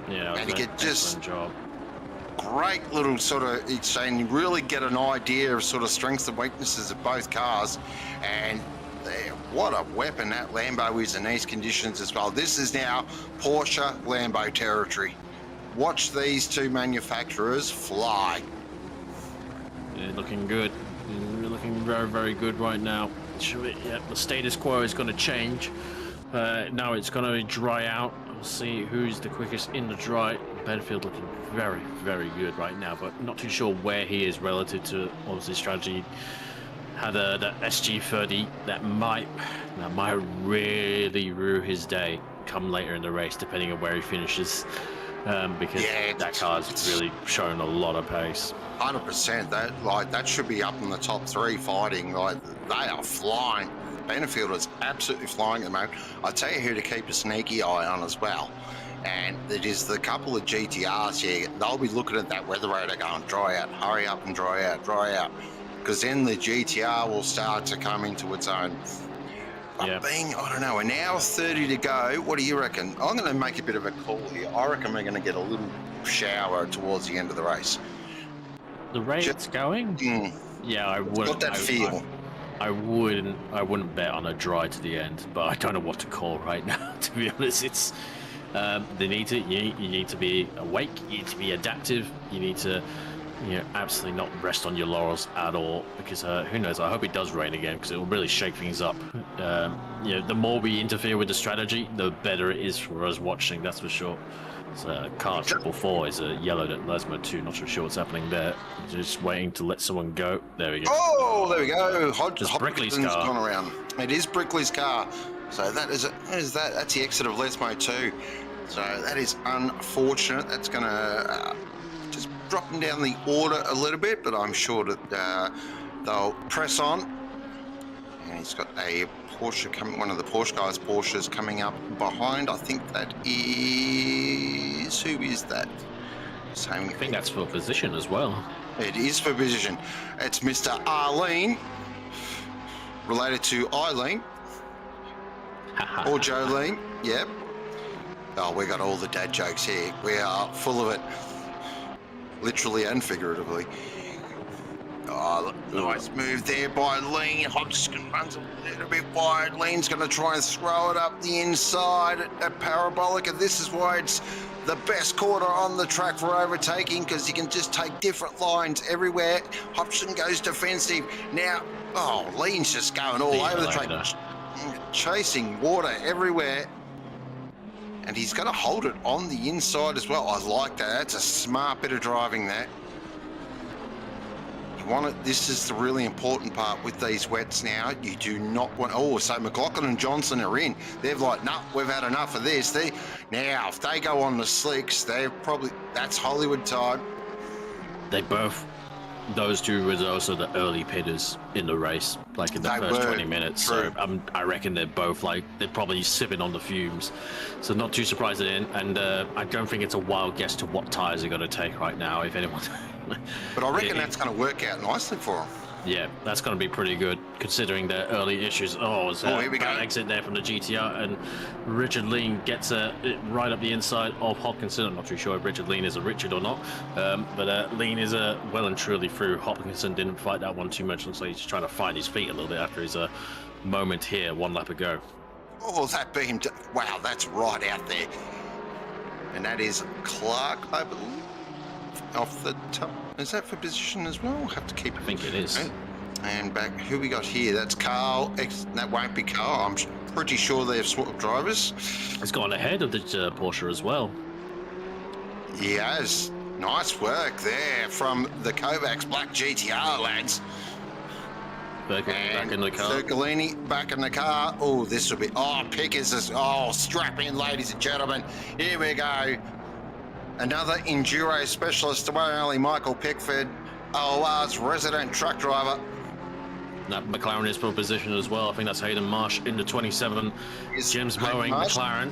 Yeah, and he could just job. Great little sort of exchange. You really get an idea of sort of strengths and weaknesses of both cars. And there, what a weapon that Lambo is in these conditions as well. This is now Porsche Lambo territory. Watch these two manufacturers fly. Yeah, looking good. Looking very, very good right now. Yeah, the status quo is going to change. Now it's going to dry out. We'll see who's the quickest in the dry. Benfield looking very, very good right now, but not too sure where he is relative to obviously strategy. Had that SG30 that might really rue his day come later in the race, depending on where he finishes, because that car's really showing a lot of pace. 100%. That should be up in the top three fighting. Like, they are flying. Benfield is absolutely flying at the moment. I tell you who to keep a sneaky eye on as well, and it is the couple of GTRs here. They'll be looking at that weather radar going, dry out, hurry up and dry out, because then the GTR will start to come into its own. But I don't know, an hour 30 to go. What do you reckon? I'm going to make a bit of a call here. I reckon we're going to get a little shower towards the end of the race. The rate it's going? Yeah, I would. Got that feel. I wouldn't bet on a dry to the end, but I don't know what to call right now. To be honest, it's you need to be awake. You need to be adaptive. You need to, absolutely not rest on your laurels at all, because who knows? I hope it does rain again, because it will really shake things up. The more we interfere with the strategy, the better it is for us watching. That's for sure. So car 444 is yellowed at Lesmo 2. Not sure what's happening there. Just waiting to let someone go. There we go. Oh, there we go. Brickley's car. Gone around. It is Brickley's car. So that's the exit of Lesmo 2. So that is unfortunate. That's going to just drop him down the order a little bit, but I'm sure that they'll press on. And he's got a Porsche coming, one of the Porsche guys' Porsches coming up behind. I think that is, who is that? I think that's for position as well. It is for position. It's Mr. Arlene, related to Eileen or Jolene. Yep. Oh, we got all the dad jokes here. We are full of it, literally and figuratively. Oh, nice move there by Lean. Hodgson runs a little bit wide. Lean's going to try and throw it up the inside at Parabolica. This is why it's the best corner on the track for overtaking, because you can just take different lines everywhere. Hodgson goes defensive. Now, Lean's just going all over the track, chasing water everywhere. And he's going to hold it on the inside as well. I like that. That's a smart bit of driving there. This is the really important part with these wets now. You do not want... Oh, so McLaughlin and Johnson are in. They're like, no, we've had enough of this. Now, if they go on the slicks, that's Hollywood time. Those two were also the early pitters in the race, like in the first 20 minutes. True. So I reckon they're probably sipping on the fumes. So not too surprised at it. And I don't think it's a wild guess to what tyres they're going to take right now, if anyone. But I reckon that's going to work out nicely for them. Yeah, that's going to be pretty good, considering their early issues. Here we go. Exit there from the GTR, and Richard Lean gets it right up the inside of Hopkinson. I'm not too sure if Richard Lean is a Richard or not, but Lean is well and truly through. Hopkinson didn't fight that one too much. Looks like he's trying to find his feet a little bit after his moment here, one lap ago. Oh, that beam! Wow, that's right out there. And that is Clark, I believe. Off the top. Is that for position as well? We'll have to keep... I think it is. And back, who we got here? That's Carl. That won't be Carl. I'm pretty sure they've swapped drivers. It's gone ahead of the Porsche as well. Yes. Nice work there from the Kovacs Black GTR, lads. Back in the car. Circolini back in the car. Oh, this will be... Pickers is... strap in, ladies and gentlemen. Here we go. Another enduro specialist, the one and only Michael Pickford, OOR's resident truck driver. That McLaren is for position as well. I think that's Hayden Marsh in the 27. James Mowing, McLaren,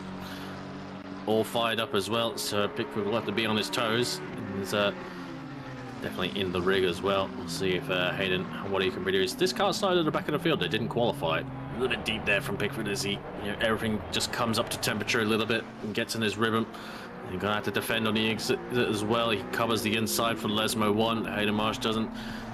all fired up as well. So Pickford will have to be on his toes. He's definitely in the rig as well. We'll see if Hayden, what he can produce. This car started at the back of the field. They didn't qualify. A little bit deep there from Pickford as everything just comes up to temperature a little bit and gets in his rhythm. You're going to have to defend on the exit as well. He covers the inside for Lesmo 1. Hayden Marsh doesn't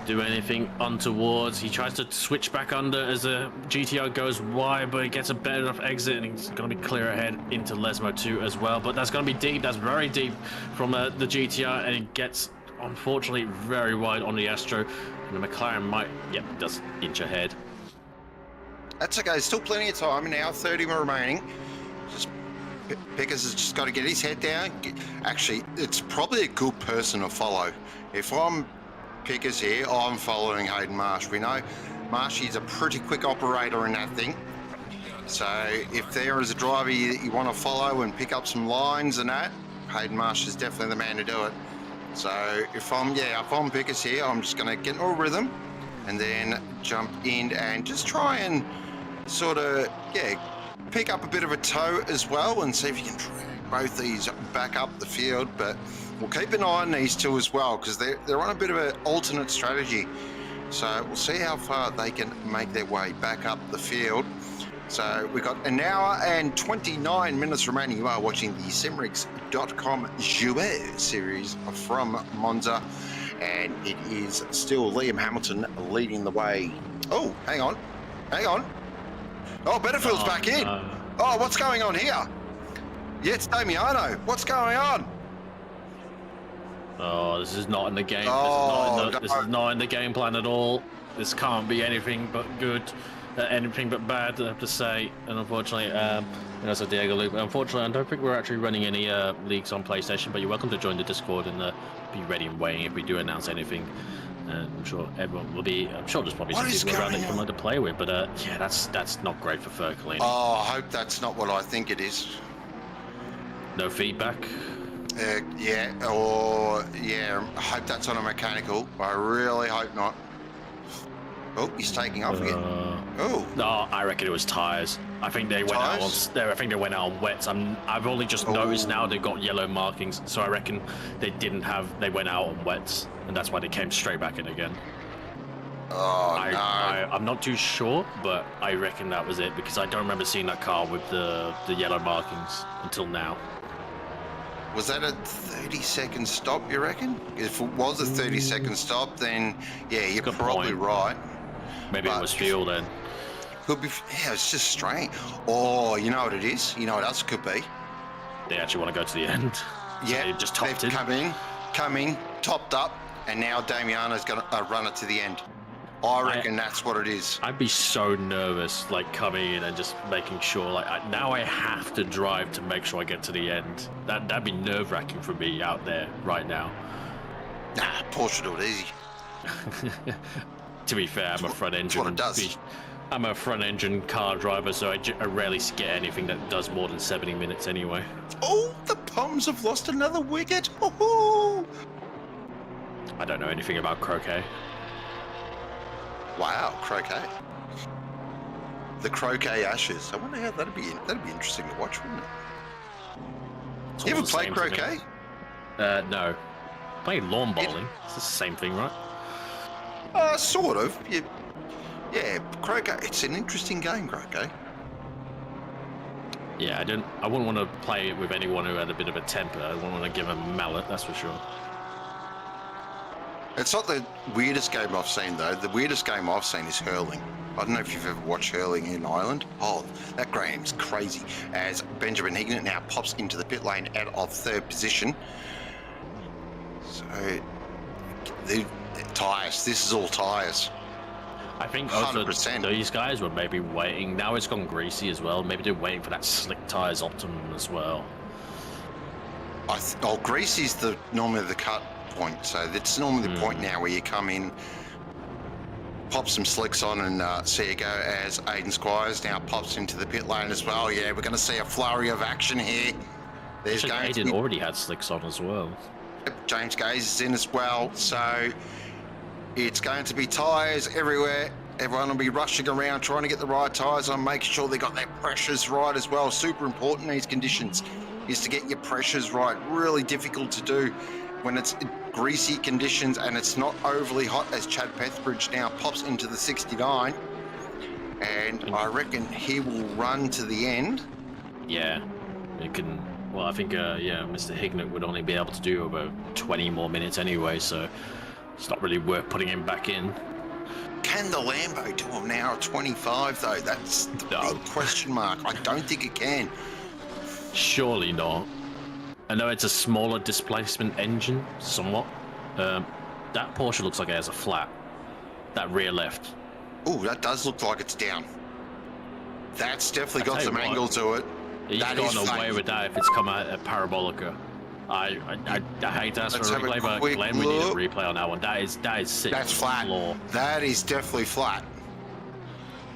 do anything untowards. He tries to switch back under as the GTR goes wide, but he gets a better enough exit, and he's going to be clear ahead into Lesmo 2 as well. But that's going to be deep. That's very deep from the GTR, and he gets, unfortunately, very wide on the Astro. And the McLaren might, does inch ahead. That's okay. There's still plenty of time. An hour 30 remaining. Just Pickers has just got to get his head down. Actually, it's probably a good person to follow. If I'm Pickers here, I'm following Hayden Marsh. We know Marshy's a pretty quick operator in that thing. So if there is a driver that you want to follow and pick up some lines and that, Hayden Marsh is definitely the man to do it. So if I'm Pickers here, I'm just going to get into a rhythm and then jump in and just try and sort of, pick up a bit of a toe as well and see if you can drag both these back up the field. But we'll keep an eye on these two as well, because they're on a bit of an alternate strategy. So we'll see how far they can make their way back up the field. So we've got an hour and 29 minutes remaining. You are watching the Simrigs.com Jouer series from Monza, and it is still Liam Hamilton leading the way. Oh, hang on. Oh, Betterfield's back in. Oh, what's going on here? Yeah, it's Damiano. What's going on? Oh, this is not in the game. Oh, this is not in the game plan at all. This can't be anything but good, anything but bad, I have to say. And unfortunately, that's a Diego Luke. Unfortunately, I don't think we're actually running any leagues on PlayStation, but you're welcome to join the Discord and be ready and waiting if we do announce anything. I'm sure everyone will be. I'm sure there's probably some people around that you can like to play with, but that's not great for Furkalini. Oh, I hope that's not what I think it is. No feedback. I hope that's on a mechanical. I really hope not. Oh, he's taking off again. No, I reckon it was tires. I think they went out on. I think they went out on wets. I've only just noticed now they've got yellow markings, so I reckon they didn't have. They went out on wets, and that's why they came straight back in again. Oh no! I'm not too sure, but I reckon that was it, because I don't remember seeing that car with the yellow markings until now. Was that a 30-second stop, you reckon? If it was a 30-second stop, then yeah, you're probably right. Maybe it was fuel then. Could be. Yeah, it's just strange. Oh, you know what it is? You know what else it could be? They actually want to go to the end. Yeah, so just topped they've it. come in, topped up, and now Damiano's going to run it to the end. I reckon that's what it is. I'd be so nervous, like coming in and just making sure, like now I have to drive to make sure I get to the end. That'd be nerve-wracking for me out there right now. Nah, Porsche do it easy. To be fair, I'm a front engine. That's what it does. I'm a front engine car driver, so I rarely get anything that does more than 70 minutes anyway. Oh, the Poms have lost another wicket. Oh. I don't know anything about croquet. Wow, croquet. The croquet ashes. I wonder how that'd be interesting to watch, wouldn't it? You ever played croquet? No. Played lawn bowling. It's the same thing, right? Sort of. Yeah, croquet. It's an interesting game, croquet. Yeah, I wouldn't want to play it with anyone who had a bit of a temper. I wouldn't want to give him a mallet, that's for sure. It's not the weirdest game I've seen, though. The weirdest game I've seen is hurling. I don't know if you've ever watched hurling in Ireland. Oh, that game's crazy. As Benjamin Hignett now pops into the pit lane out of third position. So, the tyres. This is all tyres. I think 100%. These guys were maybe waiting. Now it's gone greasy as well. Maybe they're waiting for that slick tyres optimum as well. Greasy's normally the cut point. So that's normally the point now where you come in, pop some slicks on, and see you go as Aiden Squires now pops into the pit lane as well. Yeah, we're going to see a flurry of action here. There's Aiden already had slicks on as well. James Gaze is in as well. So it's going to be tyres everywhere. Everyone will be rushing around trying to get the right tyres on, making sure they got their pressures right as well. Super important in these conditions is to get your pressures right. Really difficult to do when it's greasy conditions and it's not overly hot, as Chad Pethbridge now pops into the 69. And I reckon he will run to the end. Yeah, it can. Well, I think, Mr. Hignett would only be able to do about 20 more minutes anyway, so It's not really worth putting him back in. Can the Lambo do him now at 25, though? That's the big question mark. I don't think it can. Surely not. I know it's a smaller displacement engine, somewhat. That Porsche looks like it has a flat. That rear left. Oh, that does look like it's down. That's definitely got some angle to it. He's gotten away with that if it's come out at Parabolica. I hate to ask for a replay, but Glenn, we need a replay on that one. That is sitting. That's flat. Floor. That is definitely flat.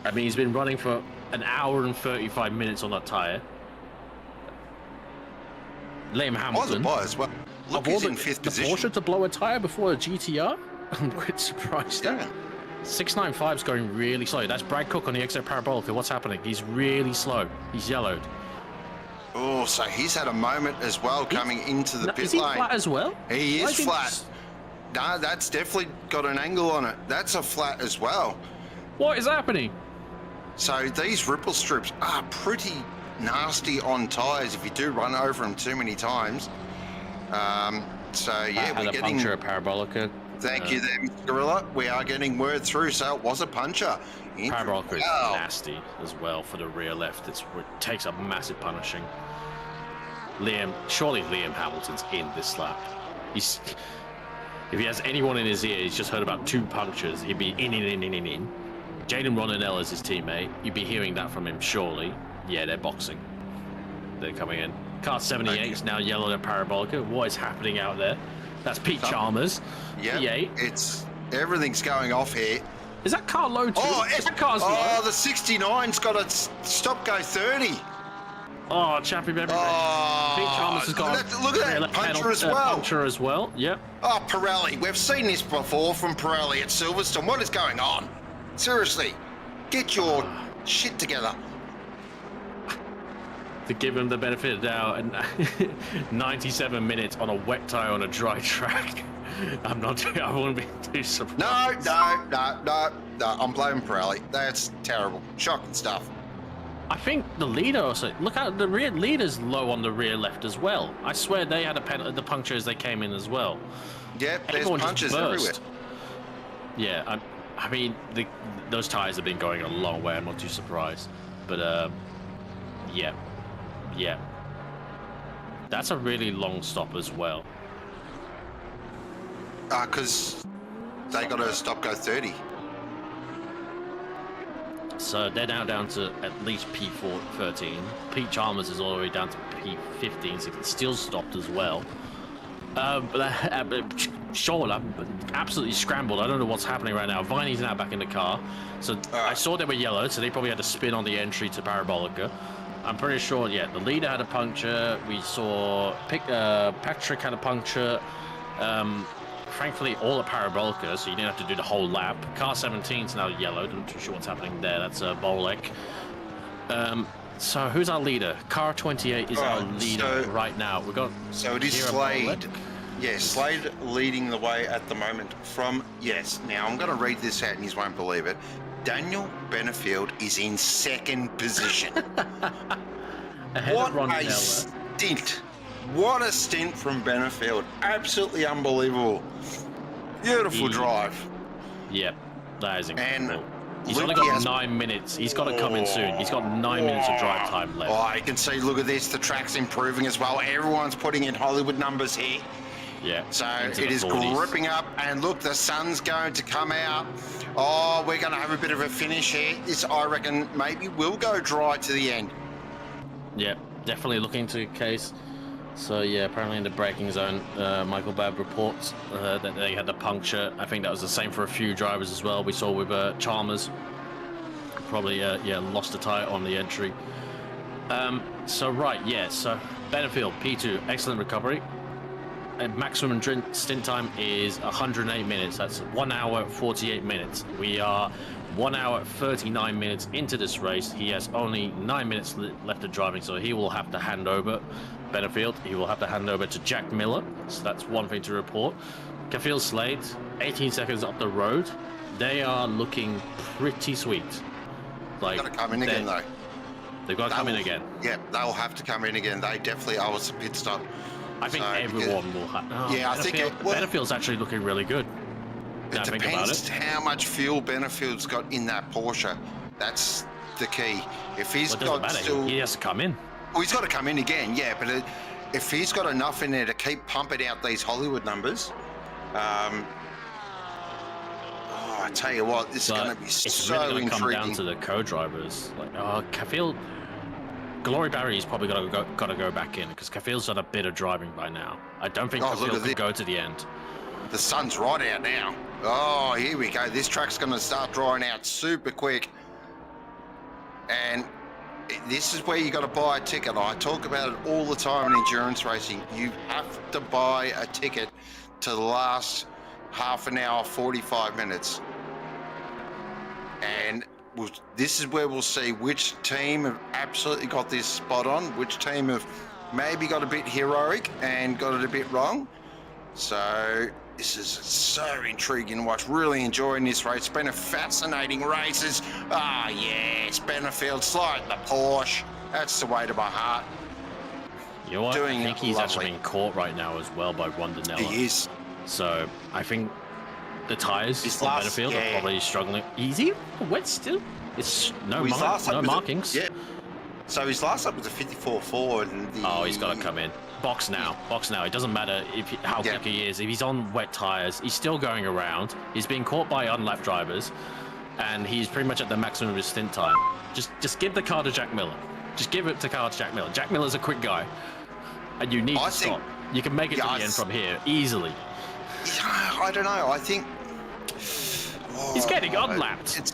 I mean, he's been running for an hour and 35 minutes on that tyre. Liam Hamilton. Well, look, he's in fifth position. Porsche to blow a tyre before a GTR? I'm quite surprised. Yeah. 695's going really slow. That's Brad Cook on the exit Parabolica. What's happening? He's really slow. He's yellowed. Oh, so he's had a moment as well coming into the pit lane. Is he flat as well? He is flat. No, that's definitely got an angle on it. That's a flat as well. What is happening? So these ripple strips are pretty nasty on tyres if you do run over them too many times. So yeah, we're getting a puncture at Parabolica. Thank you there, Mr. Gorilla. We are getting word through, so it was a puncher. Parabolica is nasty as well for the rear left. It takes a massive punishing. Surely Liam Hamilton's in this lap. If he has anyone in his ear, he's just heard about 2 punctures. He'd be in. Jaden Ronanel is his teammate. You'd be hearing that from him, surely. Yeah, they're boxing. They're coming in. Car 78 is now yellowed at Parabolica. What is happening out there? That's Pete Chalmers. Yeah, everything's going off here. Is that car low too? That car's low. Oh, the 69's got a stop-go 30. Oh, chappy baby. Pete Chalmers has got look at that puncher as well. Puncher as well, yep. Oh, Pirelli. We've seen this before from Pirelli at Silverstone. What is going on? Seriously, get your shit together. To give him the benefit of the doubt, and 97 minutes on a wet tyre on a dry track. I wouldn't be too surprised. No. I'm blaming Pirelli. That's terrible. Shocking stuff. I think the leader also. Look at the rear leader's low on the rear left as well. I swear they had the puncture as they came in as well. Yeah, there's punches everywhere. Yeah, I mean, those tyres have been going a long way. I'm not too surprised. But, yeah. That's a really long stop as well. Because they got a stop-go 30. So they're now down to at least P13. Pete Chalmers is all the way down to P15, so it's still stopped as well. Sean, I'm absolutely scrambled. I don't know what's happening right now. Viney's now back in the car. So I saw they were yellow, so they probably had to spin on the entry to Parabolica. I'm pretty sure, yeah, the leader had a puncture. We saw Patrick had a puncture. Thankfully, all at Parabolica, so you didn't have to do the whole lap. Car 17's now yellowed. I'm not too sure what's happening there. That's Bolek. So who's our leader? Car 28 is our leader right now. So it is Slade. Yes, Slade leading the way at the moment from, now I'm going to read this out and you won't believe it. Daniel Benefield is in 2nd position. What a stint. What a stint from Benefield. Absolutely unbelievable. Beautiful drive. Yep, that is incredible. And he's only got 9 minutes. He's got to come in soon. He's got 9 minutes of drive time left. Oh, you can see, look at this. The track's improving as well. Everyone's putting in Hollywood numbers here. Yeah. So it is gripping up. And look, the sun's going to come out. Oh, we're going to have a bit of a finish here. This, I reckon, maybe will go dry to the end. Yeah, definitely looking to case. So yeah, apparently in the braking zone, Michael Babb reports that they had the puncture. I think that was the same for a few drivers as well. We saw with Chalmers, probably lost a tyre on the entry. So Benefield P2, excellent recovery. And maximum stint time is 108 minutes. That's 1 hour 48 minutes. We are 1 hour 39 minutes into this race. He has only 9 minutes left of driving, so he will have to hand over. Benefield, he will have to hand over to Jack Miller. So that's one thing to report. Kafil Slade, 18 seconds up the road. They are looking pretty sweet. They've got to come in again, though. They've got to come in again. Yeah, they'll have to come in again. They definitely owe us a pit stop. I think everyone will have. I think Benefield's actually looking really good. It depends how much fuel Benefield's got in that Porsche. That's the key. If he's got still... He has to come in. Well, he's got to come in again, yeah, but if he's got enough in there to keep pumping out these Hollywood numbers, I tell you what, this is going to be so really intriguing. Come down to the co-drivers. Like, I feel Glory Barry's probably got to go back in because Cafield's done a bit of driving by now. I don't think Cafield could go to the end. The sun's right out now. Oh, here we go. This track's going to start drying out super quick. And this is where you got to buy a ticket. I talk about it all the time in endurance racing. You have to buy a ticket to the last half an hour, 45 minutes. And this is where we'll see which team have absolutely got this spot on, which team have maybe got a bit heroic and got it a bit wrong. So this is so intriguing to watch. Really enjoying this race. It's been a fascinating race. Yes, Benefield slide the Porsche. That's the way to my heart. You know what? I think he's actually being caught right now as well by Wandanella. He is. So I think the tyres on Benefield are probably struggling. Easy? Wet still? It's no markings. Yeah. So his last up was a 54.4 and he's got to come in. Box now. It doesn't matter how quick he is. If he's on wet tyres, he's still going around. He's being caught by unlapped drivers, and he's pretty much at the maximum of his stint time. Just give the car to Jack Miller. Just give it to Jack Miller. Jack Miller's a quick guy, and you need to stop. You can make it to the end from here easily. I don't know. I think he's getting unlapped.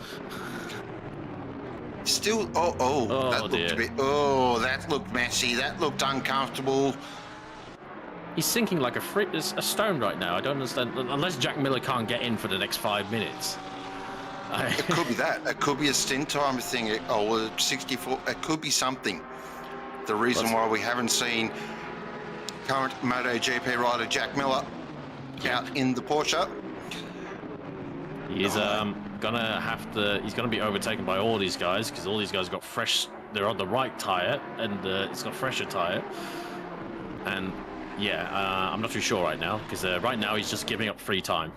Still, that looked a bit. That looked messy. That looked uncomfortable. He's sinking like a stone right now. I don't understand. Unless Jack Miller can't get in for the next 5 minutes. It could be that. It could be a stint time thing. 64. It could be something. The reason why we haven't seen current MotoGP rider Jack Miller out in the Porsche. He's he's gonna be overtaken by all these guys because all these guys got fresh. They're on the right tire, and it's got fresher tire. And I'm not too sure right now because right now he's just giving up free time.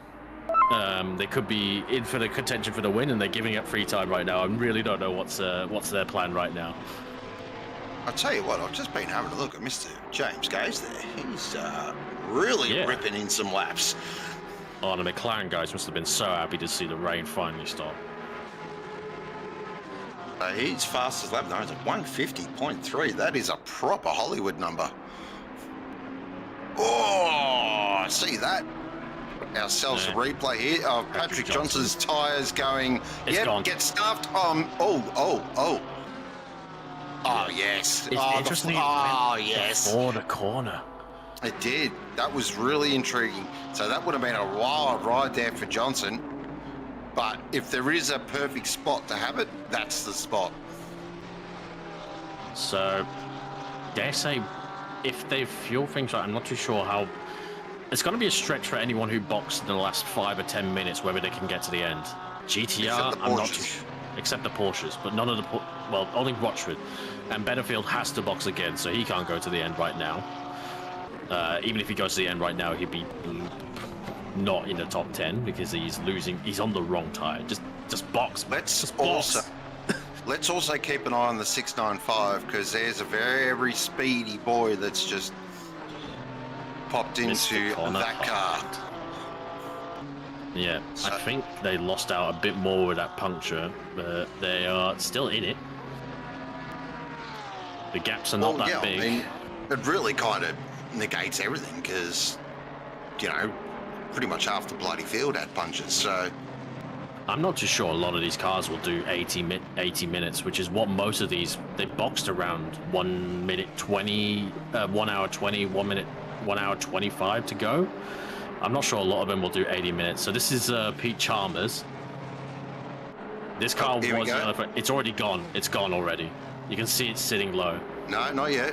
They could be in for the contention for the win, and they're giving up free time right now. I really don't know what's their plan right now. I'll tell you what, I've just been having a look at Mr. James Gaze there. He's really ripping in some laps. Oh, the McLaren guys must have been so happy to see the rain finally stop. His fastest lap now is a 150.3. That is a proper Hollywood number. Oh, see that? Ourselves a replay here of Patrick Johnson's tyres going. Get stuffed. Oh, yes. Interesting. Yes. Before the corner. It did. That was really intriguing. So that would have been a wild ride there for Johnson. But if there is a perfect spot to have it, that's the spot. So, dare say, if they fuel things right, I'm not too sure how. It's going to be a stretch for anyone who boxed in the last 5 or 10 minutes, whether they can get to the end. GTR, I'm not too sure. Except the Porsches, but none of the only Rochford, and Benefield has to box again, so he can't go to the end right now. Even if he goes to the end right now, he'd be not in the top 10 because he's losing. He's on the wrong tire. Just box. Let's also keep an eye on the 695 because there's a very speedy boy that's just popped into that car. Yeah, so, I think they lost out a bit more with that puncture, but they are still in it. The gaps are not that big. I mean, it really kind of negates everything because, pretty much half the bloody field had punches. So I'm not too sure a lot of these cars will do 80 minutes, which is what most of these, they boxed around 1 minute 20, 1 hour 20, 1 minute, 1 hour 25 to go. I'm not sure a lot of them will do 80 minutes. So this is Pete Chalmers. This car it's already gone. It's gone already. You can see it sitting low. No, not yet.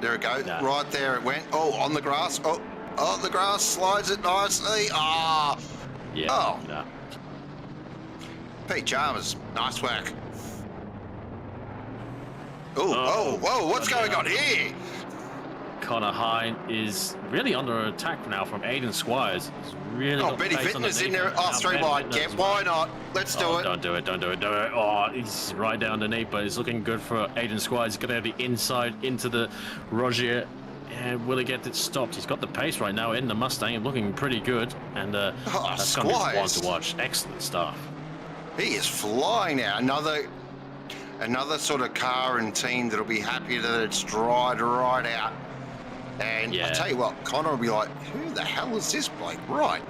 There it goes. No. Right there it went. Oh, on the grass. Oh, the grass slides it nicely. Yeah. Oh. No. Pete Chalmers, nice work. Whoa, what's going on here? Connor Hine is really under attack now from Aiden Squires. He's really got Benny pace Fitness in underneath there. him. Oh, Now 3 Ben wide. Fitness Yeah, as well. why not? Let's do it. Don't do it. Oh, he's right down underneath, but it's looking good for Aiden Squires. He's going to have the inside into the Roger. And will he get it stopped? He's got the pace right now in the Mustang and looking pretty good. And that's going to be one to watch. Excellent stuff. He is flying now. Another sort of car and team that'll be happy that it's dried right out. And I tell you what, Connor will be like, who the hell is this bloke? Right.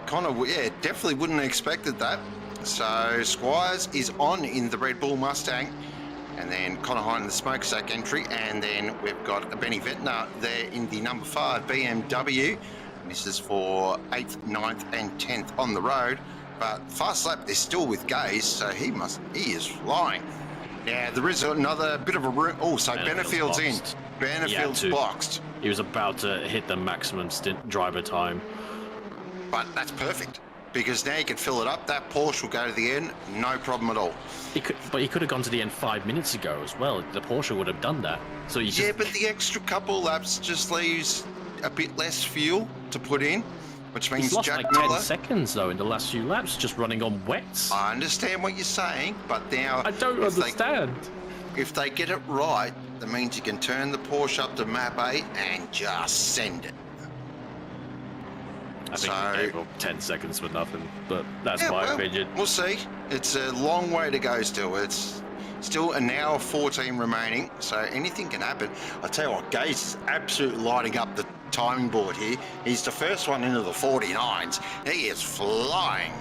Connor, yeah, definitely wouldn't have expected that. So Squires is on in the Red Bull Mustang. And then Connor Hine in the smokestack entry. And then we've got Benny Ventner there in the number 5 BMW. And this is for 8th, 9th and 10th on the road. But fast lap, they're still with Gaze, so he is flying. Now, there is another bit of a room. Oh, so Benefield's in. Benefield's boxed. He was about to hit the maximum driver time. But that's perfect, because now you can fill it up. That Porsche will go to the end, no problem at all. But he could have gone to the end 5 minutes ago as well. The Porsche would have done that. So but the extra couple laps just leaves a bit less fuel to put in, which means he's lost Jack like Miller, 10 seconds though in the last few laps, just running on wets. I understand what you're saying, but now I don't understand. If they get it right, that means you can turn the Porsche up to map 8 and just send it. I think he gave up 10 seconds for nothing, but that's my opinion. We'll see. It's a long way to go still. It's still an hour 14 remaining, so anything can happen. I tell you what, Gaze is absolutely lighting up the timing board here. He's the first one into the 49s. He is flying.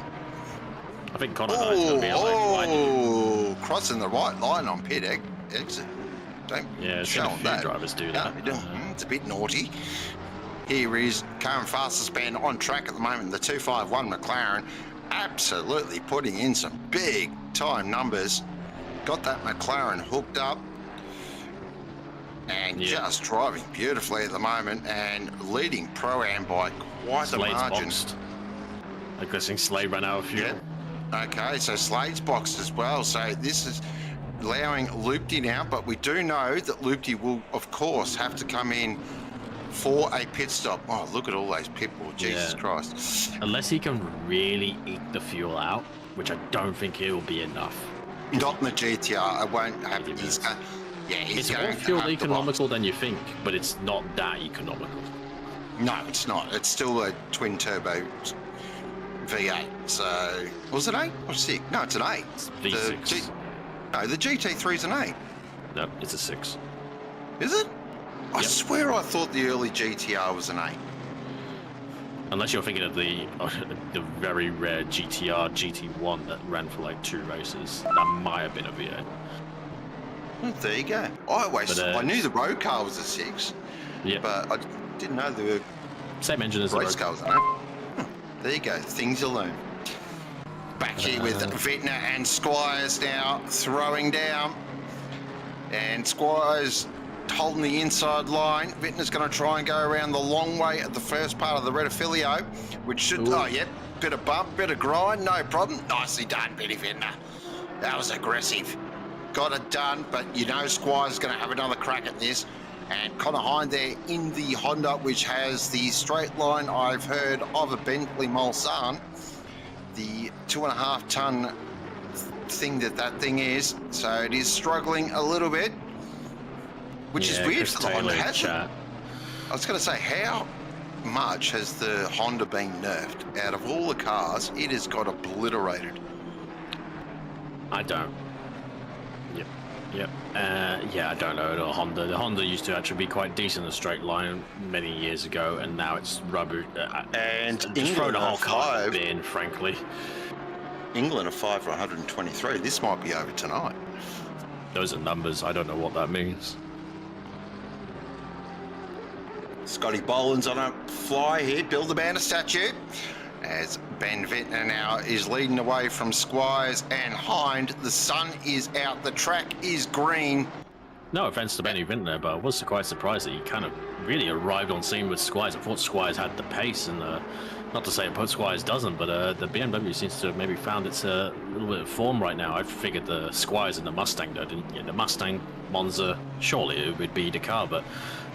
I think Connor Hine's going to be crossing the right line on pit exit. Don't show him that. Drivers do that. It's a bit naughty. Here is current fastest man on track at the moment, the 251 McLaren, absolutely putting in some big time numbers. Got that McLaren hooked up and just driving beautifully at the moment and leading Pro-Am by quite a margin. Boxed. I'm guessing Slade ran out of fuel. Yeah. Okay, so Slade's boxed as well. So this is allowing Loopty now, but we do know that Loopty will, of course, have to come in for a pit stop. Oh, look at all those people. Jesus Christ. Unless he can really eat the fuel out, which I don't think it will be enough. Not in the GTR. It won't happen. It's more fuel economical than you think, but it's not that economical. No, it's not. It's still a twin turbo V8. So, was it 8 or 6? No, it's an 8. It's V6. The GT3 is an 8. No, it's a 6. Is it? I swear I thought the early GTR was an 8. Unless you're thinking of the very rare GTR GT1 that ran for like 2 races. That might have been a V8. Well, there you go. I knew the road car was a 6. Yeah. But I didn't know there were... Same engine as the race car was an 8. There you go. Things you learn. Back here with Ventner and Squires now throwing down. And Squires holding the inside line. Ventner's going to try and go around the long way at the first part of the Rettifilio, which should... Ooh. Oh, yep. Bit of bump, bit of grind, no problem. Nicely done, Benny Ventner. That was aggressive. Got it done, but you know Squire's going to have another crack at this. And Connor Hine there in the Honda, which has the straight line, I've heard, of a Bentley Mulsanne. The 2.5 ton thing that thing is. So it is struggling a little bit, which is weird for the Honda, hasn't it? I was going to say, how much has the Honda been nerfed? Out of all the cars, it has got obliterated. I don't. Yep. I don't know. The Honda used to actually be quite decent in a straight line many years ago, and now it's rubber. And just throw the whole car in the bin, frankly. England are 5 for 123. This might be over tonight. Those are numbers. I don't know what that means. Scotty Boland's on a fly here. Build a banner statue. As Ben Ventner now is leading away from Squires and Hind. The sun is out. The track is green. No offense to Benny Ventner, but I was quite surprised that he kind of really arrived on scene with Squires. I thought Squires had the pace, and not to say Squires doesn't, but the BMW seems to have maybe found its a little bit of form right now. I figured the Squires and the Mustang, though, didn't you? The Mustang, Monza, surely it would be the car, but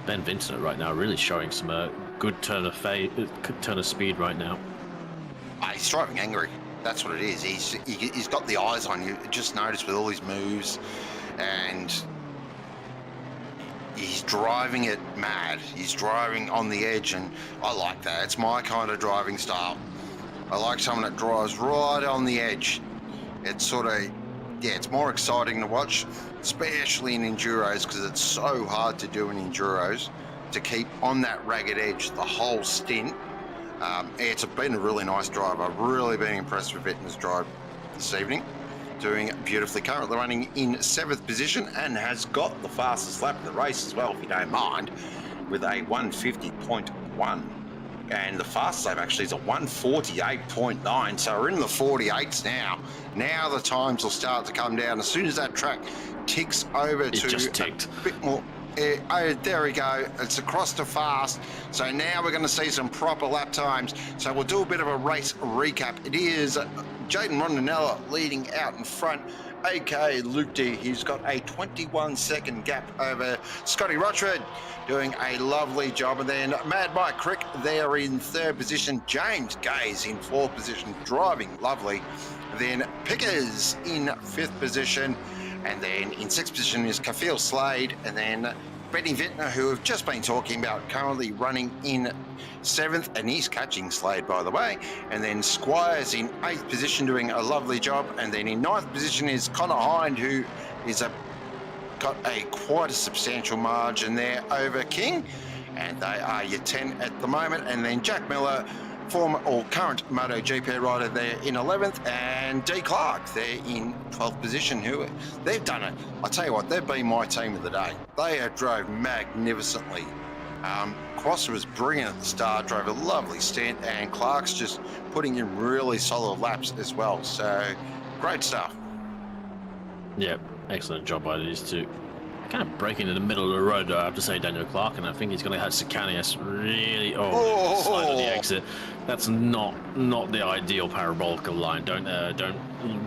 Ben Vincent right now really showing some good turn of speed right now. He's driving angry. That's what it is. He's got the eyes on you. Just notice with all his moves, and he's driving it mad. He's driving on the edge, and I like that. It's my kind of driving style. I like someone that drives right on the edge. It's sort of, yeah, it's more exciting to watch, especially in enduros, because it's so hard to do in enduros to keep on that ragged edge the whole stint. It's been a really nice drive. I've really been impressed with Vetten's drive this evening. Doing beautifully, currently running in 7th position, and has got the fastest lap of the race as well, if you don't mind, with a 150.1. And the fastest lap actually is a 148.9, so we're in the 48s now. Now the times will start to come down. As soon as that track ticks over It to just ticked. a bit more. Oh, there we go. It's across to fast. So now we're going to see some proper lap times. So we'll do a bit of a race recap. It is Jaden Rondinella leading out in front. AK Luke D, he's got a 21-second gap over Scotty Rochford, doing a lovely job. And then Mad Mike Crick there in 3rd position. James Gaze in 4th position, driving lovely. Then Pickers in 5th position. And then in 6th position is Kafil Slade, and then Benny Vintner, who we've just been talking about, currently running in 7th, and he's catching Slade, by the way. And then Squires in 8th position, doing a lovely job. And then in 9th position is Connor Hind, who is got quite a substantial margin there over King, and they are your 10 at the moment. And then Jack Miller, former or current MotoGP rider, there in 11th, and D Clark there in 12th position, who they've done it. I tell you what, they've been my team of the day. They have drove magnificently. Crosser was brilliant at the start, drove a lovely stint, and Clark's just putting in really solid laps as well. So great stuff. Yep, excellent job by these two. Kind of breaking in the middle of the road, though, I have to say, Daniel Clark, and I think he's going to have Sicanius really slide on the exit. That's not the ideal parabolic line. Don't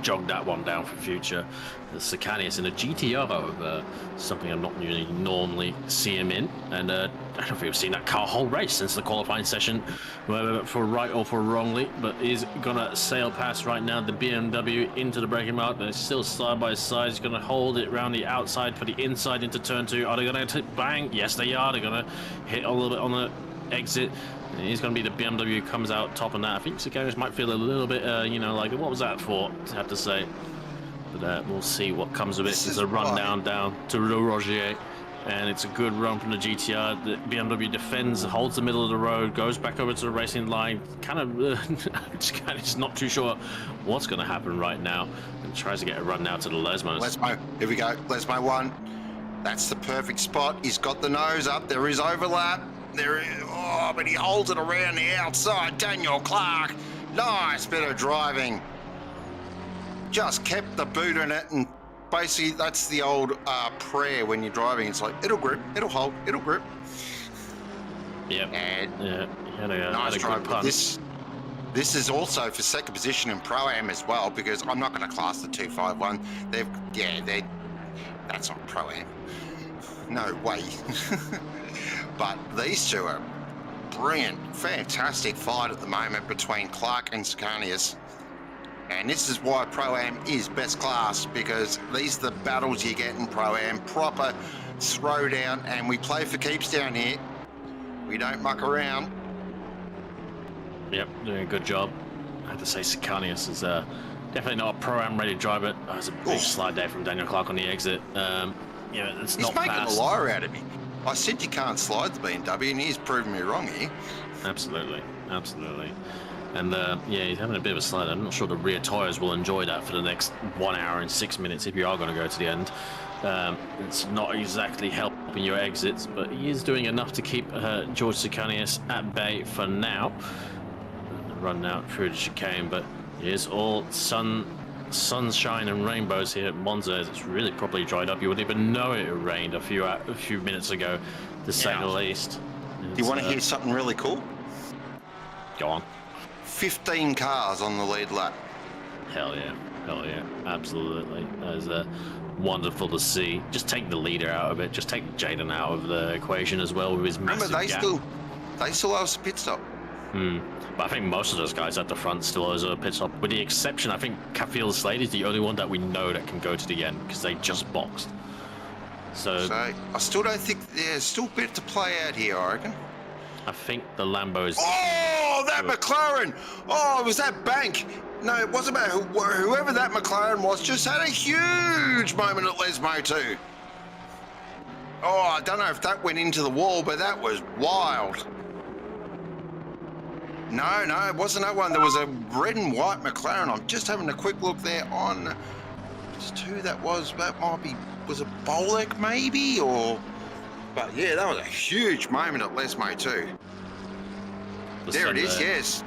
jog that one down for future. The Sicanius in a GTR, something I'm not really normally see him in, and I don't know if we've seen that car whole race since the qualifying session, whether for right or for wrongly, but he's gonna sail past right now the BMW into the braking mark. They're still side by side. He's gonna hold it around the outside for the inside into turn 2. Are they gonna bang? Yes, they are. They're gonna hit a little bit on the exit. And he's going to be the BMW who comes out top on that. I think Sicarius might feel a little bit, like, what was that for, I have to say. But we'll see what comes of it. It's a run down to Le Rogier. And it's a good run from the GTR. The BMW defends, holds the middle of the road, goes back over to the racing line. Kind of just not too sure what's going to happen right now. And tries to get a run now to the Lesmos. Lesmo, here we go. Lesmo 1. That's the perfect spot. He's got the nose up. There is overlap. But he holds it around the outside. Daniel Clark, nice bit of driving. Just kept the boot in it, and basically that's the old prayer when you're driving. It's like, it'll grip, it'll hold, it'll grip. Yep. And yeah, nice had a drive. good punt. This is also for 2nd position in Pro-Am as well, because I'm not going to class the 251. That's not Pro-Am. No way. But these two are brilliant, fantastic fight at the moment between Clark and Sicanius. And this is why Pro-Am is best class, because these are the battles you get in Pro-Am. Proper throwdown, and we play for keeps down here. We don't muck around. Yep, doing a good job. I have to say Sicanius is definitely not a Pro-Am ready driver. It was a big slide there from Daniel Clark on the exit. It's He's not making fast. a liar out of me. I said you can't slide the BMW, and he's proven me wrong here. Absolutely. And he's having a bit of a slide. I'm not sure the rear tyres will enjoy that for the next 1 hour and 6 minutes if you are going to go to the end. It's not exactly helping your exits, but he is doing enough to keep George Sicanius at bay for now. Run out through the chicane, but it is all sunshine and rainbows here at Monza. It's really properly dried up. You wouldn't even know it rained a few minutes ago, to say the least. Do you want to hear something really cool? Go on. 15 cars on the lead lap. Hell yeah, absolutely. There's wonderful to see. Just take the leader out of it. Just take Jaden out of the equation as well with his massive gap. They still have a pit stop. But I think most of those guys at the front still has a pit stop, with the exception, I think Cafield Slade is the only one that we know that can go to the end because they just boxed. So I still don't think there's still a bit to play out here, I reckon. I think the Lambo's... Oh, that McLaren! Oh, it was that bank. No, it wasn't about whoever that McLaren was. Just had a huge moment at Lesmo too. Oh, I don't know if that went into the wall, but that was wild. No, it wasn't that one. There was a red and white McLaren. I'm just having a quick look there on just who that was. That might be, was it Bolek maybe? Or, but yeah, that was a huge moment at Lesmo too. There it is, yes.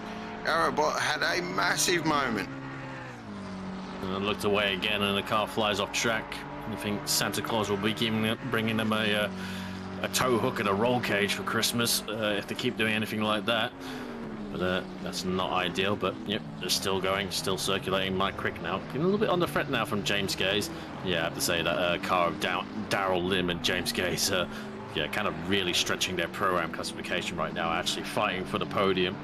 Arabot had a massive moment. And looked away again, and the car flies off track. I think Santa Claus will be bringing them a tow hook and a roll cage for Christmas if they keep doing anything like that. But that's not ideal. But yep, they're still going, still circulating. Mike Crick now, getting a little bit on the threat now from James Gaze. Yeah, I have to say that car of Darryl Lim and James Gaze, yeah, kind of really stretching their pro-am classification right now, actually fighting for the podium.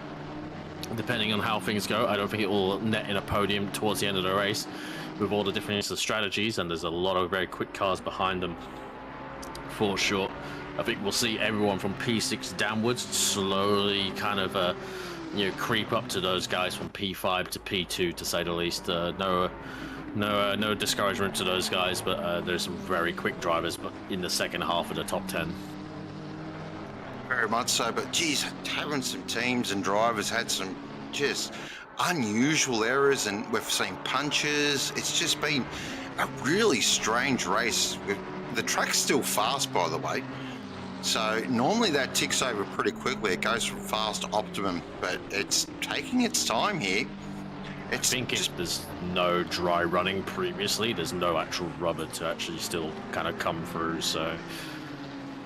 Depending on how things go, I don't think it will net in a podium towards the end of the race with all the different strategies, and there's a lot of very quick cars behind them for sure. I think we'll see everyone from P6 downwards slowly kind of creep up to those guys from P5 to P2, to say the least. No discouragement to those guys, but there's some very quick drivers in the second half of the top 10. Very much so, but geez, having some teams and drivers had some just unusual errors, and we've seen punches. It's just been a really strange race. The track's still fast, by the way, so normally that ticks over pretty quickly. It goes from fast to optimum, but it's taking its time here. I think if there's no dry running previously, there's no actual rubber to actually still kind of come through, so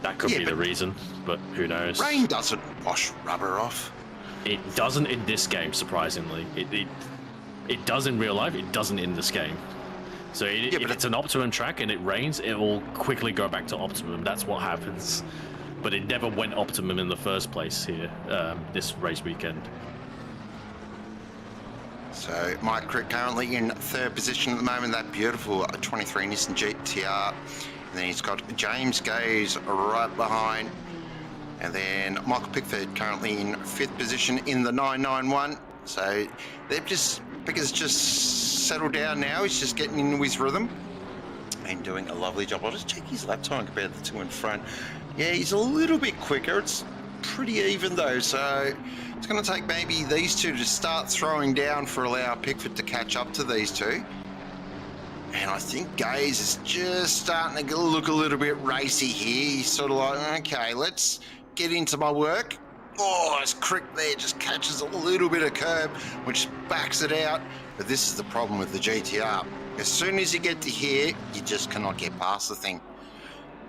that could be the reason, but who knows. Rain doesn't wash rubber off. It doesn't in this game, surprisingly. It does in real life, it doesn't in this game. So if it's an optimum track and it rains, it will quickly go back to optimum. That's what happens. But it never went optimum in the first place here, this race weekend. So Mike Crick currently in third position at the moment, that beautiful 23 Nissan GTR. And then he's got James Gaze right behind. And then Michael Pickford currently in fifth position in the 991. So they've just, Picker's just settled down now. He's just getting into his rhythm and doing a lovely job. I'll just check his lap time compared to the two in front. Yeah, he's a little bit quicker. It's pretty even though. So it's going to take maybe these two to start throwing down for allow Pickford to catch up to these two. And I think Gaze is just starting to look a little bit racy here. He's sort of like, okay, let's get into my work. Oh, his Crick there just catches a little bit of curb, which backs it out. But this is the problem with the GTR. As soon as you get to here, you just cannot get past the thing.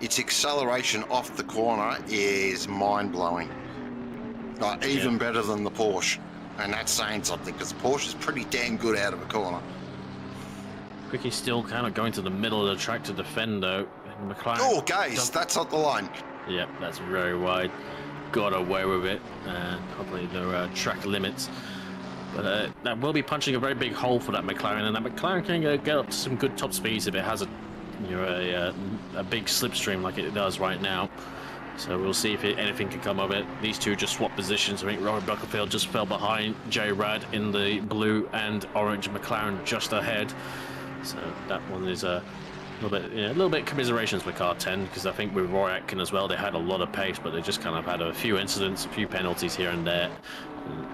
Its acceleration off the corner is mind-blowing. Like, even better than the Porsche. And that's saying something, because the Porsche is pretty damn good out of a corner. Quicky's still kind of going to the middle of the track to defend, though. McLaren. Oh, Gaze, that's up the line. Yep, that's very wide. Got away with it. Probably no track limits. But that will be punching a very big hole for that McLaren, and that McLaren can get up to some good top speeds if it has a big slipstream like it does right now. So we'll see if anything can come of it. These two just swap positions. I think Robert Buckerfield just fell behind J Rad in the blue and orange McLaren just ahead. So that one is a little bit commiserations with car 10, because I think with Roy Atkin as well, they had a lot of pace, but they just kind of had a few incidents, a few penalties here and there.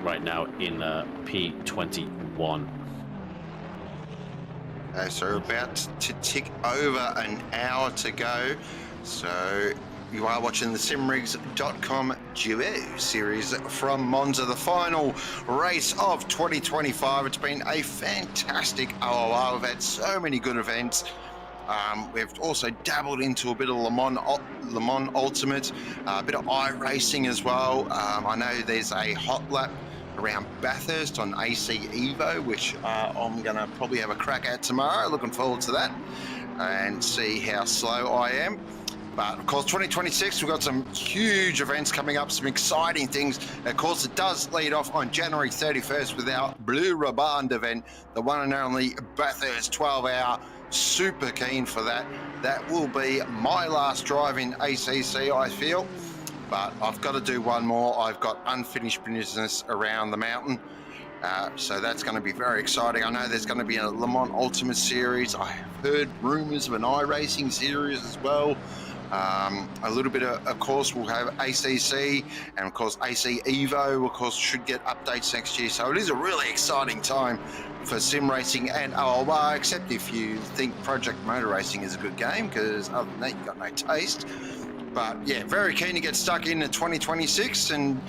Right now in P21. So we're about to tick over an hour to go. So you are watching the simrigs.com Duo series from Monza, the final race of 2025. It's been a fantastic OOR. We've had so many good events. We've also dabbled into a bit of Le Mans Ultimate, a bit of iRacing as well. I know there's a hot lap around Bathurst on AC Evo, which I'm going to probably have a crack at tomorrow. Looking forward to that. and see how slow I am. But of course, 2026, we've got some huge events coming up, some exciting things. Of course, it does lead off on January 31st with our Blue Riband event, the one and only Bathurst 12-hour. Super keen for that. That will be my last drive in ACC, I feel. But I've got to do one more. I've got unfinished business around the mountain. So that's going to be very exciting. I know there's going to be a Le Mans Ultimate Series. I have heard rumours of an iRacing series as well. A little bit of course, we'll have ACC, and of course AC Evo, of course, should get updates next year. So it is a really exciting time for sim racing and OOR, except if you think Project Motor Racing is a good game, because other than that, you've got no taste. But yeah, very keen to get stuck into 2026, and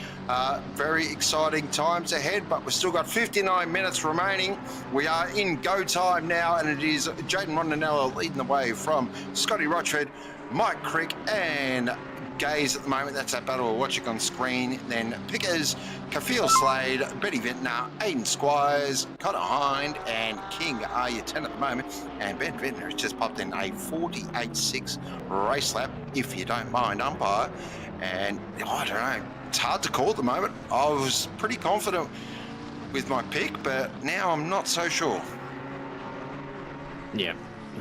very exciting times ahead. But we've still got 59 minutes remaining. We are in go time now, and it is Jaden Rondinello leading the way from Scotty Rochford, Mike Crick, and Gaze at the moment. That's that battle we're watching on screen. Then Pickers, Kafil Slade, Betty Vintner, Aiden Squires, Connor Hind, and King are your 10 at the moment. And Ben Vintner has just popped in a 48.6 race lap, if you don't mind, umpire. And I don't know, it's hard to call at the moment. I was pretty confident with my pick, but now I'm not so sure. Yeah.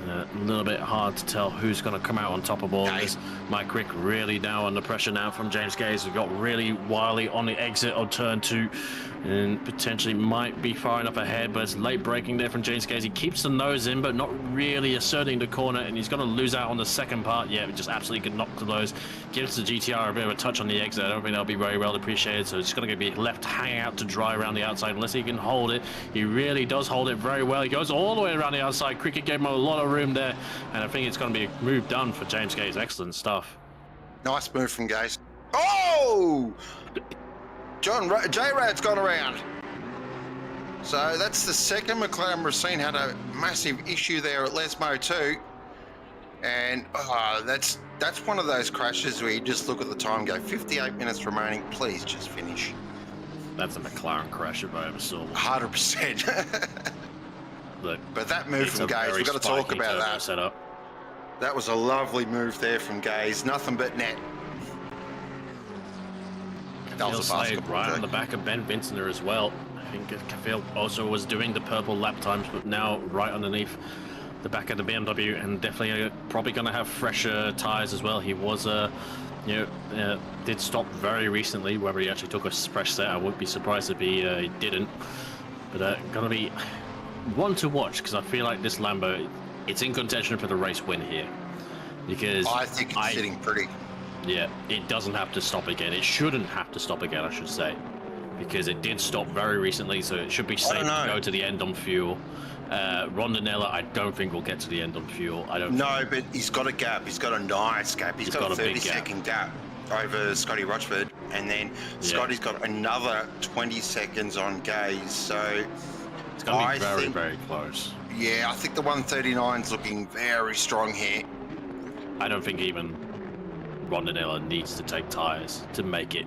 A little bit hard to tell who's going to come out on top of all this. Mike Crick really now under pressure now from James Gaze. We've got really Wiley on the exit of turn 2 and potentially might be far enough ahead, but it's late braking there from James Gaze. He keeps the nose in, but not really asserting the corner, and he's going to lose out on the second part. Yeah, just absolutely can knock the nose. Gives the GTR a bit of a touch on the exit. I don't think that'll be very well appreciated, so it's going to be left hanging out to dry around the outside unless he can hold it. He really does hold it very well. He goes all the way around the outside. Cricket gave him a lot of room there, and I think it's going to be a move done for James Gaze. Excellent stuff. Nice move from Gaze. Oh! J-Rad's gone around. So that's the second McLaren we've seen had a massive issue there at Lesmo too. And that's one of those crashes where you just look at the time and go, 58 minutes remaining, please just finish. That's a McLaren crash if I ever saw one. 100%. Look, but that move from Gaze, we've got to talk about that. Setup. That was a lovely move there from Gaze. Nothing but net. That was a basketball right on the back of Ben Vincenter as well. I think Kafil also was doing the purple lap times, but now right underneath the back of the BMW, and definitely probably going to have fresher tires as well. He was did stop very recently. Whether he actually took a fresh set, I wouldn't be surprised if he didn't. But going to be one to watch, because I feel like this Lambo, it's in contention for the race win here, because I think it's sitting pretty. Yeah, it doesn't have to stop again. It shouldn't have to stop again, I should say, because it did stop very recently, so it should be safe to go to the end on fuel. Rondinella, I don't think will get to the end on fuel. I don't. No, but he's got a gap. He's got a nice gap. He's got a 30-second gap over Scotty Rochford, and then Scotty's got another 20 seconds on Gaze. So it's going to be very, very close. Yeah, I think the 139's looking very strong here. I don't think even Rondinella needs to take tires to make it.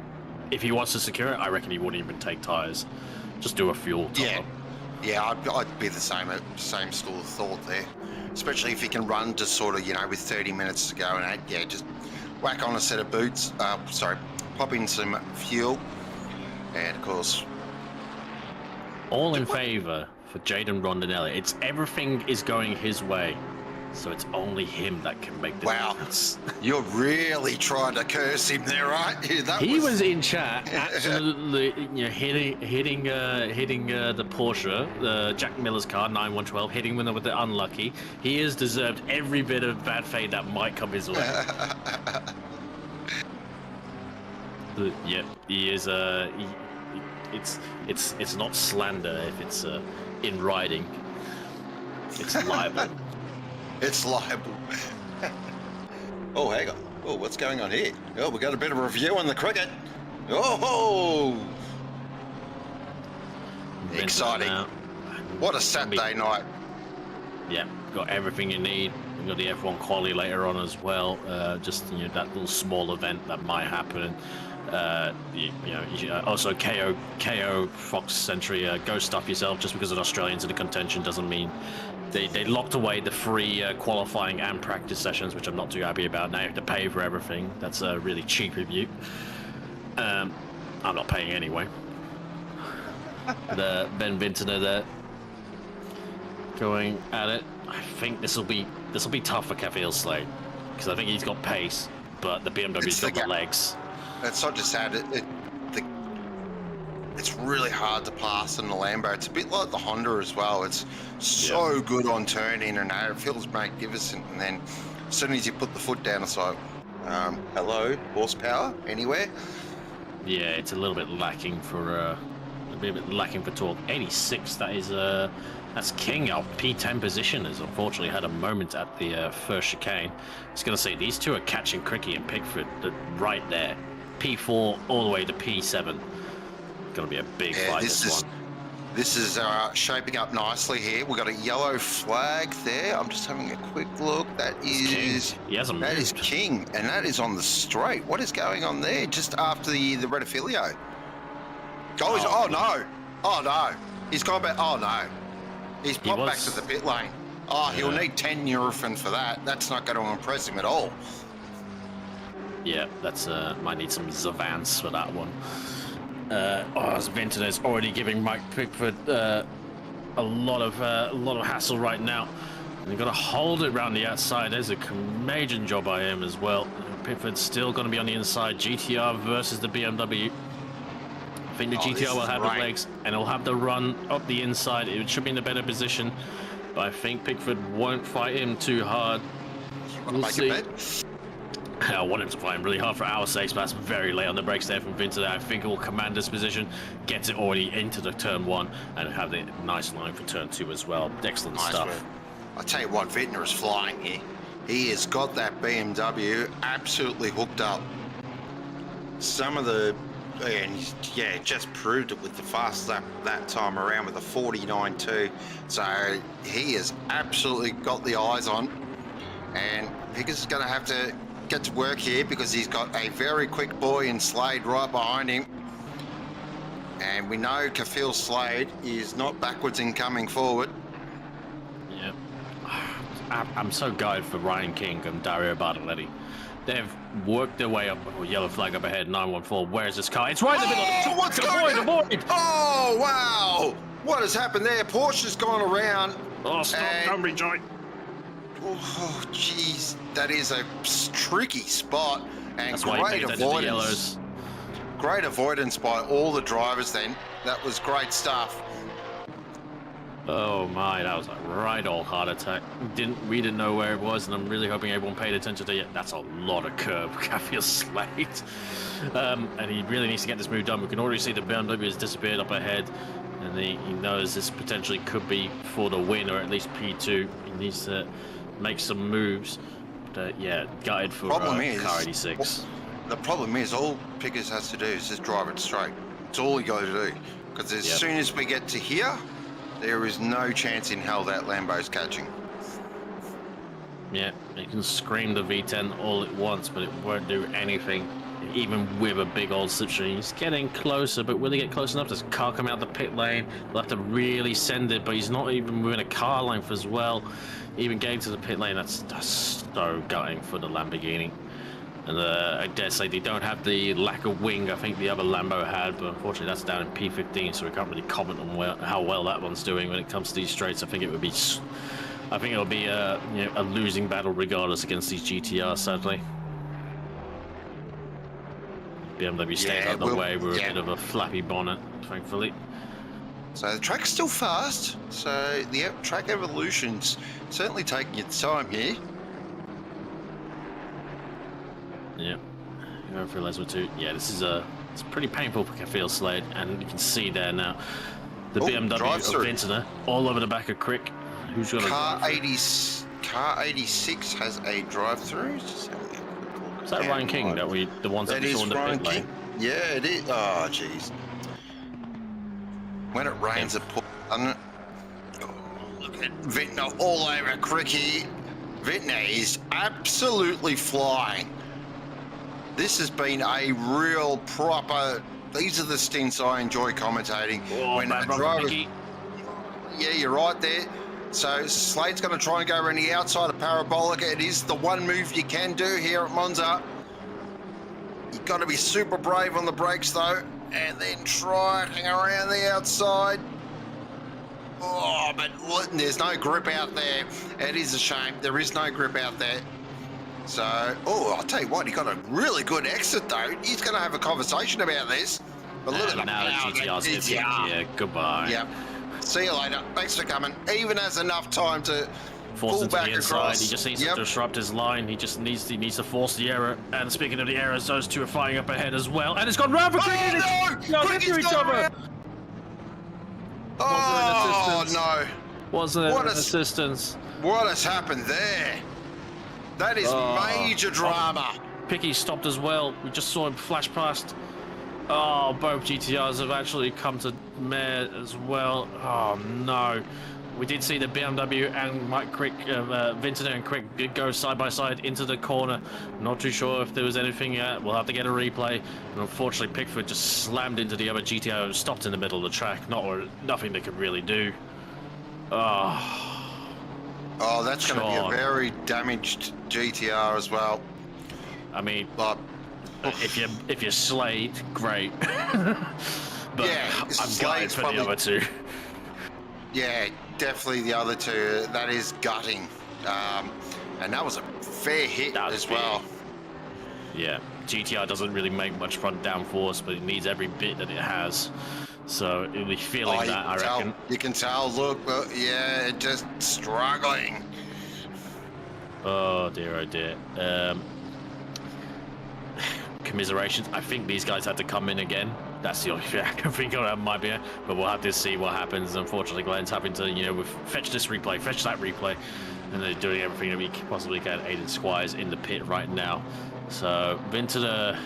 If he wants to secure it, I reckon he wouldn't even take tires. Just do a fuel top-up. Yeah, I'd be the same school of thought there. Especially if he can run just sort of, with 30 minutes to go, and just whack on a set of boots. Pop in some fuel, and of course, all in favour for Jaden Rondinelli. It's everything is going his way, so it's only him that can make the difference. You're really trying to curse him there, aren't you? He was in chat, absolutely, hitting the Porsche, Jack Miller's car, 9112, hitting him with the unlucky. He has deserved every bit of bad fate that might come his way. Yeah, he is. It's not slander if it's in writing. It's libel. It's libel. Oh, hang on. Oh, what's going on here? Oh, we got a bit of a review on the cricket. Oh, exciting! What a Saturday night! Yeah, got everything you need. We got the F1 quali later on as well. Just that little small event that might happen. Also KO Fox Sentry, go stuff yourself. Just because an Australian's in the contention doesn't mean they locked away the free qualifying and practice sessions, which I'm not too happy about. Now you have to pay for everything. That's a really cheap review. I'm not paying anyway. The Ben Vintner there going at it. I think this will be tough for Kafil Slade because I think he's got pace, but the BMW's got the legs. It's not just that. It's really hard to pass in the Lambo. It's a bit like the Honda as well. It's so good on turning and it feels magnificent. And then as soon as you put the foot down, it's like, hello, horsepower anywhere? Yeah, it's a little bit lacking for torque. 86. That is that's King out P10 position. Has unfortunately had a moment at the first chicane. I was going to say these two are catching Cricky and Pickford right there. P4 all the way to P7. Going to be a big fight. This is shaping up nicely here. We've got a yellow flag there. I'm just having a quick look. That is King, and that is on the straight. What is going on there? Just after the red affilio. Oh no! He's gone back. Oh no! He's popped back to the pit lane. Oh, he'll need 10 Nurofen for that. That's not going to impress him at all. Yeah, that's might need some Zavance for that one. Vintner's already giving Mike Pickford a lot of hassle right now. And they've got to hold it around the outside. There's a major job by him as well. Pickford's still going to be on the inside. GTR versus the BMW. I think the GTR will have the legs and it'll have the run up the inside. It should be in a better position, but I think Pickford won't fight him too hard. We'll see. I want him to fight him really hard for our sakes, but that's very late on the brakes there from Vintner. I think he'll command this position, gets it already into the turn 1, and have the nice line for turn 2 as well. Excellent stuff. I'll tell you what, Vintner is flying here. He has got that BMW absolutely hooked up. Some of the, and yeah, just proved it with the fast lap that time around with a 49.2. So he has absolutely got the eyes on, and Pickers is going to have to get to work here because he's got a very quick boy in Slade right behind him. And we know Kafil Slade is not backwards in coming forward. Yeah. I'm so gutted for Ryan King and Dario Bartoletti. They've worked their way up. Oh, yellow flag up ahead, 914. Where's this car? It's right in the middle. What's going on? Avoid. Oh, wow. What has happened there? Porsche's gone around. Oh, stop. Don't rejoin. Oh, jeez. That is a tricky spot. And that's great avoidance. Great avoidance by all the drivers then. That was great stuff. Oh my, that was a right old heart attack. We didn't know where it was, and I'm really hoping everyone paid attention to it. That's a lot of curb, Kafil Slade. And he really needs to get this move done. We can already see the BMW has disappeared up ahead, and he knows this potentially could be for the win, or at least P2. He needs to make some moves. But yeah, gutted for car 86. The problem is all Pickers has to do is just drive it straight. It's all he got to do. Because as soon as we get to here, there is no chance in hell that Lambo's catching. Yeah, you can scream the V10 all at once, but it won't do anything, even with a big old slipstream. He's getting closer, but will he get close enough? Does car come out the pit lane? They'll have to really send it, but he's not even within a car length as well. Even getting to the pit lane, that's so gutting for the Lamborghini. And I dare say they don't have the lack of wing I think the other Lambo had, but unfortunately that's down in P15, so we can't really comment on how well that one's doing when it comes to these straights. I think it'll be a losing battle regardless against these GTRs, sadly. BMW stays out of the way. We're a bit of a flappy bonnet, thankfully. So the track's still fast, so the track evolution's certainly taking its time here. Yeah, going for Les with 2. Yeah, this is it's pretty painful for Kafil Slade, and you can see there now the BMW of Vintner all over the back of Crick. Who's got car 86 has a drive-through. Is that Ryan King? The ones that we saw in the pit lane? Yeah, it is. Oh, jeez. When it rains, it pours, doesn't it? Oh, look at Vintner all over Cricky. Vintner is absolutely flying. This has been a real proper. These are the stints I enjoy commentating. Oh, when bad a run from driver, Mickey. yeah, you're right there. So Slade's going to try and go around the outside of Parabolica. It is the one move you can do here at Monza. You've got to be super brave on the brakes though, and then try and hang around the outside. Oh, but there's no grip out there. It is a shame. There is no grip out there. So, I'll tell you what, he got a really good exit though. He's going to have a conversation about this. But look at the now power GTR's that GTR. Yeah, goodbye. Yep. See you later. Thanks for coming. Even has enough time to Force pull into back the inside. across. He just needs to disrupt his line. He needs to force the error. And speaking of the errors, those two are flying up ahead as well. And it's gone round for Cricket. No! Into each other. Oh, no. Wasn't it an assistance? What has happened there? That is major drama. Picky stopped as well. We just saw him flash past. Oh, both GTRs have actually come to mare as well. Oh, no. We did see the BMW and Mike Crick, Vinton and Crick did go side by side into the corner. Not too sure if there was anything yet. We'll have to get a replay. And unfortunately, Pickford just slammed into the other GTR and stopped in the middle of the track. Nothing they could really do. Oh, that's going to be a very damaged GTR as well. I mean, but if you're Slade, great. But yeah, I'm gutted for the other two. Yeah, definitely the other two. That is gutting. And that was a fair hit as well. Yeah, GTR doesn't really make much front downforce, but it needs every bit that it has. So it'll be feeling that, I reckon. You can tell, look, yeah, it just struggling. Oh dear, commiserations. I think these guys had to come in again. That's the only thing I can think of that might be, but we'll have to see what happens. Unfortunately, Glenn's having to, fetch this replay, fetch that replay, and they're doing everything that we possibly can. Aiden Squires in the pit right now. So Vinton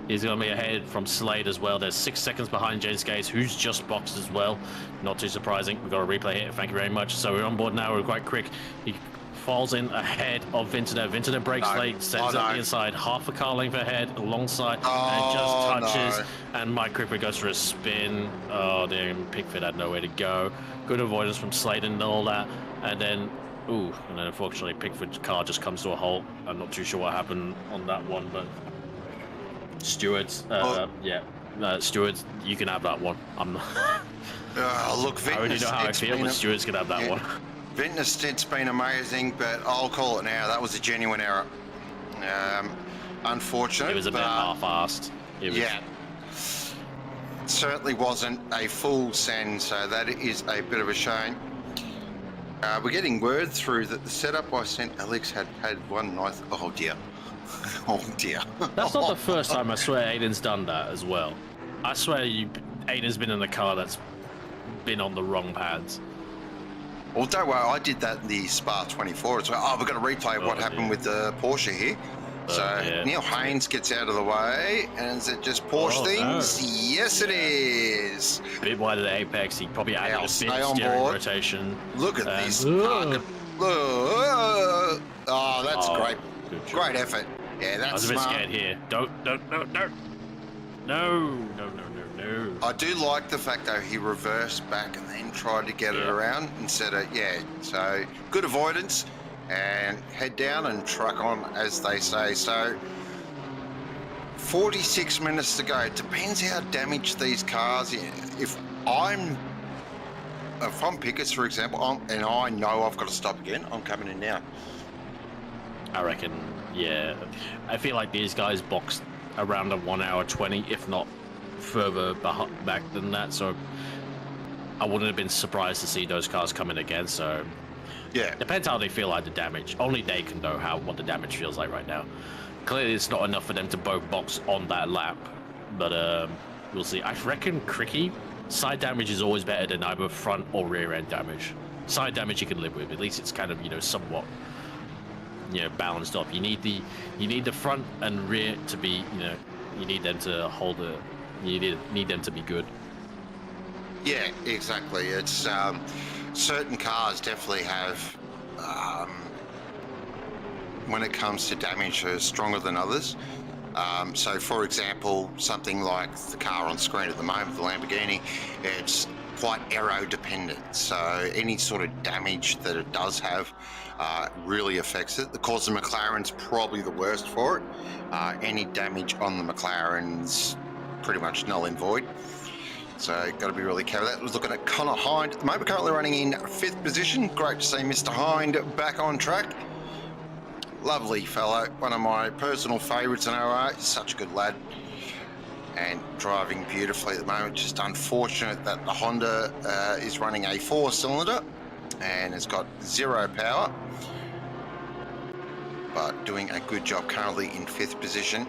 is going to be ahead from Slade as well. There's 6 seconds behind James Gates, who's just boxed as well. Not too surprising. We've got a replay here. Thank you very much. So we're on board now. We're quite quick. He falls in ahead of Vinton. Vinton breaks late, sends up the inside, half a car length ahead, alongside, and just touches. And Mike Cripper goes for a spin. Oh, damn, Pickford had nowhere to go. Good avoidance from Slade and all that. And then unfortunately Pickford's car just comes to a halt. I'm not too sure what happened on that one, but Stewards, Stewards, you can have that one. I'm not. Look, Vinton, I already know how I feel, but Stewards can have that one. Vinton's stint's been amazing, but I'll call it now. That was a genuine error. Unfortunate. It was a bit half-assed. Yeah. It certainly wasn't a full send, so that is a bit of a shame. We're getting word through that the setup I sent Alex had one nice. Oh dear. Oh dear. That's not the first time I swear Aiden's done that as well. I swear Aiden's been in a car that's been on the wrong pads. Well, don't worry, I did that in the Spa 24 as well. Oh, we've got a replay of what happened with the Porsche here. Neil Haynes gets out of the way, and is it just Porsche things? No. Yes, it is. A bit wide of the apex, he probably added a bit of steering rotation. Look at this. That's great. Great effort. Yeah, that's I was a bit scared here. Don't. No. I do like the fact, though, he reversed back and then tried to get it around instead of, so good avoidance and head down and truck on, as they say. So 46 minutes to go. It depends how damaged these cars are. If I'm Pickett's, for example, and I know I've got to stop again, I'm coming in now. I reckon, yeah. I feel like these guys boxed around a 1 hour 20, if not further back than that, so I wouldn't have been surprised to see those cars come in again. So yeah, depends how they feel like the damage. Only they can know what the damage feels like right now. Clearly it's not enough for them to both box on that lap, but we'll see. I reckon Cricky, side damage is always better than either front or rear end damage. Side damage you can live with, at least it's kind of somewhat balanced off. You need the front and rear to be you need them to hold it. You need them to be good. Yeah, exactly. It's certain cars definitely have, when it comes to damage, are stronger than others. So, for example, something like the car on screen at the moment, the Lamborghini, it's quite aero dependent. So any sort of damage that it does have really affects it. Of course, the McLaren's probably the worst for it. Any damage on the McLaren's pretty much null and void. So got to be really careful. That was looking at Connor Hind. At the moment, currently running in 5th position. Great to see Mr. Hind back on track. Lovely fellow, one of my personal favourites in OOR. Such a good lad, and driving beautifully at the moment. Just unfortunate that the Honda is running a 4-cylinder and it's got 0 power, but doing a good job currently in 5th position.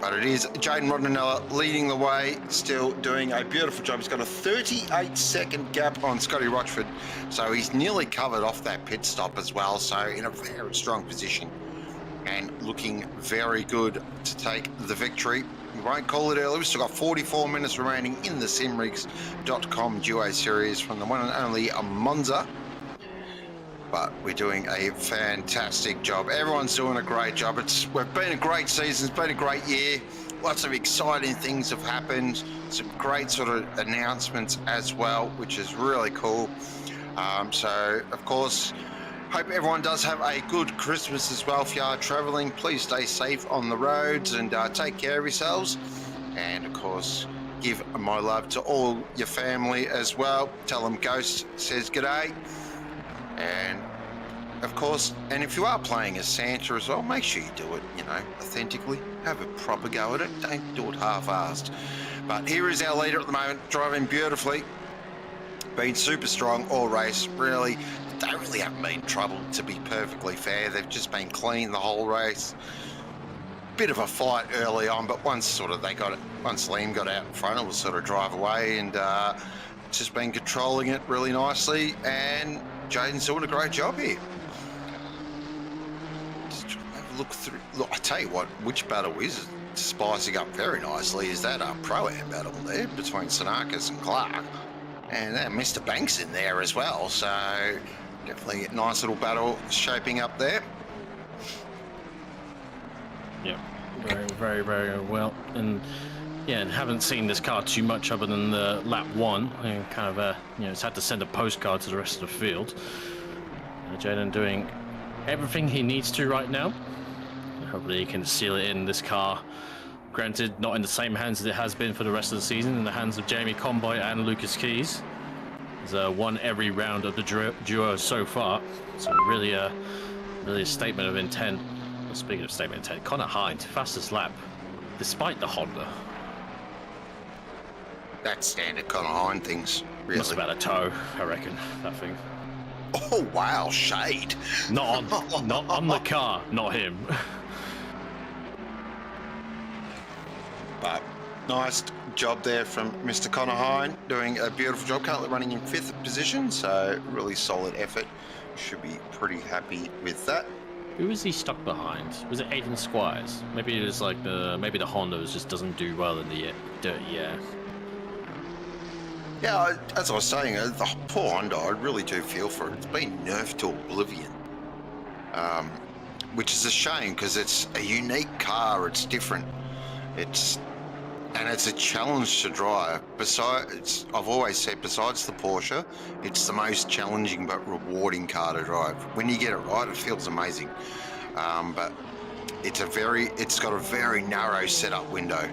But it is Jaden Rodnanella leading the way, still doing a beautiful job. He's got a 38-second gap on Scotty Rochford, so he's nearly covered off that pit stop as well. So in a very strong position and looking very good to take the victory. We won't call it early. We've still got 44 minutes remaining in the simrigs.com Duo Series from the one and only Monza. But we're doing a fantastic job. Everyone's doing a great job. We've been a great season. It's been a great year. Lots of exciting things have happened. Some great sort of announcements as well, which is really cool. So, of course, hope everyone does have a good Christmas as well. If you are travelling, please stay safe on the roads and take care of yourselves. And, of course, give my love to all your family as well. Tell them Ghost says g'day. And of course, and if you are playing as Santa as well, make sure you do it, authentically. Have a proper go at it. Don't do it half-assed. But here is our leader at the moment, driving beautifully. Been super strong all race. Really, they really haven't been troubled, to be perfectly fair. They've just been clean the whole race. Bit of a fight early on, but once Liam got out in front, it was sort of drive away, and just been controlling it really nicely. And Jaden's doing a great job here. Just have a look through. Look, I tell you what, which battle is spicing up very nicely is that Pro-Am battle there between Sinakis and Clark. And Mr. Banks in there as well. So definitely a nice little battle shaping up there. Yep, very, very, very well. And yeah, and haven't seen this car too much other than the lap 1. And kind of, it's had to send a postcard to the rest of the field. Jaden doing everything he needs to right now. Hopefully he can seal it in this car. Granted, not in the same hands as it has been for the rest of the season, in the hands of Jamie Comboy and Lucas Keys. He's won every round of the duo so far. So really a statement of intent. Well, speaking of statement of intent, Connor Hind, fastest lap, despite the Honda. That's standard Connor Hind things, really. Must have had a toe, I reckon, that thing. Oh, wow, shade. Not on the car, not him. But nice job there from Mr. Connor Hind, doing a beautiful job. Currently running in 5th position, so really solid effort. Should be pretty happy with that. Who was he stuck behind? Was it Aiden Squires? Maybe it was like maybe the Honda just doesn't do well in the dirty air. Yeah, as I was saying, the poor Honda, I really do feel for it. It's been nerfed to oblivion, which is a shame because it's a unique car. It's different. It's a challenge to drive. Besides, I've always said, besides the Porsche, it's the most challenging but rewarding car to drive. When you get it right, it feels amazing. But it's got a very narrow setup window.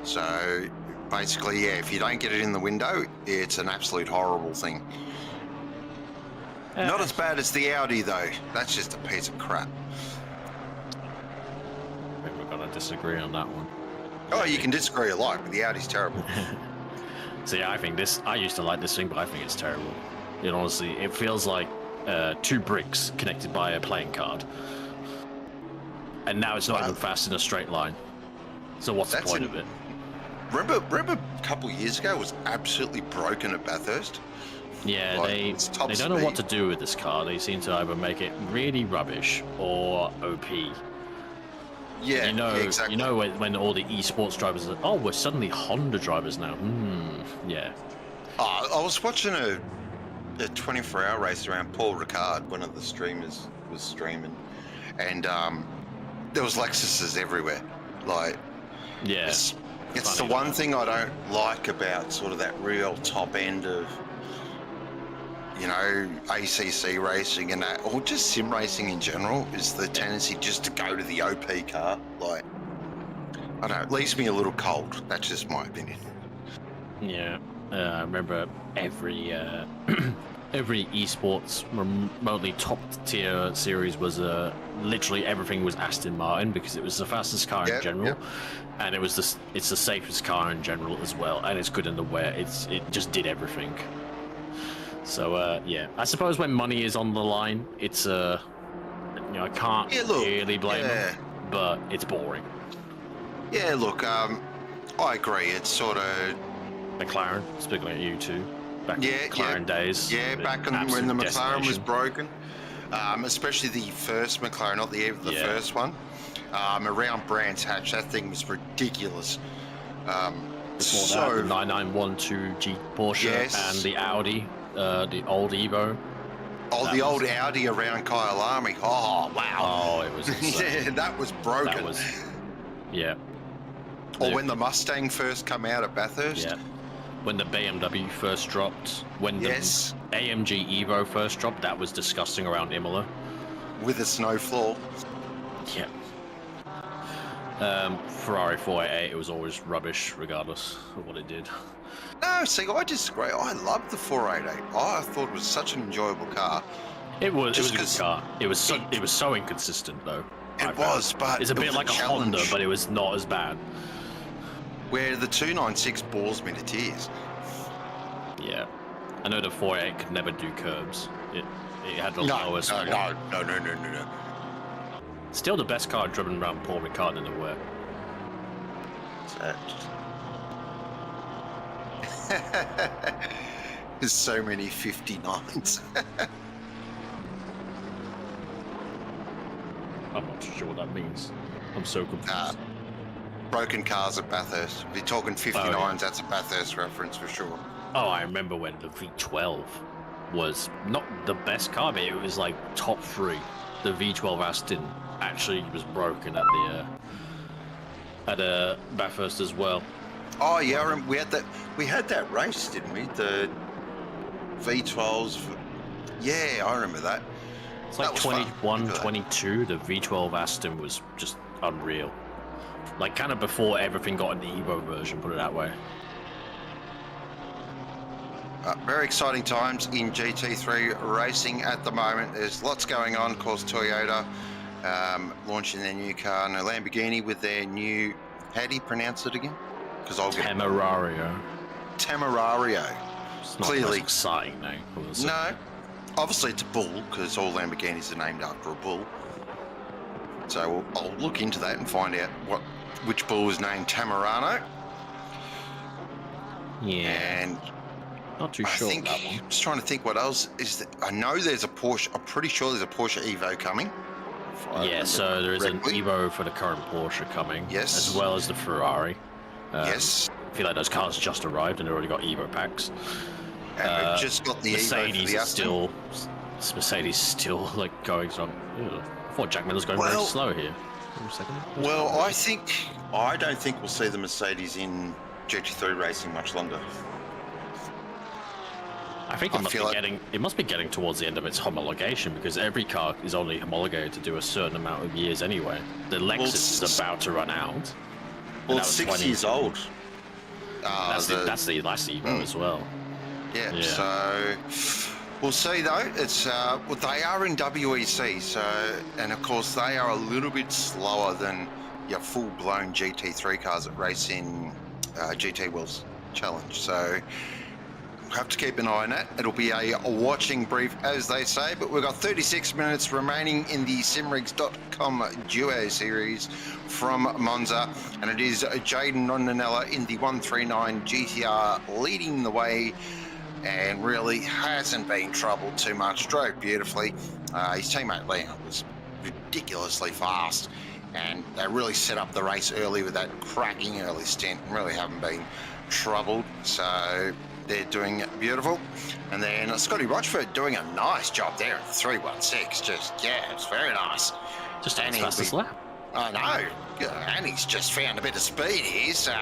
So basically, yeah, if you don't get it in the window, it's an absolute horrible thing. Not as bad as the Audi though. That's just a piece of crap. I think we're gonna disagree on that one. Oh, you can disagree a lot, but the Audi's terrible. So yeah, I used to like this thing, but I think it's terrible. Honestly, it feels like 2 bricks connected by a playing card. And now it's not even fast in a straight line. So what's the point of it? Remember a couple of years ago it was absolutely broken at Bathurst? Yeah, they don't know what to do with this car. They seem to either make it really rubbish or OP. Yeah, exactly. You know when all the esports drivers are, we're suddenly Honda drivers now. Yeah. I was watching a 24-hour race around. Paul Ricard, one of the streamers, was streaming, and there was Lexuses everywhere. Like, Yeah. it's the Funny, one though. thing I don't like about sort of that real top end of, ACC racing and that, or just sim racing in general, is the tendency just to go to the OP car. Like, I don't know, it leaves me a little cold. That's just my opinion. Yeah, I remember every every esports remotely top tier series was literally everything was Aston Martin because it was the fastest car in general, and it's the safest car in general as well, and it's good in the wear. It just did everything. So yeah, I suppose when money is on the line, it's I can't really blame them, but it's boring. Yeah, look, I agree. It's sort of McLaren, speaking of you two, back in McLaren days. Yeah, back when the McLaren was broken, especially the first McLaren, not the first one. Around Brands Hatch, that thing was ridiculous. Before that, the 9912 G Porsche and the Audi, the old Evo. Oh, the old Audi around Kyalami. Oh, wow. Oh, it was insane. Yeah, that was broken. Yeah. Or when the Mustang first come out at Bathurst. Yeah. When the BMW first dropped. When the AMG Evo first dropped, that was disgusting around Imola. With a snow floor. Yeah. Ferrari 488, it was always rubbish regardless of what it did. No, see, I disagree. I loved the 488. I thought it was such an enjoyable car. It was a good car. It was so inconsistent though. It was, but it's a bit like a Honda, but it was not as bad. Where the 296 bores me to tears. Yeah, I know the 488 could never do curbs. It had the lowest. No. Still the best car driven around Paul Ricard in the world. There's so many 59s. I'm not sure what that means. I'm so confused. Broken cars at Bathurst. If you're talking 59s, that's a Bathurst reference for sure. Oh, I remember when the V12 was not the best car, but it was like top 3. The V12 Aston actually was broken at the Bathurst as well. Oh yeah, I remember we had that race, didn't we? The V12s. Yeah, I remember that. It's like 21, 22. The V12 Aston was just unreal. Like kind of before everything got in the Evo version, put it that way. Very exciting times in GT3 racing at the moment. There's lots going on. Of course, Toyota launching their new car, and a Lamborghini with their new, how do you pronounce it again? Because I'll get Temerario. It's not clearly exciting name. No, obviously it's a bull because all Lamborghinis are named after a bull. So I'll look into that and find out which bull is named Tamarano. Yeah. And not too sure that one. I'm just trying to think what else is that. I know there's a Porsche. I'm pretty sure there's a Porsche Evo coming. Yeah, so there is an Evo for the current Porsche coming. Yes. As well as the Ferrari. Yes. I feel like those cars just arrived and they've already got Evo packs. And we've just got the Mercedes Evo for the Mercedes still like going some. I thought Jack Miller's going very slow here. Well, I don't think we'll see the Mercedes in GT3 racing much longer. I think it must be getting towards the end of its homologation because every car is only homologated to do a certain amount of years anyway. The Lexus is about to run out. Well, it's 6 years old. That's the last Evo as well. Yeah, so we'll see though. It's they are in WEC, so, and of course they are a little bit slower than your full-blown GT3 cars that race in GT Worlds Challenge. So we'll have to keep an eye on that. It'll be a watching brief, as they say, but we've got 36 minutes remaining in the simrigs.com Duo Series from Monza, and it is Jaden Nonanella in the 139 GTR leading the way, and really hasn't been troubled too much. Drove beautifully. His teammate Leon was ridiculously fast, and they really set up the race early with that cracking early stint and really haven't been troubled. So they're doing beautiful. And then Scotty Rochford doing a nice job there at 316. Just, yeah, it's very nice. Just as fast as lap. I know. And he's just found a bit of speed here, so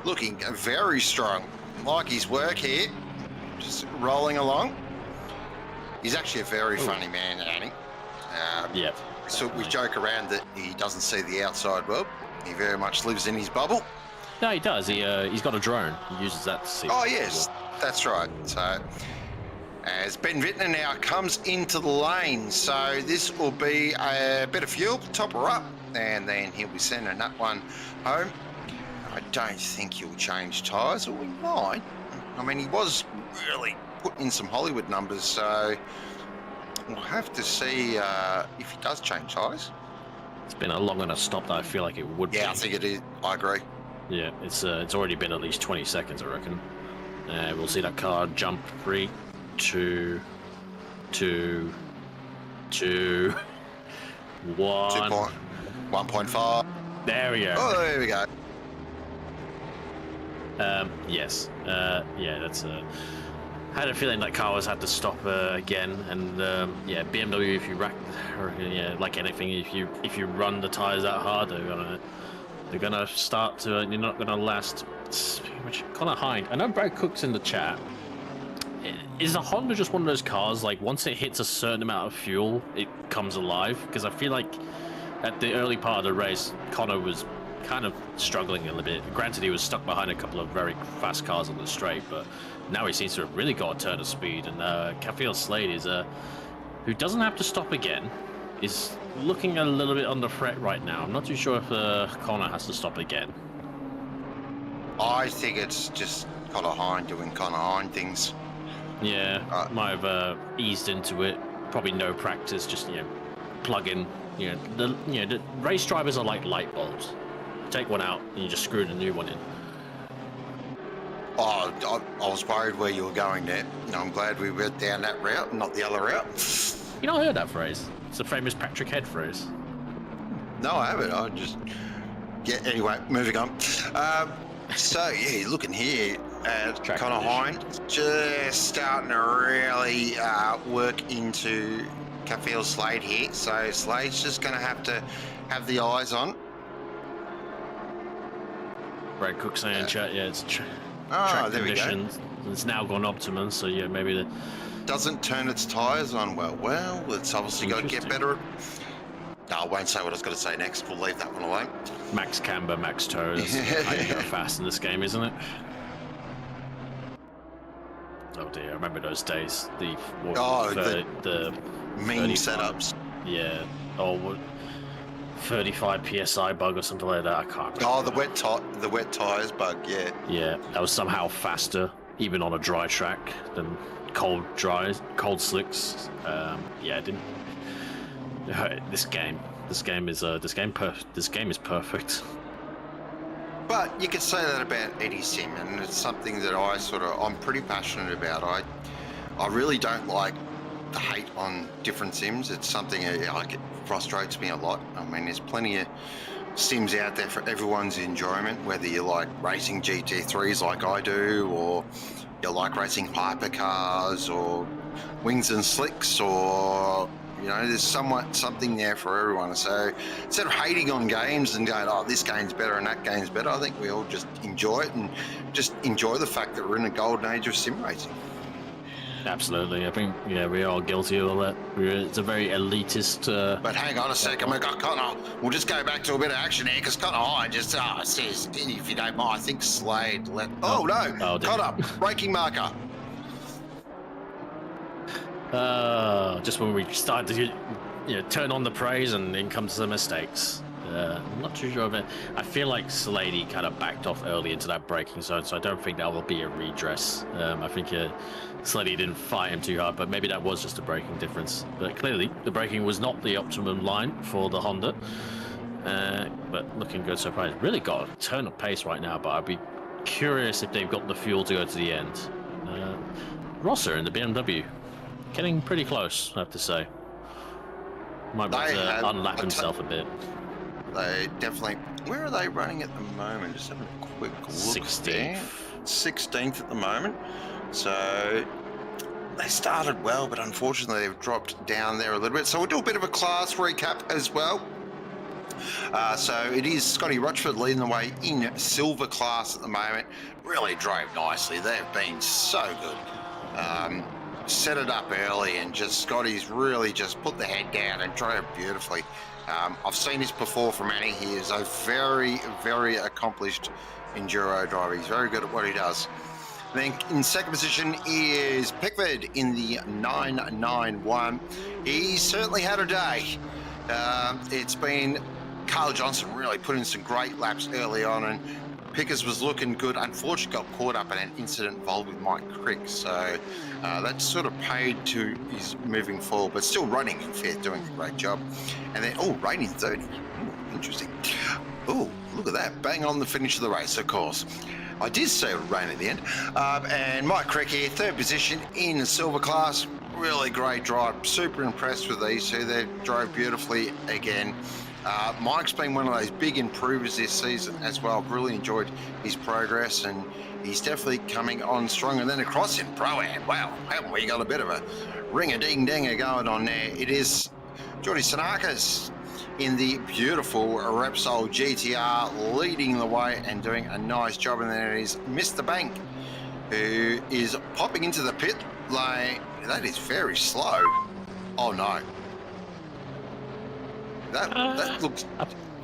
looking very strong. Like his work here, just rolling along. He's actually a very funny man, Annie. Yeah. So we joke around that he doesn't see the outside world. He very much lives in his bubble. No, he does. He's got a drone. He uses that to see. Oh, yes, that's right. So as Ben Vittner now comes into the lane, so this will be a bit of fuel, top her up, and then he'll be sending that one home. I don't think he'll change tyres, or he might. I mean, he was really putting in some Hollywood numbers, so we'll have to see if he does change tyres. It's been a long enough stop that I feel like it would be. Yeah, I think it is. I agree. Yeah, it's already been at least 20 seconds, I reckon. We'll see that car jump 3, 2, 1. 1.5. There we go. Oh, there we go. Yes. Yeah, that's I had a feeling that car was had to stop again, and yeah, BMW. If you like anything, if you run the tires that hard, they're gonna start to. You're not gonna last. Connor Hind. I know Brad Cook's in the chat. Is the Honda just one of those cars, like once it hits a certain amount of fuel, it comes alive? Because I feel like at the early part of the race, Connor was kind of struggling a little bit. Granted, he was stuck behind a couple of very fast cars on the straight, but now he seems to have really got a turn of speed. And Cafiel Slade is who doesn't have to stop again, is looking a little bit under threat right now. I'm not too sure if Connor has to stop again. I think it's just Connor Hind doing Connor Hind things. Yeah, might have eased into it. Probably no practice, just plug in. The race drivers are like light bulbs. Take one out and you just screw the new one in. Oh, I was worried where you were going there. I'm glad we went down that route and not the other route. You know, I heard that phrase. It's the famous Patrick Head phrase. No, I haven't. I just... Yeah, anyway, moving on. So, yeah, looking here at Connor Hind, just starting to really work into Cafiel Slade here. So Slade's just going to have the eyes on. Brad Cook saying chat, yeah, it's track there conditions. It's now gone optimum, so yeah, maybe the... Doesn't turn its tyres on well. Well, it's obviously got to get better. No, I won't say what I was going to say next. We'll leave that one alone. Max camber, max toes. How you go fast in this game, isn't it? Oh dear, I remember those days. The meme setups. Yeah. Oh, what? 35 psi bug or something like that. I can't remember. Oh, the wet tires bug. Yeah. Yeah, that was somehow faster, even on a dry track, than cold slicks. Yeah, it didn't. This game is perfect. But you could say that about Eddie Sim, and it's something that I'm pretty passionate about. I really don't like the hate on different sims. It's something it frustrates me a lot. I mean, there's plenty of sims out there for everyone's enjoyment, whether you like racing GT3s like I do, or you like racing hypercars, or wings and slicks, or there's something there for everyone. So instead of hating on games and going, oh, this game's better and that game's better, I think we all just enjoy it and just enjoy the fact that we're in a golden age of sim racing. Absolutely. I think, we are all guilty of all that. It's a very elitist... But hang on a second, we've got Connor. We'll just go back to a bit of action here, because Connor Hind just says, if you don't mind, I think Slade let... Oh, no! Oh, Connor, braking marker. Just when we start to turn on the praise and in comes the mistakes. I'm not too sure of it. I feel like Slady kind of backed off early into that braking zone, so I don't think that will be a redress. I think Slady didn't fight him too hard, but maybe that was just a braking difference. But clearly, the braking was not the optimum line for the Honda. But looking good so far. It's really got a turn of pace right now, but I'd be curious if they've got the fuel to go to the end. Rosser in the BMW. Getting pretty close, I have to say. Might be able to unlap himself a bit. They definitely... Where are they running at the moment? Just having a quick look. 16th. 16th at the moment. So they started well, but unfortunately they've dropped down there a little bit. So we'll do a bit of a class recap as well. So it is Scotty Rochford leading the way in silver class at the moment. Really drove nicely. They've been so good. Set it up early, and just Scotty's really just put the head down and drove beautifully. I've seen this before from Annie. He is a very, very accomplished enduro driver. He's very good at what he does. Then in second position is Pickford in the 991. He certainly had a day. It's been Carl Johnson really put in some great laps early on, and Pickers was looking good. Unfortunately, got caught up in an incident involved with Mike Crick, so that sort of paid to his moving forward, but still running in fifth, doing a great job. And then, rain in 30. Ooh, interesting. Oh, look at that. Bang on the finish of the race, of course. I did say it would rain at the end. And Mike Crick here, third position in the silver class. Really great drive. Super impressed with these two. They drove beautifully again. Mike's been one of those big improvers this season as well. Really enjoyed his progress, and he's definitely coming on strong. And then across in Pro-Am, wow, haven't we got a bit of a ring-a-ding-dinger going on there? It is Geordie Sanakis in the beautiful Repsol GTR leading the way and doing a nice job. And then it is Mr. Bank, who is popping into the pit lane. That is very slow. Oh no. That looks,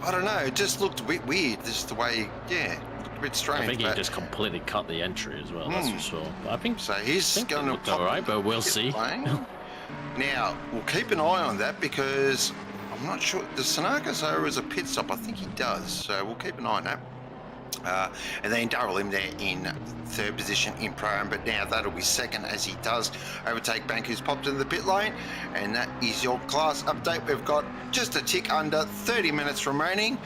I don't know, it just looked a bit weird, just the way, looked a bit strange. I think he just completely cut the entry as well, that's for sure. But I think so. He's going to pop. All right, but we'll see. Now, we'll keep an eye on that, because I'm not sure. Does Sanakis owe as a pit stop? I think he does, so we'll keep an eye on that. And then Darrell Lim there in third position in Pro-Am, but now that'll be second as he does overtake Bank, who's popped into the pit lane. And that is your class update. We've got just a tick under 30 minutes remaining,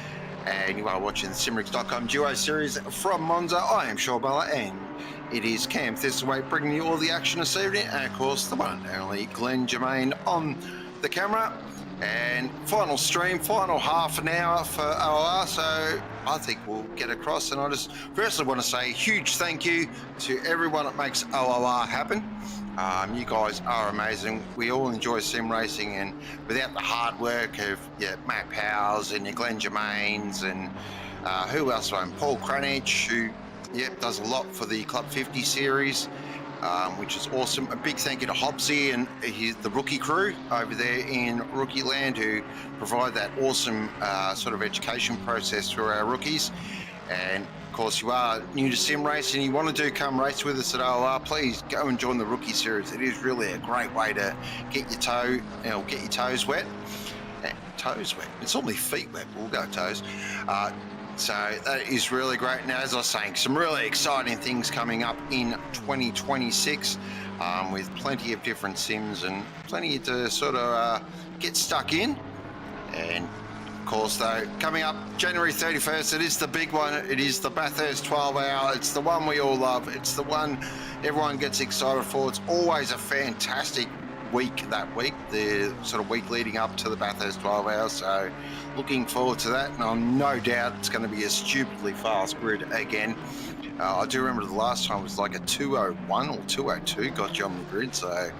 and you are watching the Simmerics.com Duo Series from Monza. I am Shaw Bella, and it is Cam Thistlethwaite bringing you all the action this evening, and of course the one and only Glenn Germain on the camera. And final stream, final half an hour for OOR, so I think we'll get across. And I just firstly want to say a huge thank you to everyone that makes OOR happen. You guys are amazing. We all enjoy sim racing, and without the hard work of Matt Powers and your Glenn Germains and who else? Paul Cranich, who does a lot for the Club 50 series. Which is awesome. A big thank you to Hobbsy and the rookie crew over there in Rookie Land, who provide that awesome sort of education process for our rookies. And of course, you are new to sim racing and you want to come race with us at OOR, please go and join the rookie series. It is really a great way to get your toes wet. Toes wet. It's normally feet wet. We'll go toes. So that is really great. Now, as I was saying, some really exciting things coming up in 2026 with plenty of different sims and plenty to sort of get stuck in. And of course, though, coming up January 31st, it is the big one. It is the Bathurst 12-hour. It's the one we all love. It's the one everyone gets excited for. It's always a fantastic week that week, the sort of week leading up to the Bathurst 12 hours. So looking forward to that, and I'm no doubt it's going to be a stupidly fast grid again. I do remember the last time was like a 2:01 or 2:02 got you on the grid, so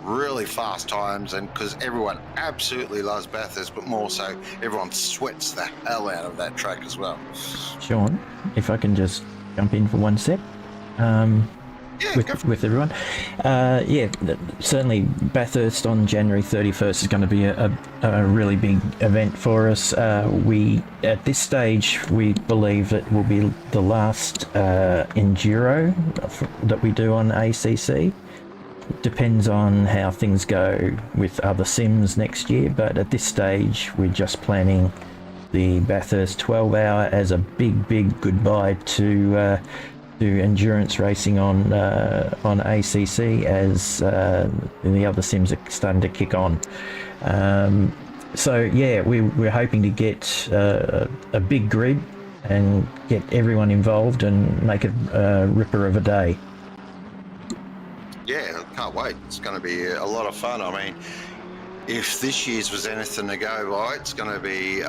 really fast times. And because everyone absolutely loves Bathurst, but more so everyone sweats the hell out of that track as well. Sean, if I can just jump in for one sec. With everyone. Certainly Bathurst on January 31st is going to be a really big event for us. At this stage, we believe it will be the last enduro that we do on ACC. Depends on how things go with other sims next year, but at this stage, we're just planning the Bathurst 12-hour as a big goodbye to endurance racing on ACC as the other sims are starting to kick on. We're hoping to get a big grid and get everyone involved and make it a ripper of a day. Yeah, I can't wait. It's going to be a lot of fun. I mean, if this year's was anything to go by, it's going to be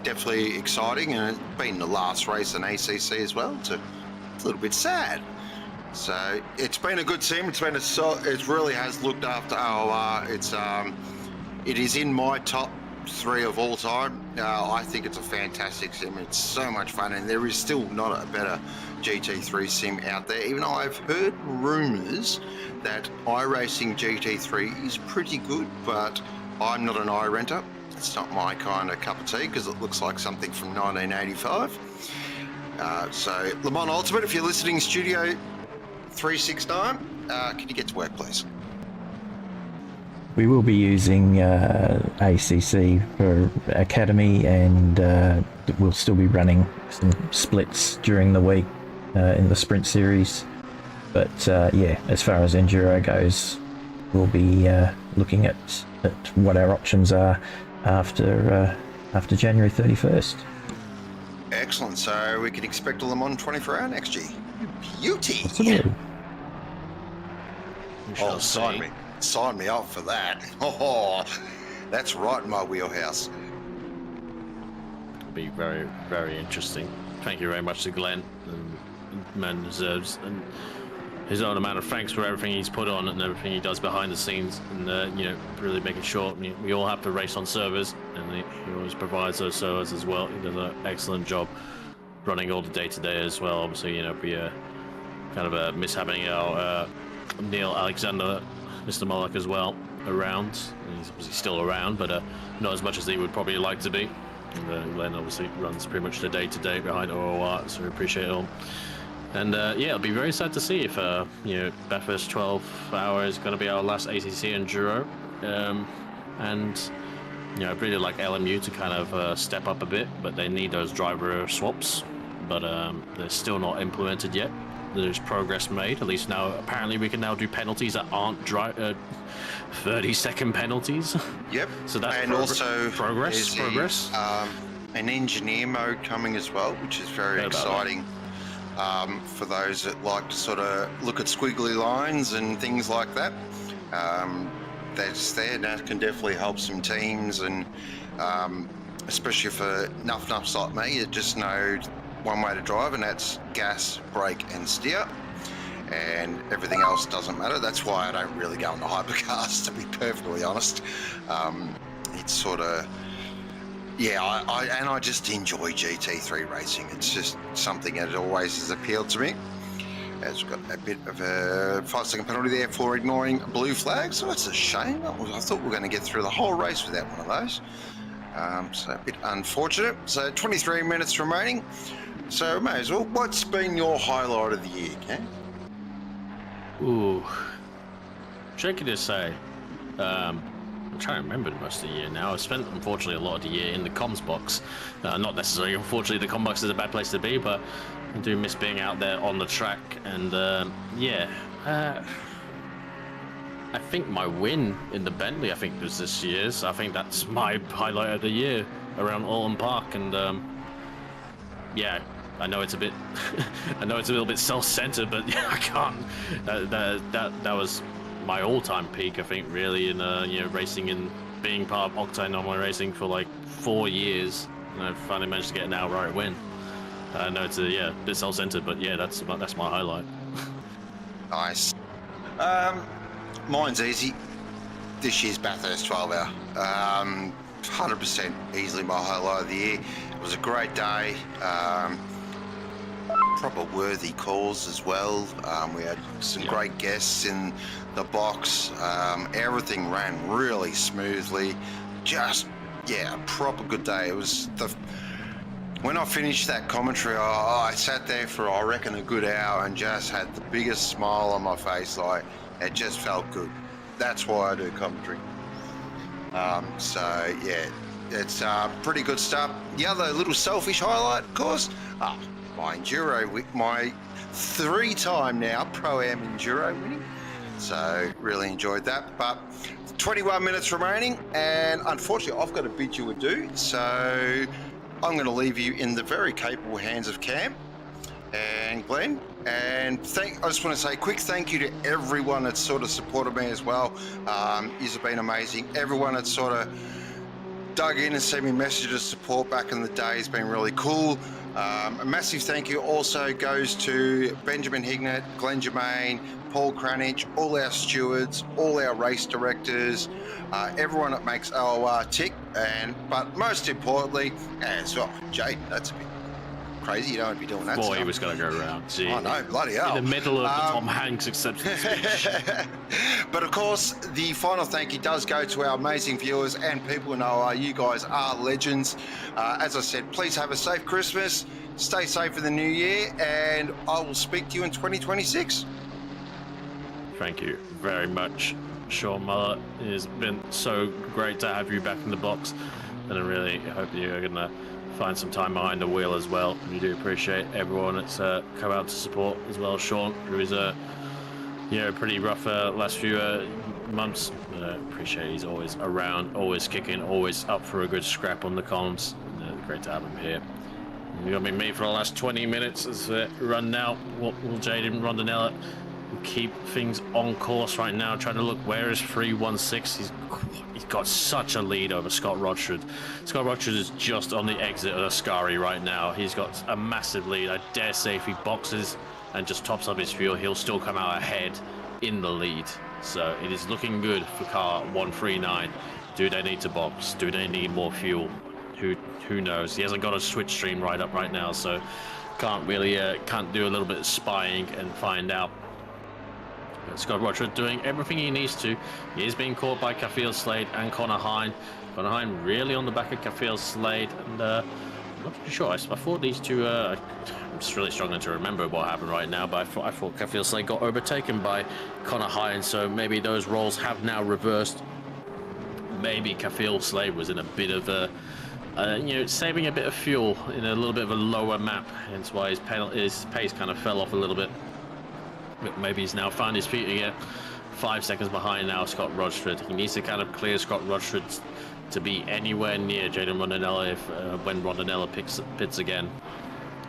definitely exciting, and it's been the last race in ACC as well. It's a little bit sad. So it's been a good sim. It really has looked after OOR. It is in my top 3 of all time. I think it's a fantastic sim. It's so much fun, and there is still not a better GT3 sim out there, even though I've heard rumours that iRacing GT3 is pretty good, but I'm not an iRenter. It's not my kind of cup of tea because it looks like something from 1985. So, Le Mans Ultimate, if you're listening, Studio 369, can you get to work, please? We will be using ACC for Academy, and we'll still be running some splits during the week in the Sprint Series. But yeah, as far as Enduro goes, we'll be looking at what our options are after January 31st. Excellent. So we can expect a Le Mans 24-hour next year. Beauty. Absolutely. Oh, sign me up for that. Oh, that's right in my wheelhouse. It'll be very, very interesting. Thank you very much to Glenn. Man deserves his own amount of thanks for everything he's put on and everything he does behind the scenes, and really making sure we all have to race on servers, and he always provides those servers as well. He does an excellent job running all the day-to-day as well. Obviously, we kind of miss having our Neil Alexander, Mr. Moloch as well around. He's obviously still around, but not as much as he would probably like to be. And Glenn obviously runs pretty much the day-to-day behind OOR, so we appreciate it all. And yeah, it'll be very sad to see if Bathurst 12 hour is going to be our last ACC Enduro. And I'd really like LMU to kind of step up a bit, but they need those driver swaps, but they're still not implemented yet. There's progress made, at least now. Apparently we can now do penalties that aren't 30-second penalties. Yep. So that's also progress. An engineer mode coming as well, which is very exciting. For those that like to sort of look at squiggly lines and things like that. That's there. That can definitely help some teams, and especially for nuffs like me, you just know one way to drive, and that's gas, brake and steer, and everything else doesn't matter. That's why I don't really go into hypercars, to be perfectly honest. It's sort of, yeah, I just enjoy GT3 racing. It's just something that always has appealed to me. It's got a bit of a 5-second penalty there for ignoring a blue flag, so that's a shame. I thought we were going to get through the whole race without one of those. So a bit unfortunate. So 23 minutes remaining. So may as well, what's been your highlight of the year, Cam? Ooh, tricky to say. I'm trying to remember most of the year now. I spent, unfortunately, a lot of the year in the comms box. Not necessarily, unfortunately, the comms box is a bad place to be, but I do miss being out there on the track. And yeah, I think my win in the Bentley, I think, was this year's. I think that's my highlight of the year around Alton Park. And yeah, I know it's a bit, I know it's a little bit self-centered, but yeah, I can't. That was my all-time peak, I think, really, in racing and being part of Octane Online Racing for like 4 years, and I finally managed to get an outright win. I know it's a bit self-centered, but yeah, that's my highlight. Nice. Mine's easy. This year's Bathurst 12 hour. 100% easily my highlight of the year. It was a great day. Proper worthy calls as well. We had some great guests in the box. Everything ran really smoothly. Just, yeah, a proper good day. It was when I finished that commentary, I sat there for, I reckon, a good hour and just had the biggest smile on my face. Like, it just felt good. That's why I do commentary. So yeah, it's pretty good stuff. The other little selfish highlight, of course, my Enduro, my 3-time now Pro-Am Enduro winning. So really enjoyed that. But 21 minutes remaining, and unfortunately I've got to bid you adieu. So I'm going to leave you in the very capable hands of Cam and Glenn. And I just want to say a quick thank you to everyone that's sort of supported me as well. You've been amazing. Everyone that's sort of dug in and sent me messages of support back in the day has been really cool. A massive thank you also goes to Benjamin Hignett, Glenn Germain, Paul Cranich, all our stewards, all our race directors, everyone that makes OOR tick, but most importantly, Jade, that's a bit crazy. You don't want to be doing that Boy, stuff. he was going to go around. Gee. I know, bloody hell. In the middle of the Tom Hanks acceptance speech. But of course, the final thank you does go to our amazing viewers and people in OOR. You guys are legends. As I said, please have a safe Christmas, stay safe in the new year, and I will speak to you in 2026. Thank you very much, Sean Muller. It has been so great to have you back in the box, and I really hope you're going to find some time behind the wheel as well. We do appreciate everyone that's come out to support as well. Sean, who is pretty rough last few months. Appreciate he's always around, always kicking, always up for a good scrap on the comms. Great to have him here. You're gonna be me for the last 20 minutes as run now. Will Jaden Rondinella keep things on course right now? Trying to look where is 316. He's got such a lead over Scott Rochford. Scott Rochford is just on the exit of Ascari right now. He's got a massive lead. I dare say if he boxes and just tops up his fuel, he'll still come out ahead in the lead. So it is looking good for car 139. Do they need to box? Do they need more fuel? Who knows? He hasn't got a switch stream right up right now, so can't really can't do a little bit of spying and find out. Scott Rochford doing everything he needs to. He is being caught by Kafil Slade and Connor Hine. Connor Hine really on the back of Kafil Slade, and I'm not too sure. I thought these two. I'm just really struggling to remember what happened right now, but I thought Kafil Slade got overtaken by Connor Hine, so maybe those roles have now reversed. Maybe Kafil Slade was in a bit of a. Saving a bit of fuel in a little bit of a lower map, hence why his pace kind of fell off a little bit. But maybe he's now found his feet again. 5 seconds behind now, Scott Rochford. He needs to kind of clear Scott Rochford to be anywhere near Jaden Rondinella when Rondinella pits again.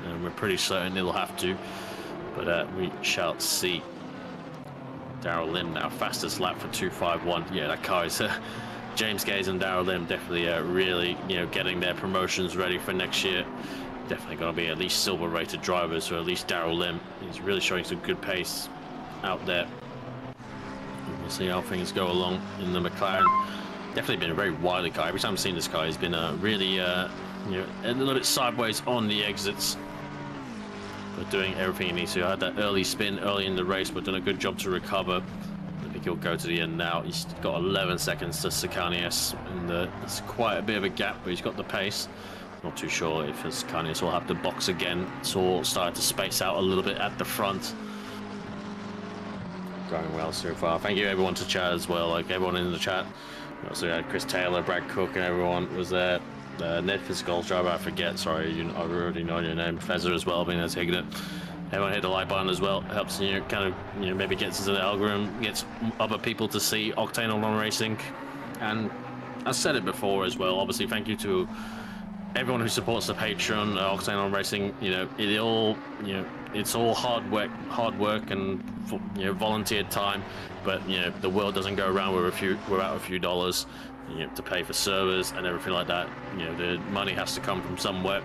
And we're pretty certain he'll have to, but we shall see. Darrell Lim now, fastest lap for 2:51. Yeah, that car is James Gaze and Darrell Lim definitely really getting their promotions ready for next year. Definitely going to be at least silver rated drivers, or at least Darrell Lim. He's really showing some good pace out there. We'll see how things go along in the McLaren. Definitely been a very wily car. Every time I've seen this car, he's been really a little bit sideways on the exits, but doing everything he needs to. I had that early spin early in the race, but done a good job to recover. I think he'll go to the end now. He's got 11 seconds to Sakanias, and it's quite a bit of a gap, but he's got the pace. Not too sure if Sakanias will have to box again. It's all starting to space out a little bit at the front. Going well so far. Thank you everyone to chat as well, like everyone in the chat. We also had Chris Taylor, Brad Cook, and everyone was there. Ned Fitzgerald driver, I forget, sorry, I already know your name. Fezzer as well, being there taking it. Everyone hit the like button as well. It helps maybe gets into the algorithm, gets other people to see Octane Online Racing. And I said it before as well. Obviously, thank you to everyone who supports the Patreon, Octane Online Racing. It's all hard work and volunteered time. But the world doesn't go around without a few dollars. To pay for servers and everything like that. The money has to come from somewhere.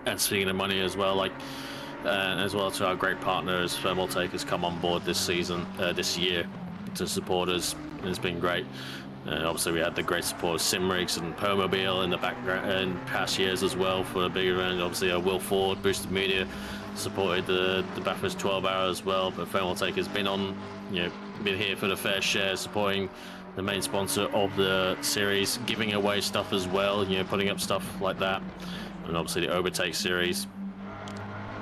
And speaking of money as well, as well to our great partners, Thermaltake has come on board this year to support us. It's been great. Obviously, we had the great support of Simrigs and Permobile in the background in past years as well for a big event. Obviously, Will Ford, Boosted Media supported the Bathurst 12 Hour as well. But Thermaltake has been on, been here for the fair share, supporting the main sponsor of the series, giving away stuff as well. Putting up stuff like that, and obviously the Overtake series.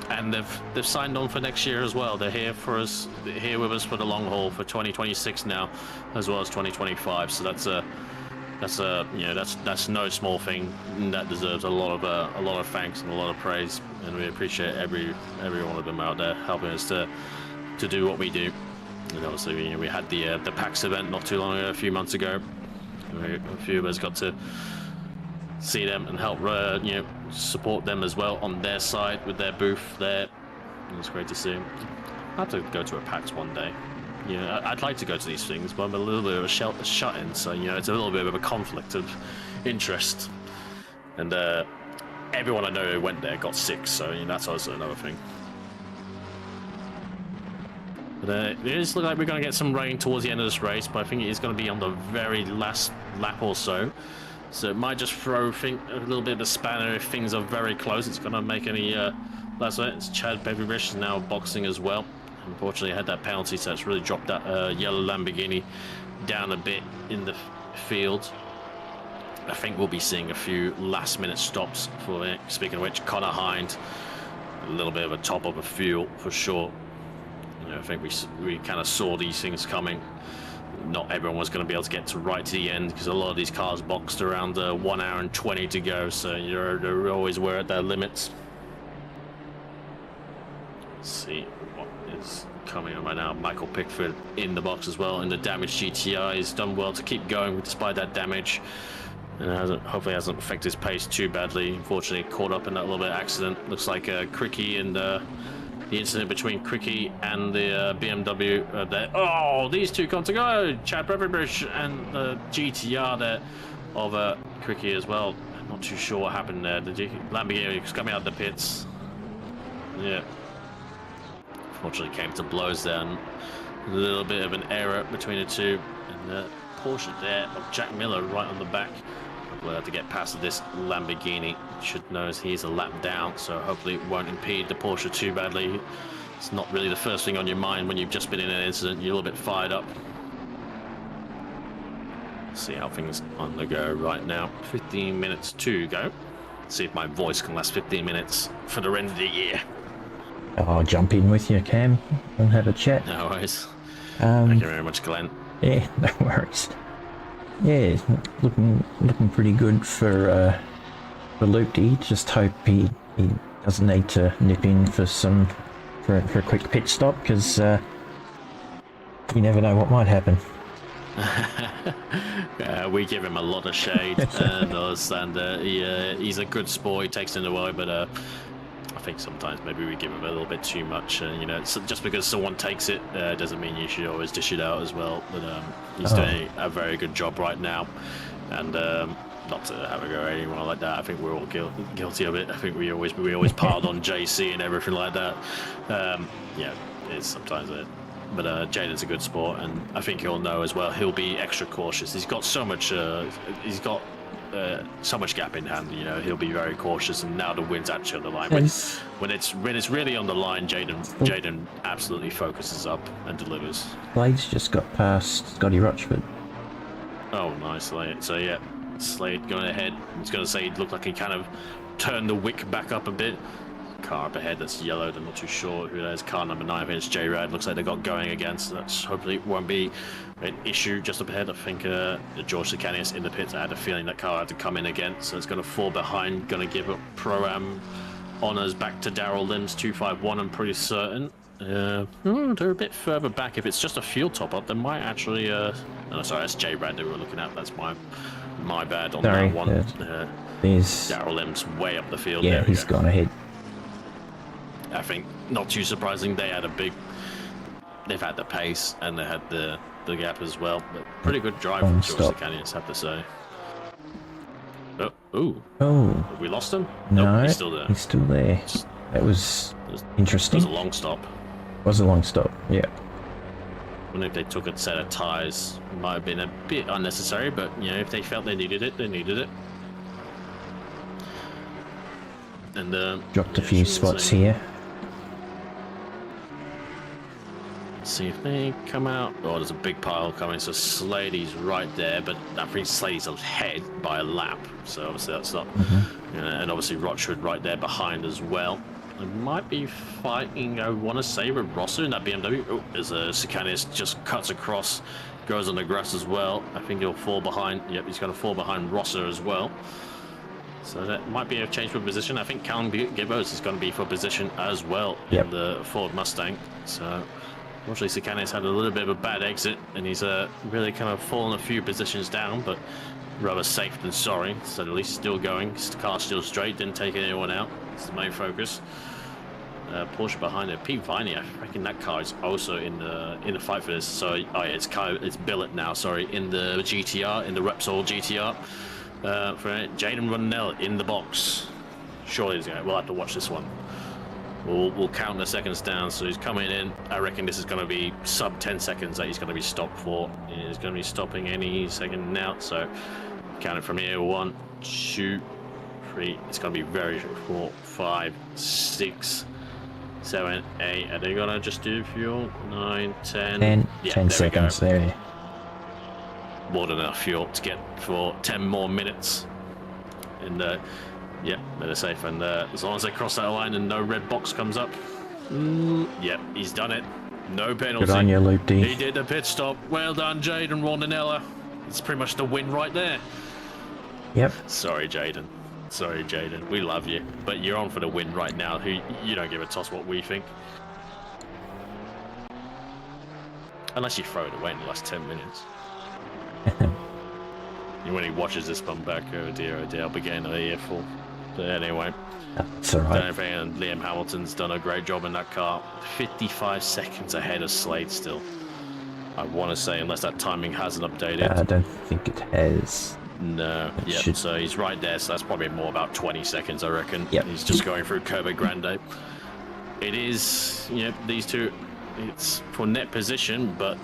And they've signed on for next year as well. They're here with us for the long haul for 2026 now, as well as 2025. So that's no small thing. That deserves a lot of thanks and a lot of praise. And we appreciate every one of them out there helping us to do what we do. And obviously, we had the PAX event not too long ago, a few months ago. A few of us got to see them and help support them as well on their side with their booth there. It was great to see. I'll have to go to a PAX one day. I'd like to go to these things, but I'm a little bit of a shut-in, so it's a little bit of a conflict of interest. And everyone I know who went there got sick, so that's also another thing. But it is looking like we're going to get some rain towards the end of this race, but I think it is going to be on the very last lap or so. So it might just throw a little bit of a spanner if things are very close. It's going to make any last minute. It's Chad Beveridge now boxing as well. Unfortunately, had that penalty, so it's really dropped that yellow Lamborghini down a bit in the field. I think we'll be seeing a few last-minute stops for it. Speaking of which, Connor Hind, a little bit of a top of a fuel for sure. I think we kind of saw these things coming. Not everyone was going to be able to get right to the end because a lot of these cars boxed around 1 hour and 20 to go, so they're always were at their limits. Let's see what is coming right now. Michael Pickford in the box as well, and the damaged GTI has done well to keep going despite that damage. And hopefully hasn't affected his pace too badly. Unfortunately, caught up in that little bit of accident. Looks like Cricky and the incident between Cricky and the BMW there. Oh, these two come to go. Chad Beveridge and the GTR there of Cricky as well. I'm not too sure what happened there. The Lamborghini was coming out of the pits. Yeah. Unfortunately, came to blows there. And a little bit of an error between the two. And the Porsche there of Jack Miller right on the back. We'll have to get past this Lamborghini. Should know he's a lap down, so hopefully it won't impede the Porsche too badly. It's not really the first thing on your mind when you've just been in an incident. You're a little bit fired up. See how things on the go right now. 15 minutes to go. See if my voice can last 15 minutes for the end of the year. I'll jump in with you, Cam, and have a chat. No worries. Thank you very much, Glenn. Yeah, no worries. Yeah, looking pretty good for Loopy. Just hope he doesn't need to nip in for a quick pit stop, because you never know what might happen. We give him a lot of shade, and he's a good sport. He takes it away, but I think sometimes maybe we give him a little bit too much. Just because someone takes it doesn't mean you should always dish it out as well. But he's doing a very good job right now, and not to have a go at anyone like that. I think we're all guilty of it. I think we always piled on JC and everything like that. Yeah, it's sometimes it. But Jaden's a good sport, and I think he'll know as well. He'll be extra cautious. He's got so much. So much gap in hand, he'll be very cautious, and now the win's actually on the line. When it's really on the line, Jaden absolutely focuses up and delivers. Slade's just got past Scotty Rochford. Oh, nice, Slade. So yeah, Slade going ahead. I was going to say it looked like he kind of turned the wick back up a bit. Car up ahead that's yellowed. I'm not too sure who that is. Car number 9, I think it's J-Rad. Looks like they got going again, so that's hopefully won't be an issue just up ahead. I think George Sicanius in the pits. I had a feeling that car had to come in again, so it's going to fall behind. Going to give up Pro-Am honours back to Daryl Limbs 251. I'm pretty certain. They're a bit further back. If it's just a fuel top up, they might actually. Oh, sorry, that's J-Rad they were looking at. That's my bad on that one. Daryl Limbs way up the field. Yeah, he's gone ahead. I think not too surprising. They've had the pace and they had the gap as well. But pretty good drive from George Sicanius, have to say. Oh, have we lost him? No, nope, he's still there. He's still there. That was interesting. It was a long stop. Yeah. I wonder if they took a set of tyres. Might have been a bit unnecessary, but if they felt they needed it, they needed it. And dropped a few spots here. See if they come out. Oh, there's a big pile coming, so Slady's right there, but I think Slady's ahead by a lap, so obviously that's not. And obviously Rochford right there behind as well. They might be fighting, I want to say, with Rosser in that BMW. Oh, as Sicanius just cuts across, goes on the grass as well. I think he'll fall behind. Yep, he's going to fall behind Rosser as well. So that might be a change for position. I think Callum Gibbos is going to be for position as well in the Ford Mustang. So unfortunately, Sicanius had a little bit of a bad exit, and he's really kind of fallen a few positions down, but rather safe than sorry. So at least still going. His car's still straight, didn't take anyone out. It's the main focus. Porsche behind it. Pete Viney, I reckon that car is also in the fight for this. So it's Billet now. Sorry, in the GTR, in the Repsol GTR. For Jaden Runnell in the box. Surely we'll have to watch this one. We'll count the seconds down. So he's coming in. I reckon this is going to be sub 10 seconds that he's going to be stopped for. He's going to be stopping any second now. So count it from here. 1, 2, 3. It's going to be very 4, 5, 6, 7, 8. Are they going to just do fuel? 9, 10. 10, yeah, 10 seconds there. More than enough fuel to get for 10 more minutes. And yeah, they're safe. And as long as they cross that line and no red box comes up, yep, he's done it. No penalty. Good on you, Loop-D. He did the pit stop. Well done, Jaden Rondinella. It's pretty much the win right there. Yep. Sorry, Jaden. Sorry, Jaden. We love you, but you're on for the win right now. You don't give a toss what we think. Unless you throw it away in the last 10 minutes. When he watches this one back, oh dear, I'll be getting an earful. But anyway, that's alright. And Liam Hamilton's done a great job in that car. 55 seconds ahead of Slade still. I want to say, unless that timing hasn't updated. I don't think it has. No, yeah, should... so he's right there, so that's probably more about 20 seconds, I reckon. Yep. He's just going through Curva Grande. It is, you know, these two, it's for net position, but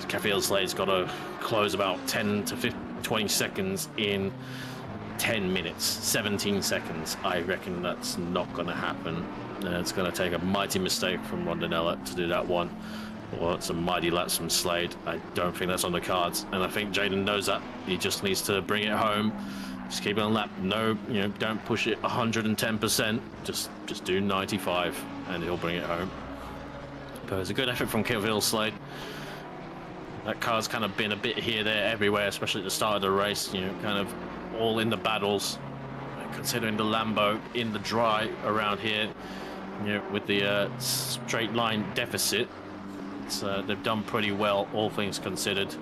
Cafiel Slade's got to close about 10 to 20 seconds in 10 minutes, 17 seconds. I reckon that's not going to happen. It's going to take a mighty mistake from Rondinella to do that one. Or some mighty laps from Slade. I don't think that's on the cards, and I think Jaden knows that. He just needs to bring it home. Just keep it on lap. No, you know, don't push it 110%. Just do 95, and he'll bring it home. But it's a good effort from Cafiel Slade. That car's kind of been a bit here, there, everywhere, especially at the start of the race. You know, kind of all in the battles. Considering the Lambo in the dry around here, you know, with the straight line deficit. They've done pretty well, all things considered.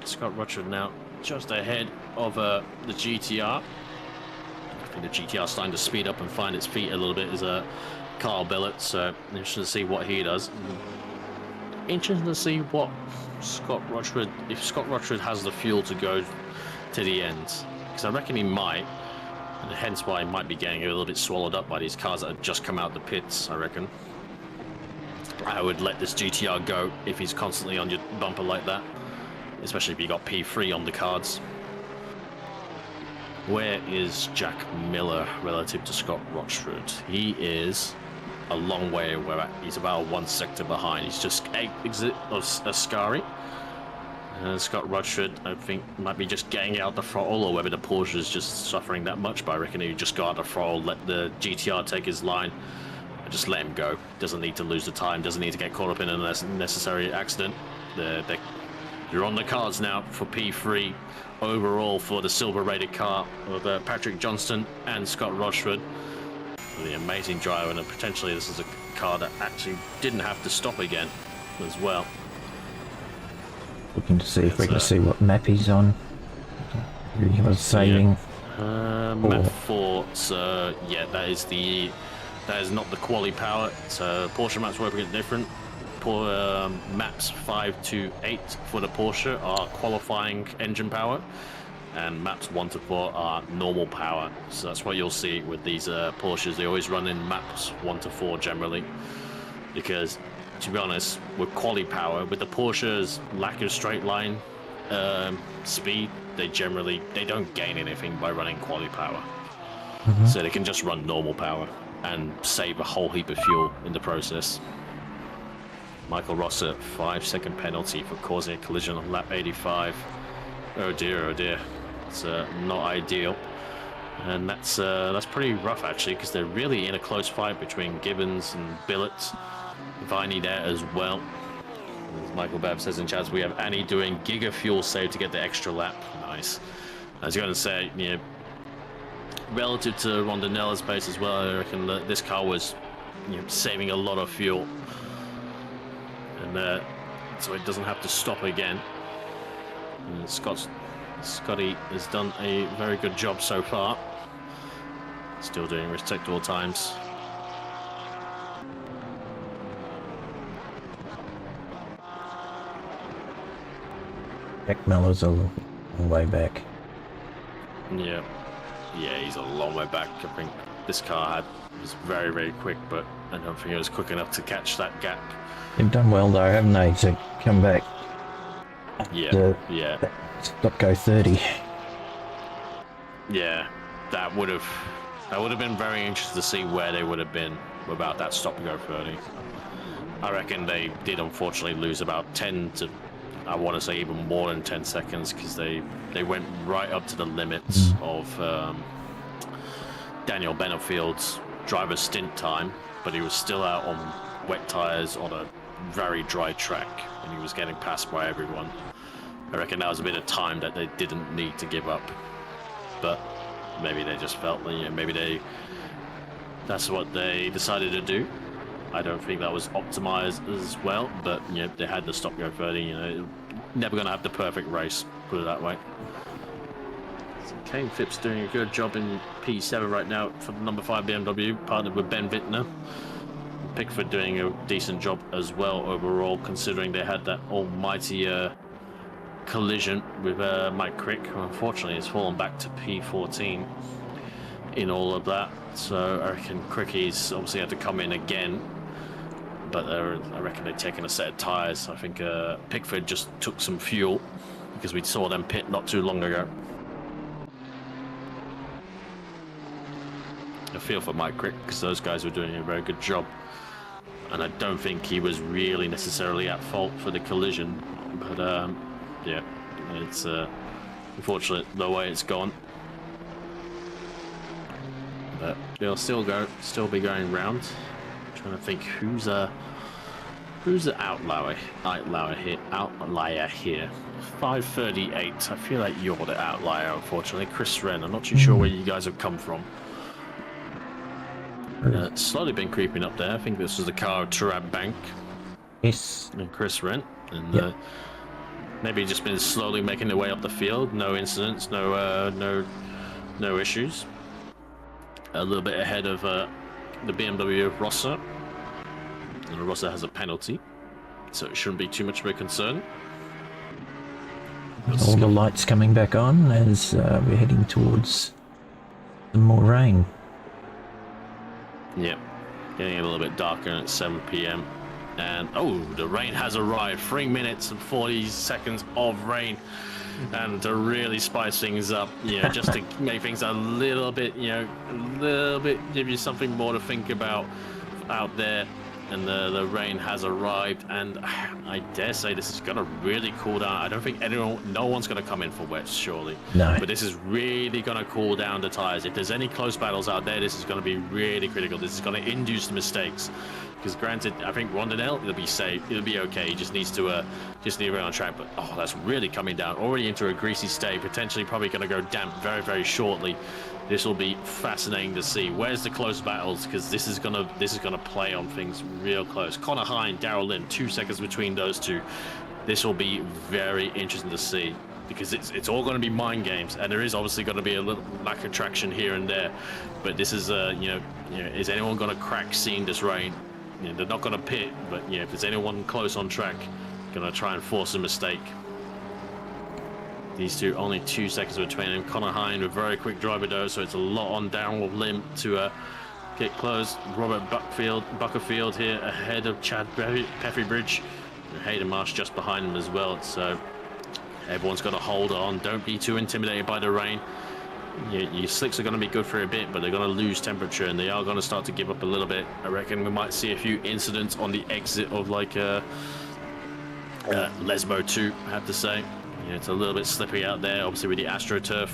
Scott Rutherford now just ahead of the GTR. I think the GTR starting to speed up and find its feet a little bit is Carl Billett, so interesting to see what he does. Interesting to see what Scott Rutherford, if Scott Rutherford has the fuel to go to the end, because I reckon he might, and hence why he might be getting a little bit swallowed up by these cars that have just come out the pits, I reckon. I would let this GTR go if he's constantly on your bumper like that, especially if you got P3 on the cards. Where is Jack Miller relative to Scott Rochford? He is a long way away. He's about 1 sector behind. He's just 8 exit of Ascari. Scott Rochford, I think, might be just getting out the throttle, or whether the Porsche is just suffering that much, but I reckon he just got out the throttle, let the GTR take his line. Just let him go. Doesn't need to lose the time. Doesn't need to get caught up in a necessary accident. You're on the cards now for P3 overall for the silver-rated car of Patrick Johnston and Scott Rochford. The amazing driver, and potentially this is a car that actually didn't have to stop again as well. Looking to see if we can see what map he's on. He was saving. Yeah. Map 4. So yeah, that is not the quali power. So Porsche maps work a bit different. Maps 5 to 8 for the Porsche are qualifying engine power, and maps 1 to 4 are normal power. So that's what you'll see with these Porsches. They always run in maps 1 to 4 generally, because to be honest, with quali power, with the Porsche's lack of straight line speed, they don't gain anything by running quali power. So they can just run normal power and save a whole heap of fuel in the process. Michael Rosser, 5-second penalty for causing a collision on lap 85. Oh dear, it's not ideal. And that's pretty rough actually, because they're really in a close fight between Gibbons and Billett. Viney there as well. As Michael Babb says in chat, we have Annie doing giga fuel save to get the extra lap. Nice. I was going to say, you know, relative to Rondinella's pace as well, I reckon that this car was, you know, saving a lot of fuel, and so it doesn't have to stop again. And Scotty has done a very good job so far. Still doing respectable times. Jack Miller's a way back. Yeah, he's a long way back. I think this car was very, very quick, but I don't think it was quick enough to catch that gap. They've done well though, haven't they, to come back? Yeah, Stop go 30. Yeah, that would have been very interesting to see where they would have been without that stop and go 30. I reckon they did unfortunately lose about 10 to, I want to say even more than 10 seconds, because they went right up to the limits of Daniel Benefield's driver's stint time, but he was still out on wet tires on a very dry track, and he was getting passed by everyone. I reckon that was a bit of time that they didn't need to give up, but maybe they just felt that, you know, maybe that's what they decided to do. I don't think that was optimized as well, but you know, they had the stop go 30. You know, never going to have the perfect race, put it that way. So Kane Phipps doing a good job in P7 right now for the number 5 BMW, partnered with Ben Wittner. Pickford doing a decent job as well overall, considering they had that almighty collision with Mike Crick, who unfortunately has fallen back to P14 in all of that. So I reckon Cricky's obviously had to come in again, but I reckon they've taken a set of tyres. I think Pickford just took some fuel, because we saw them pit not too long ago. I feel for Mike Crick, because those guys were doing a very good job, and I don't think he was really necessarily at fault for the collision, but yeah, it's unfortunate the way it's gone. But they'll still be going round. I'm trying to think who's the outlier here. 5:38. I feel like you're the outlier, unfortunately. Chris Wren. I'm not too sure where you guys have come from. Slowly been creeping up there. I think this was the car of Turab Bank. Yes. And Chris Wren. And maybe just been slowly making their way up the field. No incidents. No issues. A little bit ahead of the BMW of Rosser, and Rosser has a penalty, so it shouldn't be too much of a concern. All the lights coming back on as we're heading towards some more rain. Yep, getting a little bit darker at 7 p.m. And oh, the rain has arrived. 3 minutes and 40 seconds of rain. And to really spice things up, you know, just to make things a little bit, you know, give you something more to think about out there. And the rain has arrived, and I dare say this is gonna really cool down. I don't think no one's gonna come in for wets, surely. No. But this is really gonna cool down the tires. If there's any close battles out there, this is gonna be really critical. This is gonna induce mistakes. Because granted, I think Rondinell, it'll be safe, it'll be okay. He just needs to just need to be on track. But oh, that's really coming down, already into a greasy state. Potentially, probably going to go damp very, very shortly. This will be fascinating to see. Where's the close battles? Because this is gonna play on things real close. Connor Hine, Darrell Lynn, 2 seconds between those two. This will be very interesting to see, because it's all going to be mind games, and there is obviously going to be a little lack of traction here and there. But this is is anyone going to crack seeing this rain? You know, they're not going to pit, but you know, if there's anyone close on track, going to try and force a mistake. These two, only 2 seconds between them. Connor Hine, a very quick driver though, so it's a lot on Darrell Lim to get close. Robert Buckerfield here ahead of Chad Peffybridge. Hayden Marsh just behind him as well, so everyone's got to hold on. Don't be too intimidated by the rain. Your slicks are going to be good for a bit, but they're going to lose temperature, and they are going to start to give up a little bit. I reckon we might see a few incidents on the exit of like Lesbo 2, I have to say. Yeah, it's a little bit slippery out there, obviously with the AstroTurf.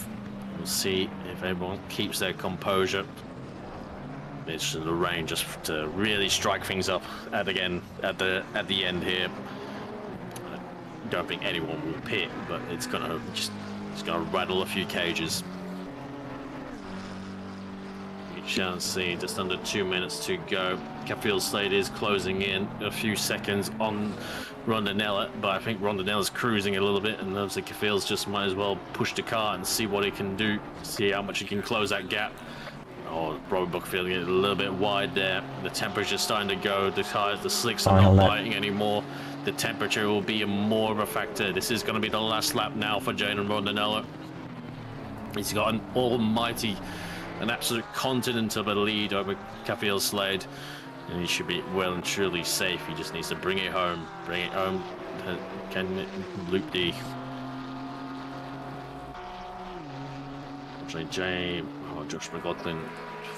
We'll see if everyone keeps their composure. It's the rain just to really strike things up at the end here. I don't think anyone will pit, but it's gonna rattle a few cages. You shall see, just under 2 minutes to go. Capfield Slade is closing in a few seconds on Rondinella, but I think Rondinella's cruising a little bit, and obviously Capfield's just might as well push the car and see what he can do, see how much he can close that gap. Oh, Robert Buckfield getting a little bit wide there. The temperature's starting to go. The tires, the slicks are not biting anymore. The temperature will be more of a factor. This is going to be the last lap now for Jaden Rondinella. He's got an almighty an absolute continent of a lead over Cafiel Slade, and he should be well and truly safe. He just needs to bring it home. Can loop D. Josh McLaughlin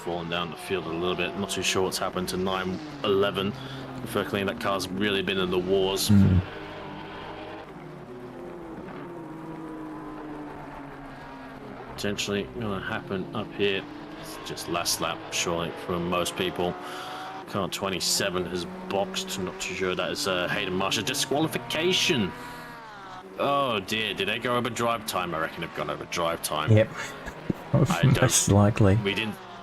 falling down the field a little bit. Not too sure what's happened to 911. Unfortunately, that car's really been in the wars. Potentially going to happen up here. It's just last lap, surely, for most people. Car 27 has boxed. Not too sure that is Hayden Marshall disqualification. Oh dear, did they go over drive time? I reckon they've gone over drive time. Yep. Most likely.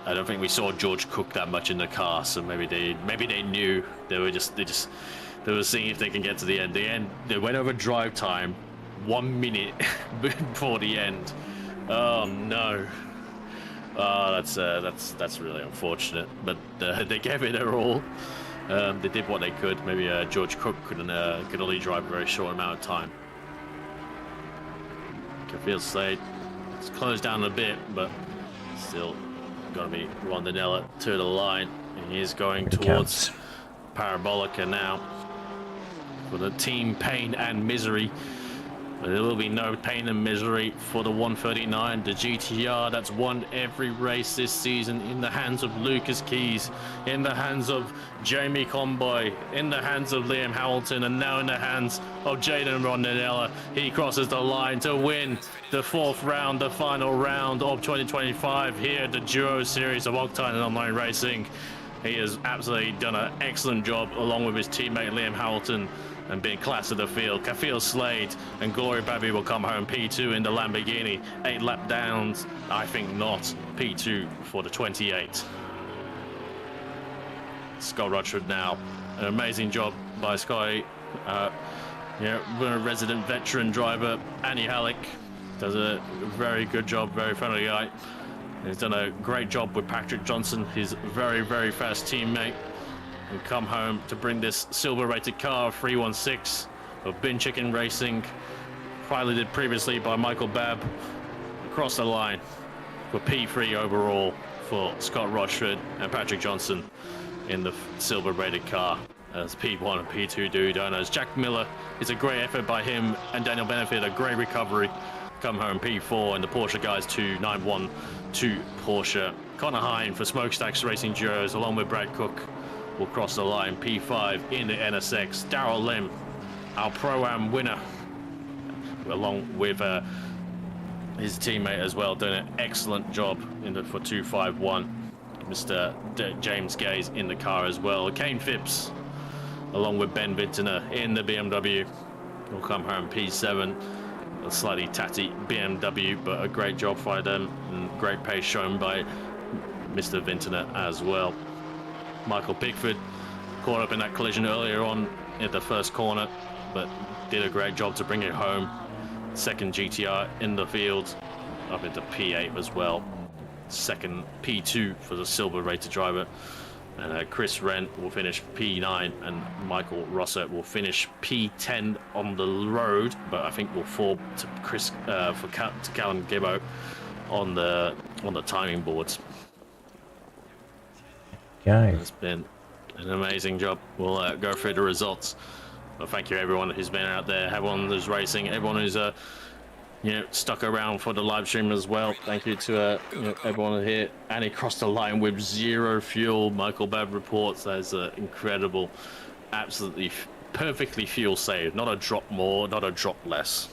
I don't think we saw George Cook that much in the car, so maybe they knew. They were seeing if they can get to the end. They went over drive time 1 minute before the end. Oh no. Oh, that's really unfortunate. But they gave it their all. They did what they could. Maybe George Cook could only drive a very short amount of time. Cafiel Slade, it's closed down a bit, but still going to be Rondinella to the line. And he is going towards Parabolica now for the team pain and misery. But there will be no pain and misery for the 139, the GTR that's won every race this season, in the hands of Lucas Keys, in the hands of Jamie Conboy, in the hands of Liam Hamilton, and now in the hands of Jaden Rondinella. He crosses the line to win the fourth round, the final round of 2025 here at the Duo Series of Octane Online Racing. He has absolutely done an excellent job along with his teammate Liam Hamilton, and being class of the field. Cafiel Slade and Glory Babby will come home P2 in the Lamborghini. 8 lap downs, I think not. P2 for the 28. Scott Rutherford now. An amazing job by Scotty. A resident veteran driver, Annie Halleck, does a very good job, very friendly guy. He's done a great job with Patrick Johnson, his very, very fast teammate, and come home to bring this silver-rated car 316 of Bin Chicken Racing, piloted previously by Michael Babb, across the line for P3 overall for Scott Rochford and Patrick Johnson in the silver-rated car, as P1 and P2 do donuts. Jack Miller, it's a great effort by him, and Daniel Benefit, a great recovery. Come home P4 and the Porsche guys 912 Porsche. Connor Hine for Smokestacks Racing Duos along with Brad Cook will cross the line P5 in the NSX. Darrell Lim, our Pro-Am winner, along with his teammate as well, doing an excellent job for 251. Mr. James Gaze in the car as well. Kane Phipps, along with Ben Vintner in the BMW, will come home P7. A slightly tatty BMW, but a great job by them, and great pace shown by Mr. Vintner as well. Michael Pickford caught up in that collision earlier on at the first corner, but did a great job to bring it home. Second GTR in the field, up into P8 as well. Second P2 for the silver-rated driver. And Chris Wren will finish P9, and Michael Rosser will finish P10 on the road, but I think will fall to Callum Gibbo on the timing boards. Okay. It's been an amazing job. We'll go through the results. Well, thank you everyone who's been out there, everyone who's racing, everyone who's stuck around for the live stream as well. Thank you to everyone here. Annie crossed the line with 0 fuel. Michael Babb reports that is incredible. Absolutely perfectly fuel saved. Not a drop more, not a drop less.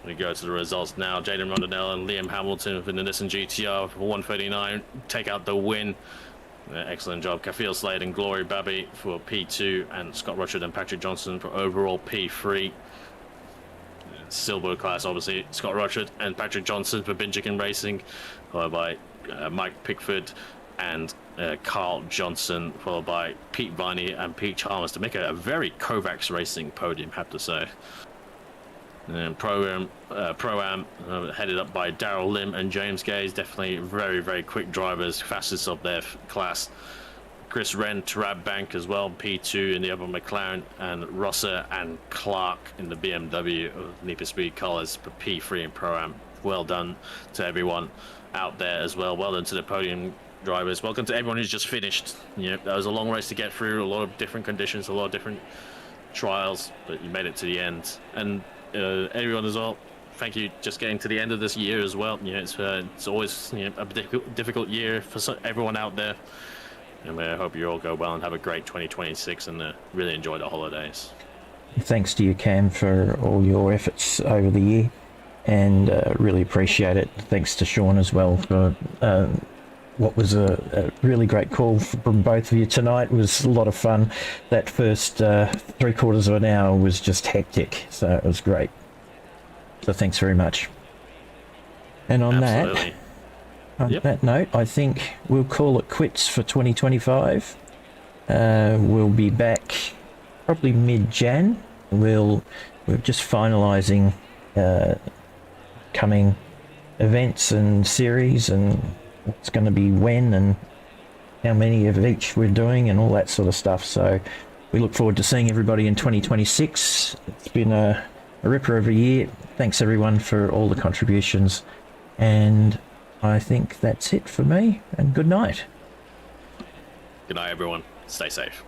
We go to the results now. Jaden Rondinella and Liam Hamilton in the Nissan GTR for 139 take out the win. Excellent job. Cafiel Slade and Glory Babby for P2, and Scott Rutherford and Patrick Johnson for overall P3. Silver class, obviously, Scott Rutherford and Patrick Johnson for Bin Chicken Racing, followed by Mike Pickford and Carl Johnson, followed by Pete Viney and Pete Chalmers to make a very Kovacs Racing podium, have to say. And Pro-Am headed up by Darrell Lim and James Gaze, definitely very, very quick drivers, fastest of their class. Chris Wren, Tarab Bank as well, P2 in the other McLaren, and Rosser and Clark in the BMW of Need for Speed colours for P3 and Pro-Am well done to everyone out there as well. Well done to the podium drivers. Welcome to everyone who's just finished. You know, that was a long race to get through, a lot of different conditions, a lot of different trials, but you made it to the end. And everyone as well, thank you just getting to the end of this year as well. You know, it's always, you know, a difficult year for everyone out there. And I hope you all go well and have a great 2026 and really enjoy the holidays. Thanks to you, Cam, for all your efforts over the year, and really appreciate it. Thanks to Sean as well for what was a really great call from both of you tonight. It was a lot of fun. That first 3/4 of an hour was just hectic, so it was great. So thanks very much. And on Absolutely. that note, I think we'll call it quits for 2025. We'll be back probably mid-Jan. We're just finalising coming events and series and what's going to be when and how many of each we're doing and all that sort of stuff. So we look forward to seeing everybody in 2026. It's been a ripper of a year. Thanks everyone for all the contributions, and I think that's it for me, and good night. Good night, everyone. Stay safe.